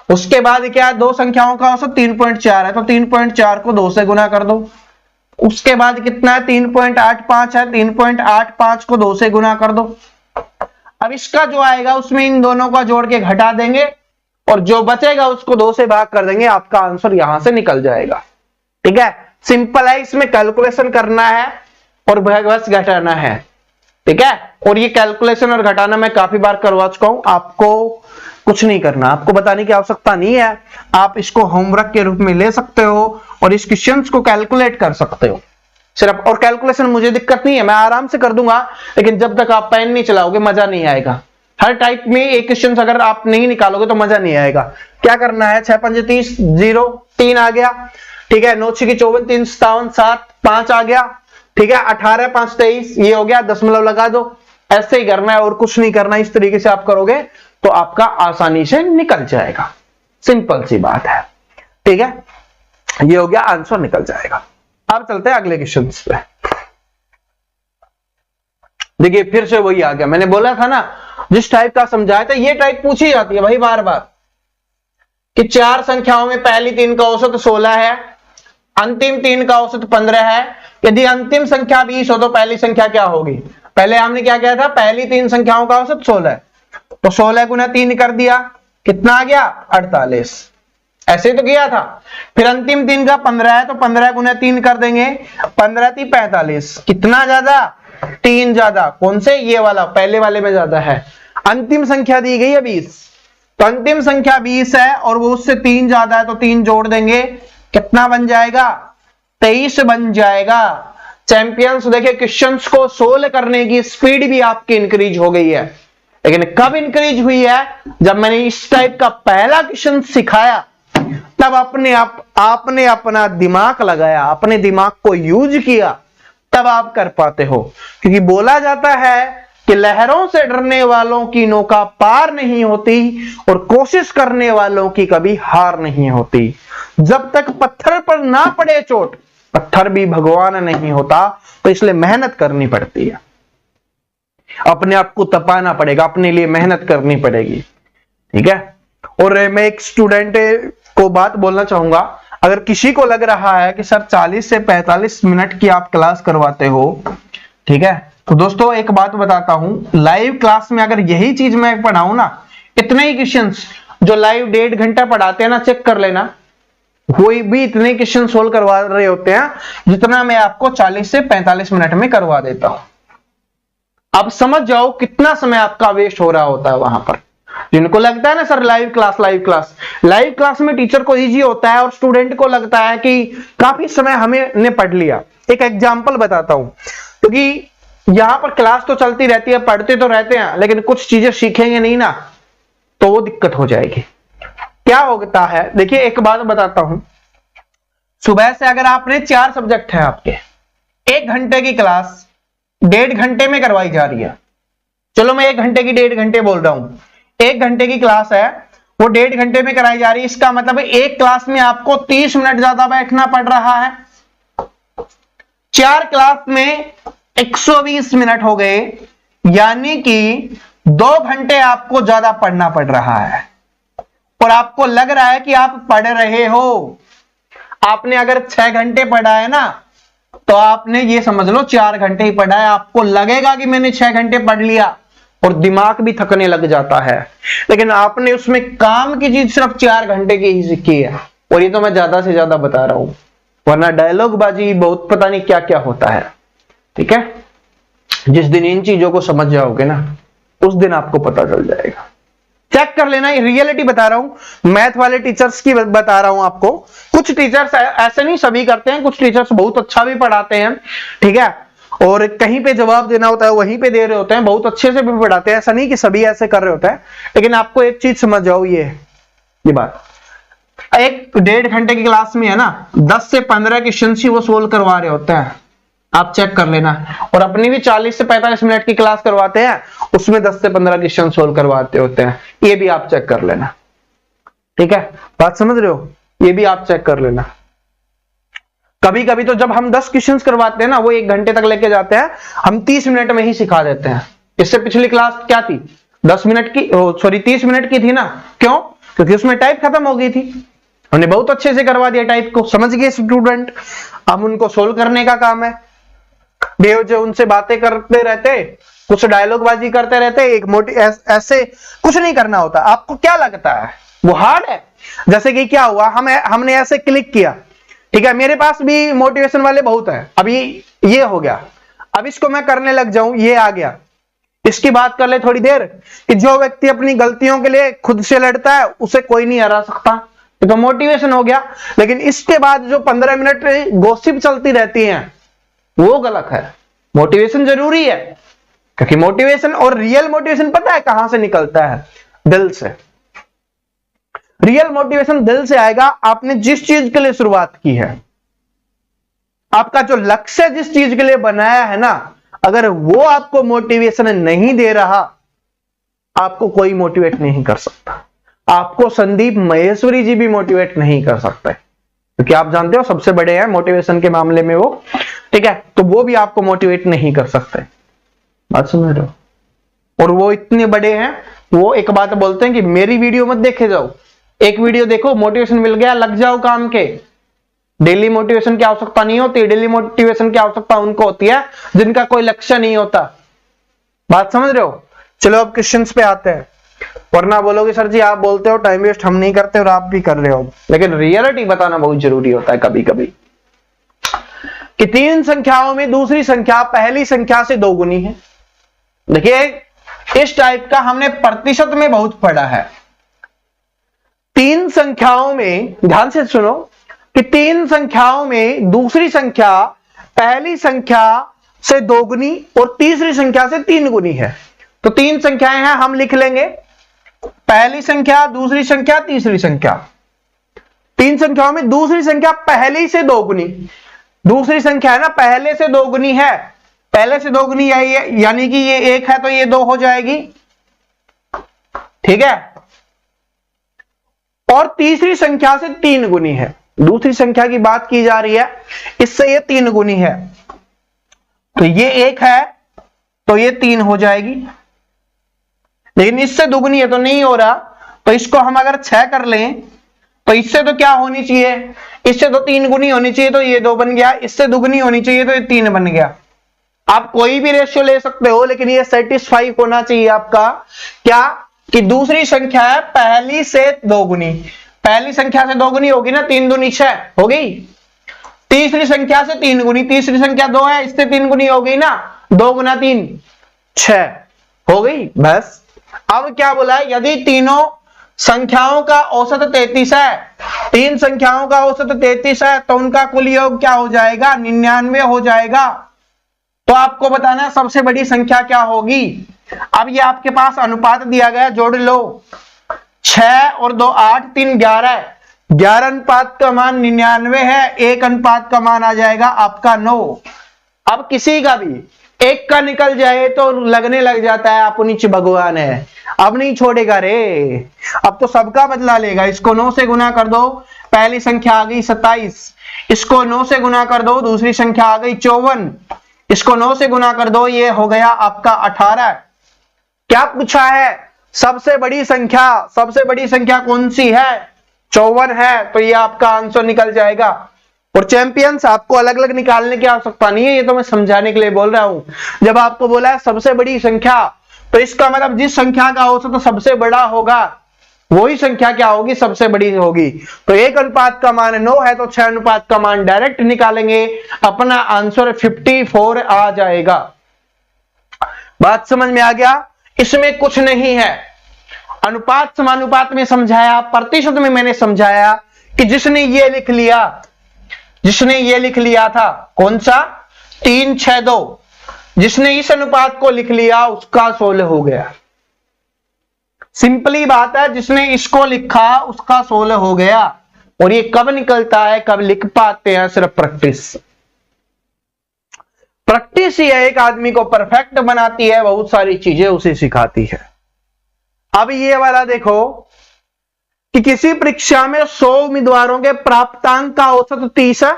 Speaker 1: उसके बाद क्या है, 2 संख्याओं का औसत 3.4 है, तो 3.4 को 2 से गुना कर दो। उसके बाद कितना है, 3.85 है, 3.85 को 2 से गुना कर दो। अब इसका जो आएगा उसमें इन दोनों का जोड़ के घटा देंगे, और जो बचेगा उसको 2 से भाग कर देंगे, आपका आंसर यहां से निकल जाएगा। ठीक है, सिंपल है, इसमें कैलकुलेशन करना है और बस घटाना है। ठीक है, और ये कैलकुलेशन और घटाना मैं काफी बार करवा चुका हूं, आपको कुछ नहीं करना, आपको बताने की आवश्यकता नहीं है। आप इसको होमवर्क के रूप में ले सकते हो और इस क्वेश्चंस को कैलकुलेट कर सकते हो सिर्फ। और कैलकुलेशन मुझे दिक्कत नहीं है, मैं आराम से कर दूंगा, लेकिन जब तक आप पेन नहीं चलाओगे मजा नहीं आएगा। हर टाइप में एक क्वेश्चन अगर आप नहीं निकालोगे तो मजा नहीं आएगा। क्या करना है, 6 5 30 0 3 आ गया। ठीक है, 9 6 24 3 57 7 5 आ गया। ठीक है, 18 5 23 ये हो गया, दशमलव लगा दो। ऐसे ही करना है और कुछ नहीं करना, इस तरीके से आप करोगे तो आपका आसानी से निकल जाएगा। सिंपल सी बात है। ठीक है, ये हो गया, आंसर निकल जाएगा। अब चलते हैं अगले क्वेश्चन पे। देखिए फिर से वही आ गया, मैंने बोला था ना जिस टाइप का समझाया था ये टाइप पूछी जाती है भाई बार बार, कि 4 संख्याओं में पहली 3 का औसत 16 है, अंतिम 3 का औसत 15 है। यदि अंतिम संख्या 20 हो तो पहली संख्या क्या होगी? पहले हमने क्या किया था, पहली 3 संख्याओं का औसत 16 है, तो 16 गुना 3 कर दिया, कितना आ गया 48। ऐसे तो किया था। फिर अंतिम 3 का 15 है, तो 15 गुना 3 कर देंगे, 15 3 45। कितना ज्यादा? 3 ज्यादा। कौन से? ये वाला, पहले वाले में ज्यादा है। अंतिम संख्या दी गई है 20, तो अंतिम संख्या 20 है और वो उससे 3 ज्यादा है, तो 3 जोड़ देंगे, कितना बन जाएगा? 23 बन जाएगा। चैंपियंस देखिए, क्वेश्चंस को सोल्व करने की स्पीड भी आपकी इंक्रीज हो गई है, लेकिन कब इंक्रीज हुई है? जब मैंने इस टाइप का पहला क्वेश्चन सिखाया, तब आपने अपना दिमाग लगाया, अपने दिमाग को यूज किया, तब आप कर पाते हो। क्योंकि बोला जाता है कि लहरों से डरने वालों की नौका पार नहीं होती और कोशिश करने वालों की कभी हार नहीं होती। जब तक पत्थर पर ना पड़े चोट, पत्थर भी भगवान नहीं होता। तो इसलिए मेहनत करनी पड़ती है, अपने आप को तपाना पड़ेगा, अपने लिए मेहनत करनी पड़ेगी। ठीक है, और मैं एक स्टूडेंट को बात बोलना चाहूंगा, अगर किसी को लग रहा है कि सर 40 से 45 मिनट की आप क्लास करवाते हो, ठीक है, तो दोस्तों एक बात बताता हूं, लाइव क्लास में अगर यही चीज मैं पढ़ाऊं ना, इतने ही क्वेश्चंस जो लाइव 1.5 घंटा पढ़ाते हैं ना, चेक कर लेना, कोई भी इतने क्वेश्चन सोल्व करवा रहे होते हैं जितना मैं आपको 40 से 45 मिनट में करवा देता हूं। अब समझ जाओ कितना समय आपका वेस्ट हो रहा होता है वहां पर। जिनको लगता है ना सर लाइव क्लास में टीचर को इजी होता है और स्टूडेंट को लगता है कि काफी समय हमने पढ़ लिया। एक एग्जांपल बताता हूं, क्योंकि यहां पर क्लास तो चलती रहती है, पढ़ते तो रहते हैं, लेकिन कुछ चीजें सीखेंगे नहीं ना, तो वो दिक्कत हो जाएगी। क्या होता है, देखिए एक बात बताता हूं, सुबह से अगर आपने 4 सब्जेक्ट है आपके, 1 घंटे की क्लास 1.5 घंटे में करवाई जा रही है। चलो मैं 1 घंटे की 1.5 घंटे बोल रहा हूं, 1 घंटे की क्लास है, वो 1.5 घंटे में कराई जा रही है। इसका मतलब एक क्लास में आपको 30 मिनट ज्यादा बैठना पड़ रहा है। 4 क्लास में 120 मिनट हो गए, यानी कि 2 घंटे आपको ज्यादा पढ़ना पड़ रहा है। और आपको लग रहा है कि आप पढ़ रहे हो। आपने अगर 6 घंटे पढ़ा है ना, तो आपने ये समझ लो 4 घंटे ही पढ़ा है। आपको लगेगा कि मैंने 6 घंटे पढ़ लिया, और दिमाग भी थकने लग जाता है, लेकिन आपने उसमें काम की चीज सिर्फ 4 घंटे की ही सीखी है। और ये तो मैं ज्यादा से ज्यादा बता रहा हूं, वरना डायलॉग बाजी बहुत पता नहीं क्या क्या होता है। ठीक है, जिस दिन इन चीजों को समझ जाओगे ना, उस दिन आपको पता चल जाएगा। चेक कर लेना, रियलिटी बता रहा हूं, मैथ वाले टीचर्स की बता रहा हूं आपको। कुछ टीचर्स ऐसे नहीं सभी करते हैं, कुछ टीचर्स बहुत अच्छा भी पढ़ाते हैं, ठीक है, और कहीं पे जवाब देना होता है वहीं पे दे रहे होते हैं, बहुत अच्छे से भी पढ़ाते हैं, ऐसा नहीं कि सभी ऐसे कर रहे होते हैं। लेकिन आपको एक चीज समझ जाओ, ये बात, 1-1.5 घंटे की क्लास में है ना 10 से 15 क्वेश्चन ही वो सोल्व करवा रहे होते हैं, आप चेक कर लेना। और अपनी भी 40 से 45 मिनट की क्लास करवाते हैं, उसमें 10 से 15 क्वेश्चन सोल्व करवाते होते हैं, ये भी आप चेक कर लेना, ठीक है, बात समझ रहे हो, ये भी आप चेक कर लेना। कभी कभी तो जब हम 10 क्वेश्चंस करवाते हैं ना, वो 1 घंटे तक लेके जाते हैं, हम 30 मिनट में ही सिखा देते हैं। इससे पिछली क्लास क्या थी, 10 मिनट की, सॉरी 30 मिनट की थी ना, क्यों, क्योंकि उसमें टाइप खत्म हो गई थी, हमने बहुत अच्छे से करवा दिया, टाइप को समझ गए स्टूडेंट। अब उनको सोल्व करने का काम है, बेवजह उनसे बातें करते रहते, कुछ डायलॉग बाजी करते रहते, एक मोटी ऐसे कुछ नहीं करना होता। आपको क्या लगता है वो हार्ड है? जैसे कि क्या हुआ, हमने ऐसे क्लिक किया, ठीक है, मेरे पास भी मोटिवेशन वाले बहुत है, अभी ये हो गया, अब इसको मैं करने लग जाऊं, ये आ गया, इसकी बात कर ले थोड़ी देर, कि जो व्यक्ति अपनी गलतियों के लिए खुद से लड़ता है उसे कोई नहीं हरा सकता, तो मोटिवेशन हो गया। लेकिन इसके बाद जो 15 मिनट गॉसिप चलती रहती है वो गलत है। मोटिवेशन जरूरी है, क्योंकि मोटिवेशन और रियल मोटिवेशन पता है कहां से निकलता है, दिल से। रियल मोटिवेशन दिल से आएगा, आपने जिस चीज के लिए शुरुआत की है, आपका जो लक्ष्य जिस चीज के लिए बनाया है ना, अगर वो आपको मोटिवेशन नहीं दे रहा, आपको कोई मोटिवेट नहीं कर सकता। आपको संदीप महेश्वरी जी भी मोटिवेट नहीं कर सकते, क्योंकि आप जानते हो सबसे बड़े हैं मोटिवेशन के मामले में वो, ठीक है, तो वो भी आपको मोटिवेट नहीं कर सकते, बात समझ रहे हो। और वो इतने बड़े हैं, वो एक बात बोलते हैं कि मेरी वीडियो मत देखे जाओ, एक वीडियो देखो, मोटिवेशन मिल गया, लग जाओ काम के। डेली मोटिवेशन की आवश्यकता नहीं होती, डेली मोटिवेशन की आवश्यकता उनको होती है जिनका कोई लक्ष्य नहीं होता, बात समझ रहे हो। चलो अब क्वेश्चंस पे आते हैं, वरना बोलोगे सर जी आप बोलते हो टाइम वेस्ट, हम नहीं करते और आप भी कर रहे हो। लेकिन रियलिटी बताना बहुत जरूरी होता है कभी कभी, कि 3 संख्याओं में दूसरी संख्या पहली संख्या से 2 गुनी है। देखिए इस टाइप का हमने प्रतिशत में बहुत पढ़ा है। 3 संख्याओं में, ध्यान से सुनो, कि 3 संख्याओं में दूसरी संख्या पहली संख्या से 2 गुनी और तीसरी संख्या से 3 गुनी है। तो 3 संख्याएं हैं, हम लिख लेंगे, पहली संख्या, दूसरी संख्या, तीसरी संख्या। 3 संख्याओं में दूसरी संख्या पहली से 2 गुनी, दूसरी संख्या है ना पहले से 2 गुनी है, पहले से 2 गुनी है, यानी कि ये 1 है तो ये 2 हो जाएगी, ठीक है। और तीसरी संख्या से 3 गुनी है, दूसरी संख्या की बात की जा रही है, इससे ये 3 गुनी है, तो ये 1 है तो ये 3 हो जाएगी। लेकिन इससे दुगनी है तो नहीं हो रहा, तो इसको हम अगर 6 कर लें तो इससे तो क्या होनी चाहिए, इससे तो 3 गुनी होनी चाहिए, तो ये 2 बन गया, इससे दुगनी होनी चाहिए तो ये 3 बन गया। आप कोई भी रेशियो ले सकते हो, लेकिन ये सेटिस्फाई होना चाहिए आपका, क्या, कि दूसरी संख्या है पहली से 2 गुनी, पहली संख्या से 2 गुनी होगी ना, 3 दूनी 6 हो गई, तीसरी संख्या से 3 गुनी, तीसरी संख्या 2 है, इससे 3 गुनी हो गई ना, 2 गुना 3 6 हो गई, बस। अब क्या बोला है, यदि तीनों संख्याओं का औसत 33 है, 3 संख्याओं का औसत 33 है, तो उनका कुल योग क्या हो जाएगा, 99 हो जाएगा। तो आपको बताना है सबसे बड़ी संख्या क्या होगी। अब ये आपके पास अनुपात दिया गया, जोड़ लो, 6 और 2 8, 3 11, 11 अनुपात का मान 99 है, 1 अनुपात का मान आ जाएगा आपका 9। अब किसी का भी एक का निकल जाए तो लगने लग जाता है आप नीचे भगवान है, अब नहीं छोड़ेगा रे, अब तो सबका बदला लेगा। इसको 9 से गुना कर दो, पहली संख्या आ गई 27, इसको 9 से गुना कर दो, दूसरी संख्या आ गई 54, इसको 9 से गुना कर दो, ये हो गया आपका 18। क्या पूछा है, सबसे बड़ी संख्या, सबसे बड़ी संख्या कौन सी है, 54 है, तो ये आपका आंसर निकल जाएगा। और चैंपियंस आपको अलग अलग निकालने की आवश्यकता नहीं है, ये तो मैं समझाने के लिए बोल रहा हूं। जब आपको बोला है सबसे बड़ी संख्या, तो इसका मतलब जिस संख्या का औसत तो सबसे बड़ा होगा, वही संख्या क्या होगी, सबसे बड़ी होगी। तो 1 अनुपात का मान 9 है, तो 6 अनुपात का मान डायरेक्ट निकालेंगे, अपना आंसर 54 आ जाएगा। बात समझ में आ गया, इसमें कुछ नहीं है। अनुपात समानुपात में समझाया, प्रतिशत में मैंने समझाया कि जिसने ये लिख लिया था कौन सा 3/6/2, जिसने इस अनुपात को लिख लिया उसका 16 हो गया। सिंपली बात है, जिसने इसको लिखा उसका 16 हो गया। और ये कब निकलता है, कब लिख पाते हैं, सिर्फ प्रैक्टिस ही है एक आदमी को परफेक्ट बनाती है, बहुत सारी चीजें उसे सिखाती है। अब ये वाला देखो कि किसी परीक्षा में 100 उम्मीदवारों के प्राप्तांक का औसत 30 है।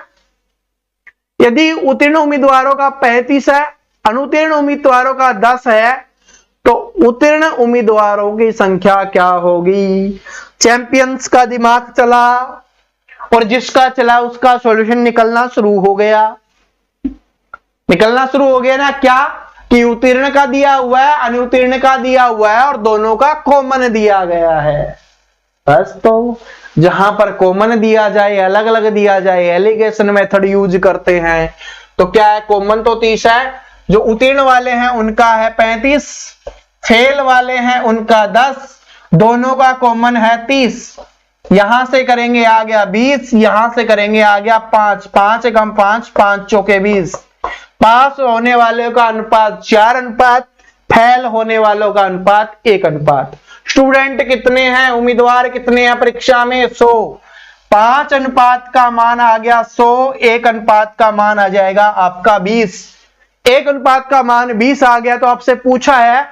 Speaker 1: यदि उत्तीर्ण उम्मीदवारों का 35 है, अनुत्तीर्ण उम्मीदवारों का 10 है, तो उत्तीर्ण उम्मीदवारों की संख्या क्या होगी। चैंपियंस का दिमाग चला और जिसका चला उसका सॉल्यूशन निकलना शुरू हो गया ना। क्या कि उत्तीर्ण का दिया हुआ है, अनुत्तीर्ण का दिया हुआ है और दोनों का कॉमन दिया गया है। बस तो जहां पर कॉमन दिया जाए, अलग अलग दिया जाए, एलिगेशन मेथड यूज करते हैं। तो क्या है, कॉमन तो 30 है, जो उत्तीर्ण वाले हैं उनका है 35, फेल वाले हैं उनका 10, दोनों का कॉमन है 30। यहां से करेंगे आ गया 20, यहां से करेंगे आ गया 5, 5 एकम 5, 5 चौके 20। पास होने वाले का अनुपात 4 अनुपात, फेल होने वालों का अनुपात 1 अनुपात। स्टूडेंट कितने हैं, उम्मीदवार कितने हैं परीक्षा में, 100। 5 अनुपात का मान आ गया 100, 1 अनुपात का मान आ जाएगा आपका 20। 1 अनुपात का मान 20 आ गया तो आपसे पूछा है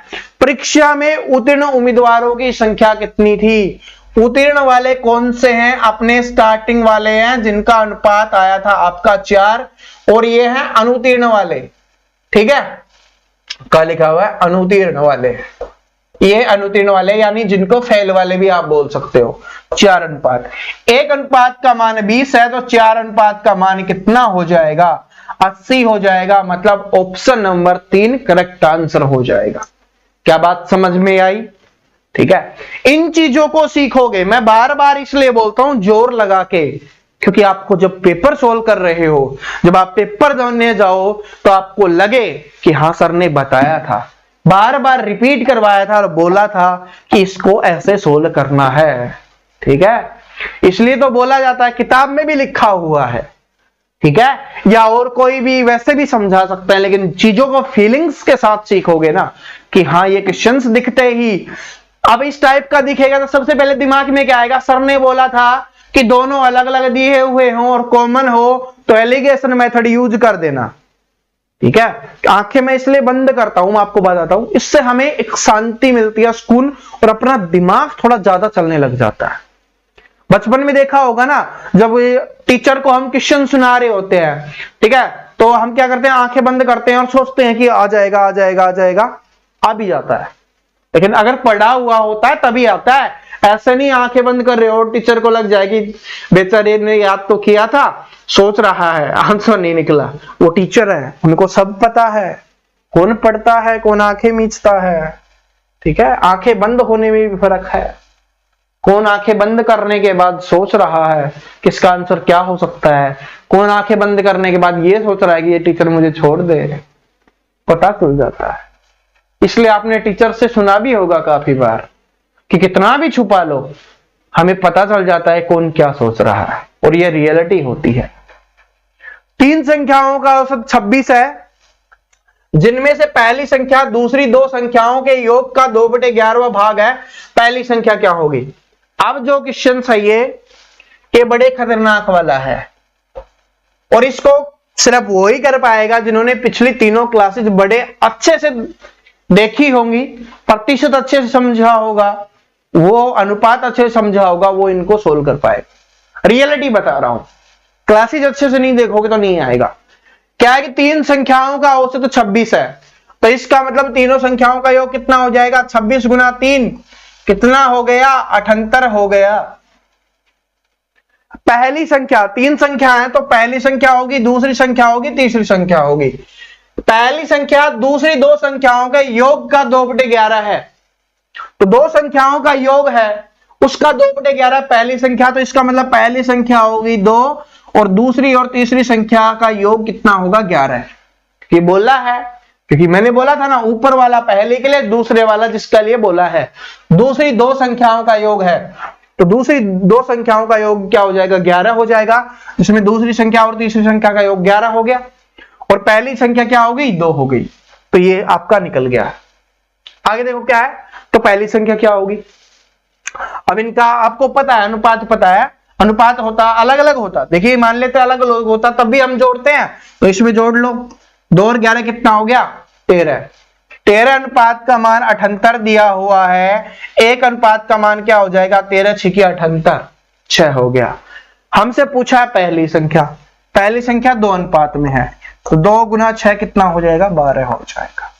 Speaker 1: परीक्षा में उत्तीर्ण उम्मीदवारों की संख्या कितनी थी। उत्तीर्ण वाले कौन से हैं, अपने स्टार्टिंग वाले हैं जिनका अनुपात आया था आपका 4, और ये हैं अनुत्तीर्ण वाले। ठीक है, क्या लिखा हुआ है, अनुत्तीर्ण वाले। ये अनुत्तीर्ण वाले यानी जिनको फेल वाले भी आप बोल सकते हो। 4 अनुपात, 1 अनुपात का मान 20 है तो 4 अनुपात का मान कितना हो जाएगा, 80 हो जाएगा। मतलब ऑप्शन नंबर 3 करेक्ट आंसर हो जाएगा। क्या बात समझ में आई। ठीक है, इन चीजों को सीखोगे। मैं बार बार इसलिए बोलता हूं जोर लगा के, क्योंकि आपको जब पेपर सोल्व कर रहे हो, जब आप पेपर देने जाओ तो आपको लगे कि हाँ सर ने बताया था, बार बार रिपीट करवाया था और बोला था कि इसको ऐसे सोल्व करना है। ठीक है, इसलिए तो बोला जाता है, किताब में भी लिखा हुआ है। ठीक है, या और कोई भी वैसे भी समझा सकते हैं, लेकिन चीजों को फीलिंग्स के साथ सीखोगे ना कि हाँ ये क्वेश्चंस दिखते ही अब इस टाइप का दिखेगा तो सबसे पहले दिमाग में क्या आएगा, सर ने बोला था कि दोनों अलग अलग दिए हुए हों और कॉमन हो तो एलिगेशन मेथड यूज कर देना। ठीक है, आंखें मैं इसलिए बंद करता हूं, मैं आपको बताता हूं, इससे हमें एक शांति मिलती है, सुकून, और अपना दिमाग थोड़ा ज्यादा चलने लग जाता है। बचपन में देखा होगा ना, जब टीचर को हम क्वेश्चन सुना रहे होते हैं, ठीक है, तो हम क्या करते हैं, आंखें बंद करते हैं और सोचते हैं कि आ जाएगा आ जाएगा आ जाएगा, आ भी जाता है। लेकिन अगर पढ़ा हुआ होता है तभी आता है। ऐसे नहीं आंखें बंद कर रहे हो, टीचर को लग जाएगी बेचारे ने याद तो किया था, सोच रहा है, आंसर नहीं निकला। वो टीचर है, उनको सब पता है, कौन पढ़ता है कौन आंखें मीचता है। ठीक है, आंखें बंद होने में भी फर्क है। कौन आंखें बंद करने के बाद सोच रहा है किसका आंसर क्या हो सकता है, कौन आंखें बंद करने के बाद ये सोच रहा है कि ये टीचर मुझे छोड़ दे, पता चल जाता है। इसलिए आपने टीचर से सुना भी होगा काफी बार कि कितना भी छुपा लो हमें पता चल जाता है कौन क्या सोच रहा है, और ये रियलिटी होती है। 3 संख्याओं का औसत 26 है, जिनमें से पहली संख्या दूसरी 2 संख्याओं के योग का 2/11वां भाग है। पहली संख्या क्या होगी। अब जो क्वेश्चन है ये बड़े खतरनाक वाला है, और इसको सिर्फ वो ही कर पाएगा जिन्होंने पिछली तीनों क्लासेस बड़े अच्छे से देखी होंगी, प्रतिशत अच्छे से समझा होगा, वो अनुपात अच्छे से समझा होगा, वो इनको सोल्व कर पाएगा। रियलिटी बता रहा हूं, क्लासेस अच्छे से नहीं देखोगे तो नहीं आएगा। क्या है कि 3 संख्याओं का औसत तो 26 है, तो इसका मतलब तीनों संख्याओं का योग कितना हो जाएगा, 26 गुना 3 कितना हो गया, 78 हो गया। पहली संख्या, 3 संख्या है तो पहली संख्या होगी, दूसरी संख्या होगी, तीसरी संख्या होगी। पहली संख्या दूसरी 2 संख्याओं के योग का 2/11 है, तो 2 संख्याओं का योग है उसका 2/11 पहली संख्या, तो इसका मतलब पहली संख्या होगी 2 और दूसरी और तीसरी संख्या का योग कितना होगा, 11। ये बोला है क्योंकि मैंने बोला था ना, ऊपर वाला पहले के लिए, दूसरे वाला जिसका लिए बोला है। दूसरी दो संख्याओं का योग है, तो दूसरी दो संख्याओं का योग क्या हो जाएगा, 11 हो जाएगा, जिसमें दूसरी संख्या और तीसरी संख्या का योग 11 हो गया, और पहली संख्या क्या हो गई, 2 हो गई। तो ये आपका निकल गया। आगे देखो क्या है, तो पहली संख्या क्या होगी। अब इनका आपको पता है, अनुपात पता है, अनुपात होता अलग अलग होता, देखिए मान लेते अलग अलग होता तब भी हम जोड़ते हैं, तो इसमें जोड़ लो, 2 और 11 कितना हो गया, 13। 13 अनुपात का मान 78 दिया हुआ है, एक अनुपात का मान क्या हो जाएगा, 13 6 78, 6 हो गया। हमसे पूछा है पहली संख्या, पहली संख्या 2 अनुपात में है, तो 2 गुना 6 कितना हो जाएगा, 12 हो जाएगा।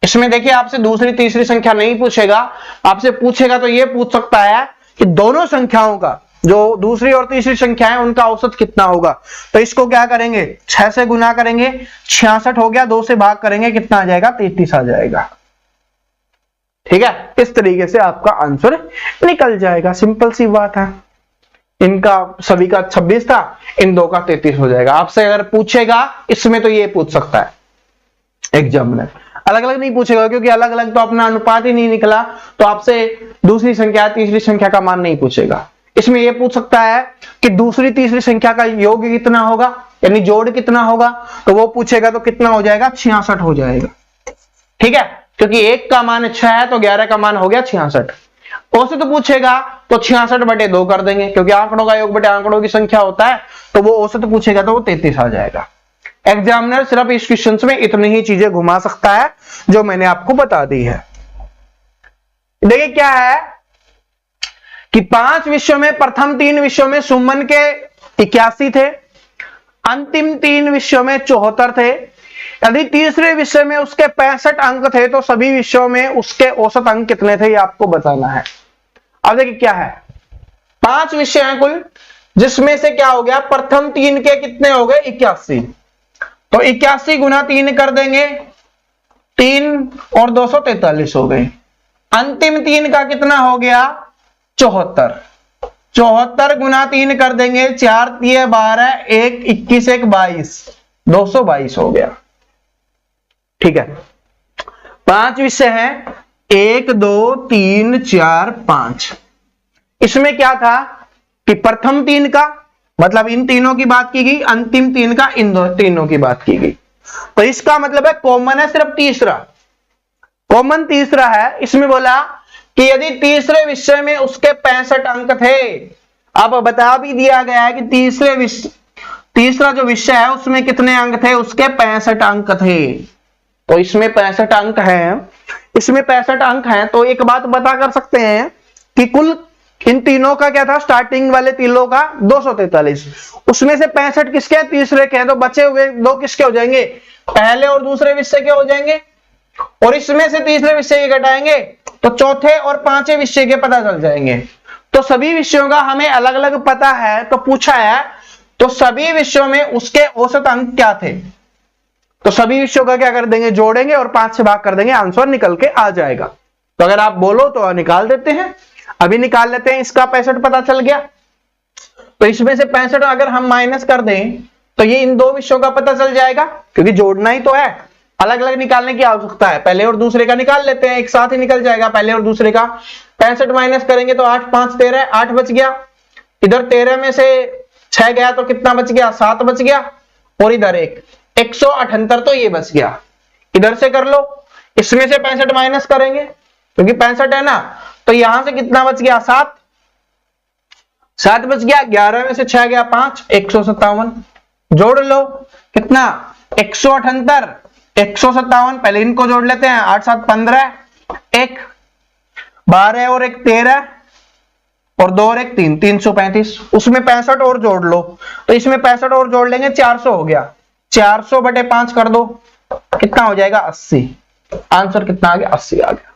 Speaker 1: इसमें देखिए आपसे दूसरी तीसरी संख्या नहीं पूछेगा, आपसे पूछेगा तो ये पूछ सकता है कि दोनों संख्याओं का, जो दूसरी और तीसरी संख्या है उनका औसत कितना होगा। तो इसको क्या करेंगे, 6 से गुना करेंगे, 66 हो गया, 2 से भाग करेंगे, कितना आ जाएगा, 33 आ जाएगा। ठीक है, इस तरीके से आपका आंसर निकल जाएगा। सिंपल सी बात है। इनका सभी का 26 था, इन दो का 33 हो जाएगा। आपसे अगर पूछेगा इसमें तो ये पूछ सकता है एग्जामिनर, अलग अलग नहीं पूछेगा, क्योंकि अलग अलग तो अपना अनुपात ही नहीं निकला, तो आपसे दूसरी संख्या तीसरी संख्या का मान नहीं पूछेगा। इसमें यह पूछ सकता है कि दूसरी तीसरी संख्या का योग कितना होगा, यानी जोड़ कितना होगा, तो वो पूछेगा तो कितना हो जाएगा, 66 हो जाएगा। ठीक है, क्योंकि एक का मान 6 है तो 11 का मान हो गया 66। औसत तो पूछेगा तो 66/2 कर देंगे, क्योंकि आंकड़ों का योग बटे आंकड़ों की संख्या होता है, तो वो औसत पूछेगा तो वो 33 आ जाएगा। एग्जामिनर सिर्फ इस क्वेश्चन में इतनी ही चीजें घुमा सकता है जो मैंने आपको बता दी है। देखिए क्या है कि 5 विषयों में प्रथम 3 विषयों में सुमन के 81 थे, अंतिम 3 विषयों में 74 थे। यदि तीसरे विषय में उसके 65 अंक थे तो सभी विषयों में उसके औसत अंक कितने थे, ये आपको बताना है। अब देखिए क्या है, 5 विषय हैं कुल, जिसमें से क्या हो गया, प्रथम 3 के कितने हो गए, 81, तो 81 गुना 3 कर देंगे, 3 और 243 हो गए। अंतिम 3 का कितना हो गया, 74, 74 गुना 3 कर देंगे, 4 3 12, 1 21 1 22, 222 हो गया। ठीक है, 5 विषय हैं, 1 2 3 4 5। इसमें क्या था कि प्रथम 3 का मतलब इन तीनों की बात की गई, अंतिम 3 का इन तीनों की बात की गई। तो इसका मतलब है कॉमन है सिर्फ तीसरा, कॉमन तीसरा है। इसमें बोला कि यदि तीसरे विषय में उसके 65 अंक थे, अब बता भी दिया गया है कि तीसरा जो विषय है उसमें कितने अंक थे, उसके 65 अंक थे। तो इसमें 65 अंक हैं, इसमें 65 अंक हैं, तो एक बात बता कर सकते हैं कि कुल इन तीनों का क्या था, स्टार्टिंग वाले तीनों का 243, उसमें से 65 किसके हैं, तीसरे के हैं, तो बचे हुए 2 किसके हो जाएंगे, पहले और दूसरे विषय के हो जाएंगे, और इसमें से तीसरे विषय के घटाएंगे तो चौथे और पांचवें विषय के पता चल जाएंगे। तो सभी विषयों का हमें अलग अलग पता है, तो पूछा है, तो सभी विषयों में उसके औसत अंक क्या थे, तो सभी विषयों का क्या कर देंगे, जोड़ेंगे और 5 से भाग कर देंगे, आंसर निकल के आ जाएगा। तो अगर आप बोलो तो निकाल देते हैं, अभी निकाल लेते हैं। इसका 65 पता चल गया, तो इसमें से 65 अगर हम माइनस कर दें तो ये इन 2 विषयों का पता चल जाएगा, क्योंकि जोड़ना ही तो है, अलग अलग निकालने की आवश्यकता है। पहले और दूसरे का निकाल लेते हैं, एक साथ ही निकल जाएगा पहले और दूसरे का। 65 माइनस करेंगे तो 8 5 13, 8 बच गया, इधर 13 में से 6 गया तो कितना बच गया, 7 बच गया, और इधर 178, तो ये बच गया। इधर से कर लो, इसमें से 65 माइनस करेंगे क्योंकि 65 है ना, तो यहां से कितना बच गया, 7 7 बच गया, 11 में से 6 गया 5, 157, जोड़ लो कितना, 178 157, पहले इनको जोड़ लेते हैं, 8 7 15, 1 12 और 1 13, और 2 और 1 3, 335, उसमें 65 और जोड़ लो, तो इसमें 65 और जोड़ लेंगे, 400 हो गया, 400/5 कर दो, कितना हो जाएगा, 80। आंसर कितना आ गया, 80 आ गया।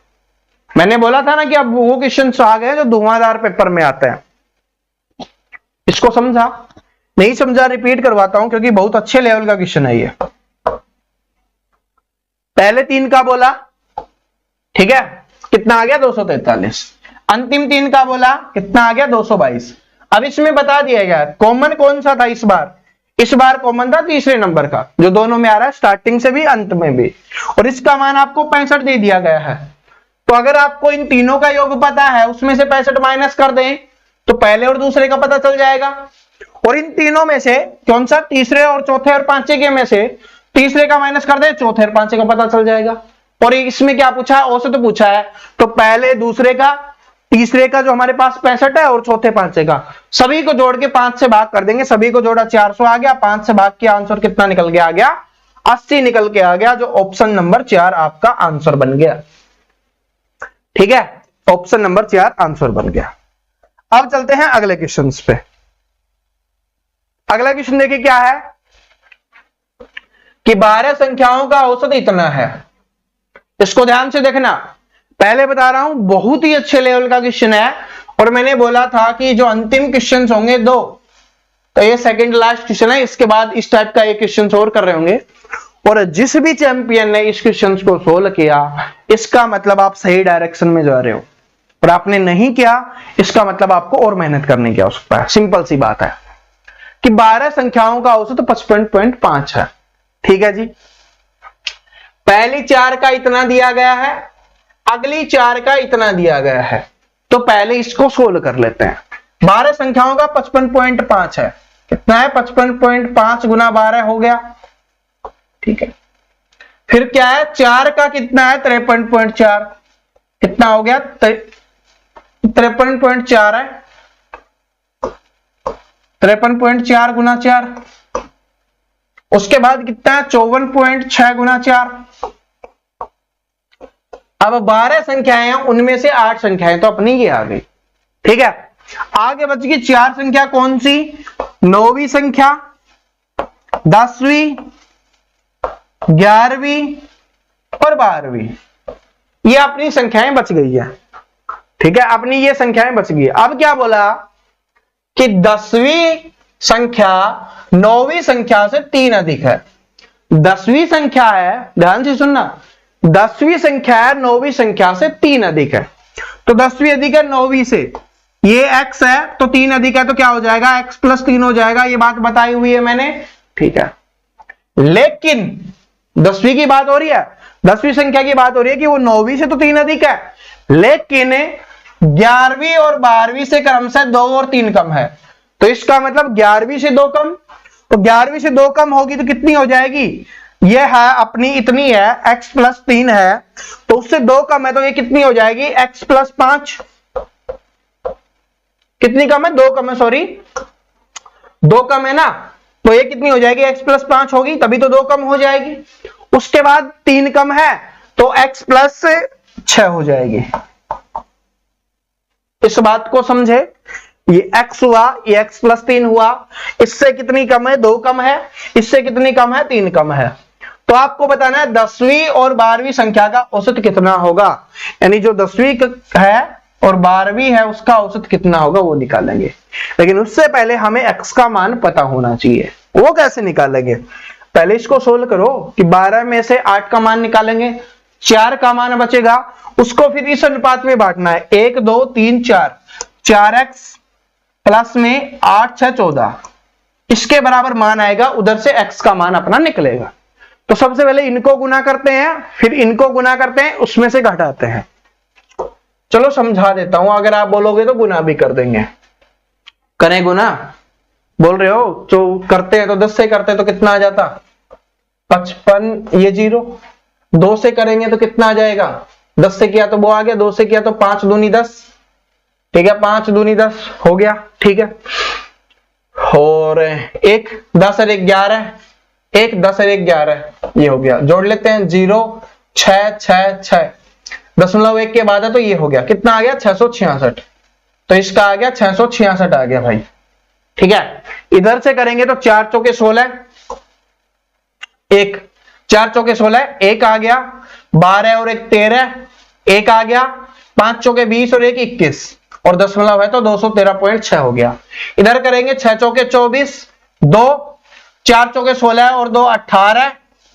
Speaker 1: मैंने बोला था ना कि अब वो क्वेश्चन आ गए जो धुआंधार पेपर में आते हैं। इसको समझा, नहीं समझा रिपीट करवाता हूं, क्योंकि बहुत अच्छे लेवल का क्वेश्चन है ये। पहले 3 का बोला, ठीक है, कितना आ गया, 243। अंतिम 3 का बोला, कितना आ गया, 222। अब इसमें बता दिया गया कॉमन कौन सा था इस बार, इस बार कॉमन था तीसरे नंबर का, जो दोनों में आ रहा है, स्टार्टिंग से भी अंत में भी, और इसका मान आपको 65 दे दिया गया है। तो अगर आपको इन तीनों का योग पता है, उसमें से 65 माइनस कर दें तो पहले और दूसरे का पता चल जाएगा। और इन तीनों में से कौन सा, तीसरे और चौथे और पांचवे के में से तीसरे का माइनस कर दे, चौथे और पांचवे का पता चल जाएगा। और इसमें क्या पूछा है, औसत तो पूछा है, तो पहले दूसरे का तीसरे का जो हमारे पास 65 है और चौथे पांचवे का, सभी को जोड़ के 5 से भाग कर देंगे, सभी को जोड़ा 400 आ गया, 5 से भाग किया, आंसर कितना निकल गया, आ गया 80 निकल के आ गया, जो ऑप्शन नंबर 4 आपका आंसर बन गया। ठीक है, ऑप्शन नंबर 4 आंसर बन गया। अब चलते हैं अगले क्वेश्चन पे। अगला क्वेश्चन देखिए क्या है कि 12 संख्याओं का औसत इतना है। इसको ध्यान से देखना, पहले बता रहा हूं बहुत ही अच्छे लेवल का क्वेश्चन है, और मैंने बोला था कि जो अंतिम क्वेश्चन होंगे 2, तो ये सेकंड लास्ट क्वेश्चन है, इसके बाद इस टाइप का ये क्वेश्चन और कर रहे होंगे। और जिस भी चैंपियन ने इस क्वेश्चन को सोल्व किया, इसका मतलब आप सही डायरेक्शन में जा रहे हो, और आपने नहीं किया, इसका मतलब आपको और मेहनत करने की आवश्यकता है। सिंपल सी बात है कि 12 संख्याओं का औसत 55.5 है। ठीक है जी, पहली 4 का इतना दिया गया है, अगली 4 का इतना दिया गया है, तो पहले इसको सोल्व कर लेते हैं। 12 संख्याओं का 55.5 है, कितना है, 55.5 गुना 12 हो गया। ठीक है, फिर क्या है, 4 का कितना है, 53.4, कितना हो गया, 53.4 है, 53.4 गुना 4, उसके बाद कितना है, 54.6 गुना 4। अब 12 संख्याएं, उनमें से 8 संख्याएं तो अपनी ये आ गई। ठीक है, आगे बच गई 4 संख्या, कौन सी, 9वीं संख्या, 10वीं, 11वीं और 12वीं, ये अपनी संख्याएं बच गई है। ठीक है, अपनी ये संख्याएं बच गई। अब क्या बोला कि 10वीं संख्या 9वीं संख्या से 3 अधिक है। 10वीं संख्या है, ध्यान से सुनना, 10वीं संख्या है 9वीं संख्या से 3 अधिक है। तो 10वीं अधिक है 9वीं से, ये x है तो 3 अधिक है, तो क्या हो जाएगा, x प्लस 3 हो जाएगा। ये बात बताई हुई है मैंने। ठीक है, लेकिन 10वीं की बात हो रही है, 10वीं संख्या की बात हो रही है कि वो 9वीं से तो 3 अधिक है, लेकिन 11वीं और 12वीं से क्रम से 2 और 3 कम है। तो इसका मतलब 11वीं से 2 कम, तो 11वीं से 2 कम होगी तो कितनी हो जाएगी, ये है अपनी इतनी है, x प्लस 3 है, तो उससे 2 कम है, तो ये कितनी हो जाएगी, x प्लस 5। कितनी कम है, 2 कम है, सॉरी 2 कम है ना, तो ये कितनी हो जाएगी, x प्लस 5 होगी, तभी तो 2 कम हो जाएगी। उसके बाद 3 कम है तो x प्लस 6 हो जाएगी। इस बात को समझे, ये x हुआ, ये x प्लस 3 हुआ, इससे कितनी कम है, 2 कम है, इससे कितनी कम है, 3 कम है। तो आपको बताना है 10वीं और 12वीं संख्या का औसत कितना होगा, यानी जो 10वीं है और 12वीं है उसका औसत कितना होगा वो निकालेंगे। लेकिन उससे पहले हमें x का मान पता होना चाहिए। वो कैसे निकालेंगे, पहले इसको सोल्व करो कि 12 में से 8 का मान निकालेंगे, 4 का मान बचेगा, उसको फिर इस अनुपात में बांटना है, 1 2 3 4, 4x प्लस में 8 6 14, इसके बराबर मान आएगा, उधर से x का मान अपना निकलेगा। तो सबसे पहले इनको गुना करते हैं, फिर इनको गुना करते हैं, उसमें से घटाते हैं। चलो समझा देता हूं, अगर आप बोलोगे तो गुना भी कर देंगे। करें गुना, बोल रहे हो, जो करते हैं तो 10 से करते हैं तो कितना आ जाता, 55, ये 0, 2 से करेंगे तो कितना आ जाएगा, 10 से किया तो वो आ गया, 2 से किया तो 5 दूनी 10, ठीक है, 5 दूनी 10 हो गया। ठीक है, और 1 10 और 1 11, 1 10 और 1 11, ये हो गया। जोड़ लेते हैं, 0 6 6 6, 0.1 के बाद है तो ये हो गया, कितना आ गया, 666, तो इसका आ गया 666 आ गया भाई। ठीक है, इधर से करेंगे तो 4 चौके 16, 1 4 चौके 16, 1 आ गया, 12 और 1 13, 1 आ गया, 5 चौके 20 और 1 21, और दशमलव है तो 213.6 हो गया। इधर करेंगे 6 चौके 24, 2 4 चौके 16 और 2 18,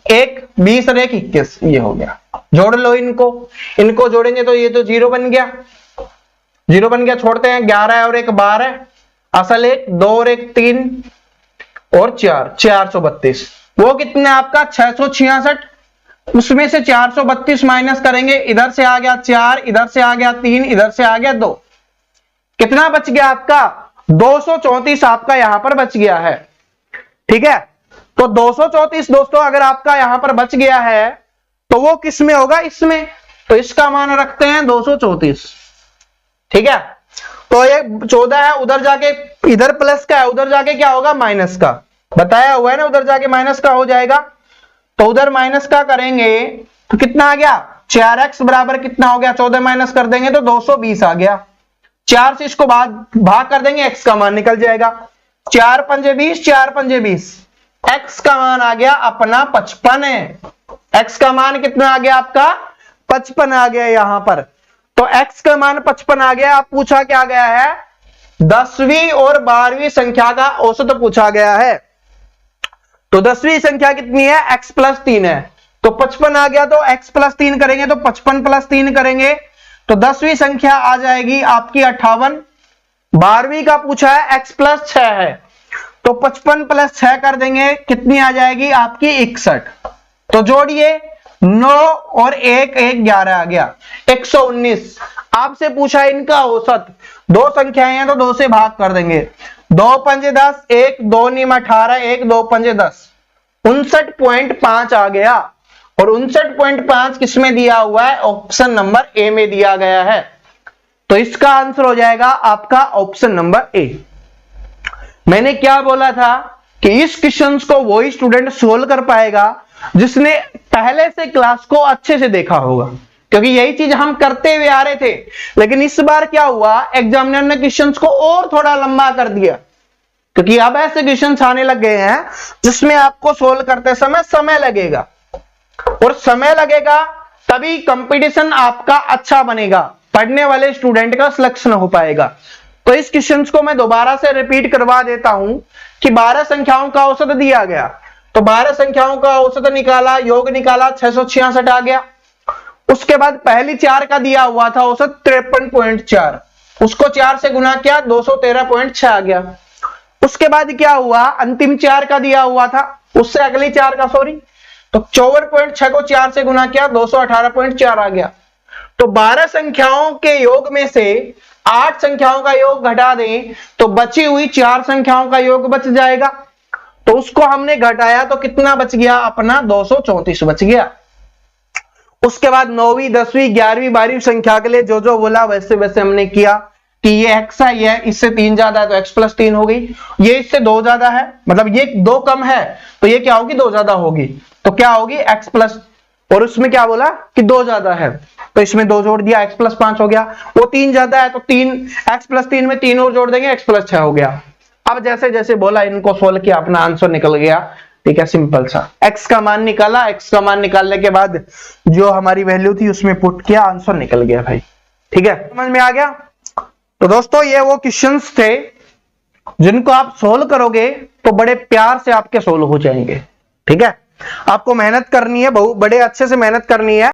Speaker 1: 1 20 और 1 21, ये हो गया। जोड़ लो इनको, इनको जोड़ेंगे तो ये तो 0 बन गया, 0 बन गया। छोड़ते हैं, 11 और 1 12, असल 1 2 और 1 3, और 432। वो कितने आपका 666, उसमें से 432 माइनस करेंगे, इधर से आ गया 4, इधर से आ गया 3, इधर से आ गया 2, कितना बच गया आपका 234 आपका यहां पर बच गया है। ठीक है, तो 234 दोस्तों अगर आपका यहां पर बच गया है तो वो किस में होगा, इसमें, तो इसका मान रखते हैं 234। ठीक है, तो ये 14 है, उधर जाके इधर प्लस का है, उधर जाके क्या होगा माइनस का, बताया हुआ है ना, उधर जाके माइनस का हो जाएगा। तो उधर माइनस का करेंगे तो कितना आ गया 4x बराबर कितना हो गया, 14 माइनस कर देंगे तो 220 आ गया। 4 से इसको भाग कर देंगे, x का मान निकल जाएगा। 4 पंजे 20, 4 पंजे 20, x का मान आ गया अपना 55 है। x का मान कितना आ गया आपका 55 आ गया यहां पर। तो x का मान 55 आ गया। अब पूछा क्या गया है, 10वीं और 12वीं संख्या का औसत पूछा गया है। तो 10वीं संख्या कितनी है, x प्लस 3 है, तो 55 आ गया, तो x प्लस 3 करेंगे तो 55 प्लस 3 करेंगे तो 10वीं संख्या आ जाएगी आपकी 58। 12वीं का पूछा है x प्लस 6 है, तो 55 प्लस 6 कर देंगे, कितनी आ जाएगी आपकी 61। तो जोड़िए 9 और 1 1 11 आ गया 119। आपसे पूछा इनका औसत, दो संख्याएं हैं तो 2 से भाग कर देंगे, 2 पंजे 10, 1 2 नीम 18, 1 2 पंजे 10, 59.5 आ गया। और 59.5 किसमें दिया हुआ है, ऑप्शन नंबर ए में दिया गया है। तो इसका आंसर हो जाएगा आपका ऑप्शन नंबर ए। मैंने क्या बोला था कि इस क्वेश्चन को वही स्टूडेंट सोल्व कर पाएगा जिसने पहले से क्लास को अच्छे से देखा होगा, क्योंकि यही चीज हम करते हुए आ रहे थे। लेकिन इस बार क्या हुआ, एग्जामिनर ने क्वेश्चंस को और थोड़ा लंबा कर दिया, क्योंकि अब ऐसे क्वेश्चंस आने लग गए हैं जिसमें आपको सोल्व करते समय लगेगा, और समय लगेगा तभी कंपटीशन आपका अच्छा बनेगा, पढ़ने वाले स्टूडेंट का सिलेक्शन हो पाएगा। तो इस क्वेश्चंस को मैं दोबारा से रिपीट करवा देता हूं कि 12 संख्याओं का औसत दिया गया, तो 12 संख्याओं का औसत निकाला, योग निकाला, 666 आ गया। उसके बाद पहली 4 का दिया हुआ था औसत 53.4, उसको 4 से गुना किया 213.6 आ गया। उसके बाद क्या हुआ, अंतिम 4 का दिया हुआ था, उससे अगली 4 का सॉरी, तो 54.6 को 4 से गुना किया 218.4 आ गया। तो 12 संख्याओं के योग में से 8 संख्याओं का योग घटा दें तो बची हुई 4 संख्याओं का योग बच जाएगा। तो उसको हमने घटाया तो कितना बच गया अपना 234 बच गया। उसके बाद 9वीं 10वीं 11वीं 12वीं संख्या के लिए जो जो बोला वैसे वैसे हमने किया कि ये x है, ये इससे 3 ज्यादा है तो x प्लस 3 हो गई, ये इससे 2 ज्यादा है, मतलब ये 2 कम है तो ये क्या होगी 2 ज्यादा होगी, तो क्या होगी x प्लस, और उसमें क्या बोला कि 2 ज्यादा है तो इसमें 2 जोड़ दिया x प्लस 5 हो गया। वो 3 ज्यादा है तो 3 x प्लस 3 में 3 और जोड़ देंगे x प्लस 6 हो गया। अब जैसे जैसे बोला इनको सोल्व किया, अपना आंसर निकल गया। ठीक है, सिंपल सा x का मान निकाला, x का मान निकालने के बाद जो हमारी वैल्यू थी उसमें पुट किया, आंसर निकल गया भाई। ठीक है, समझ में आ गया। तो दोस्तों ये वो क्वेश्चंस थे जिनको आप सोल्व करोगे तो बड़े प्यार से आपके सोल्व हो जाएंगे। ठीक है, आपको मेहनत करनी है, बहुत बड़े अच्छे से मेहनत करनी है।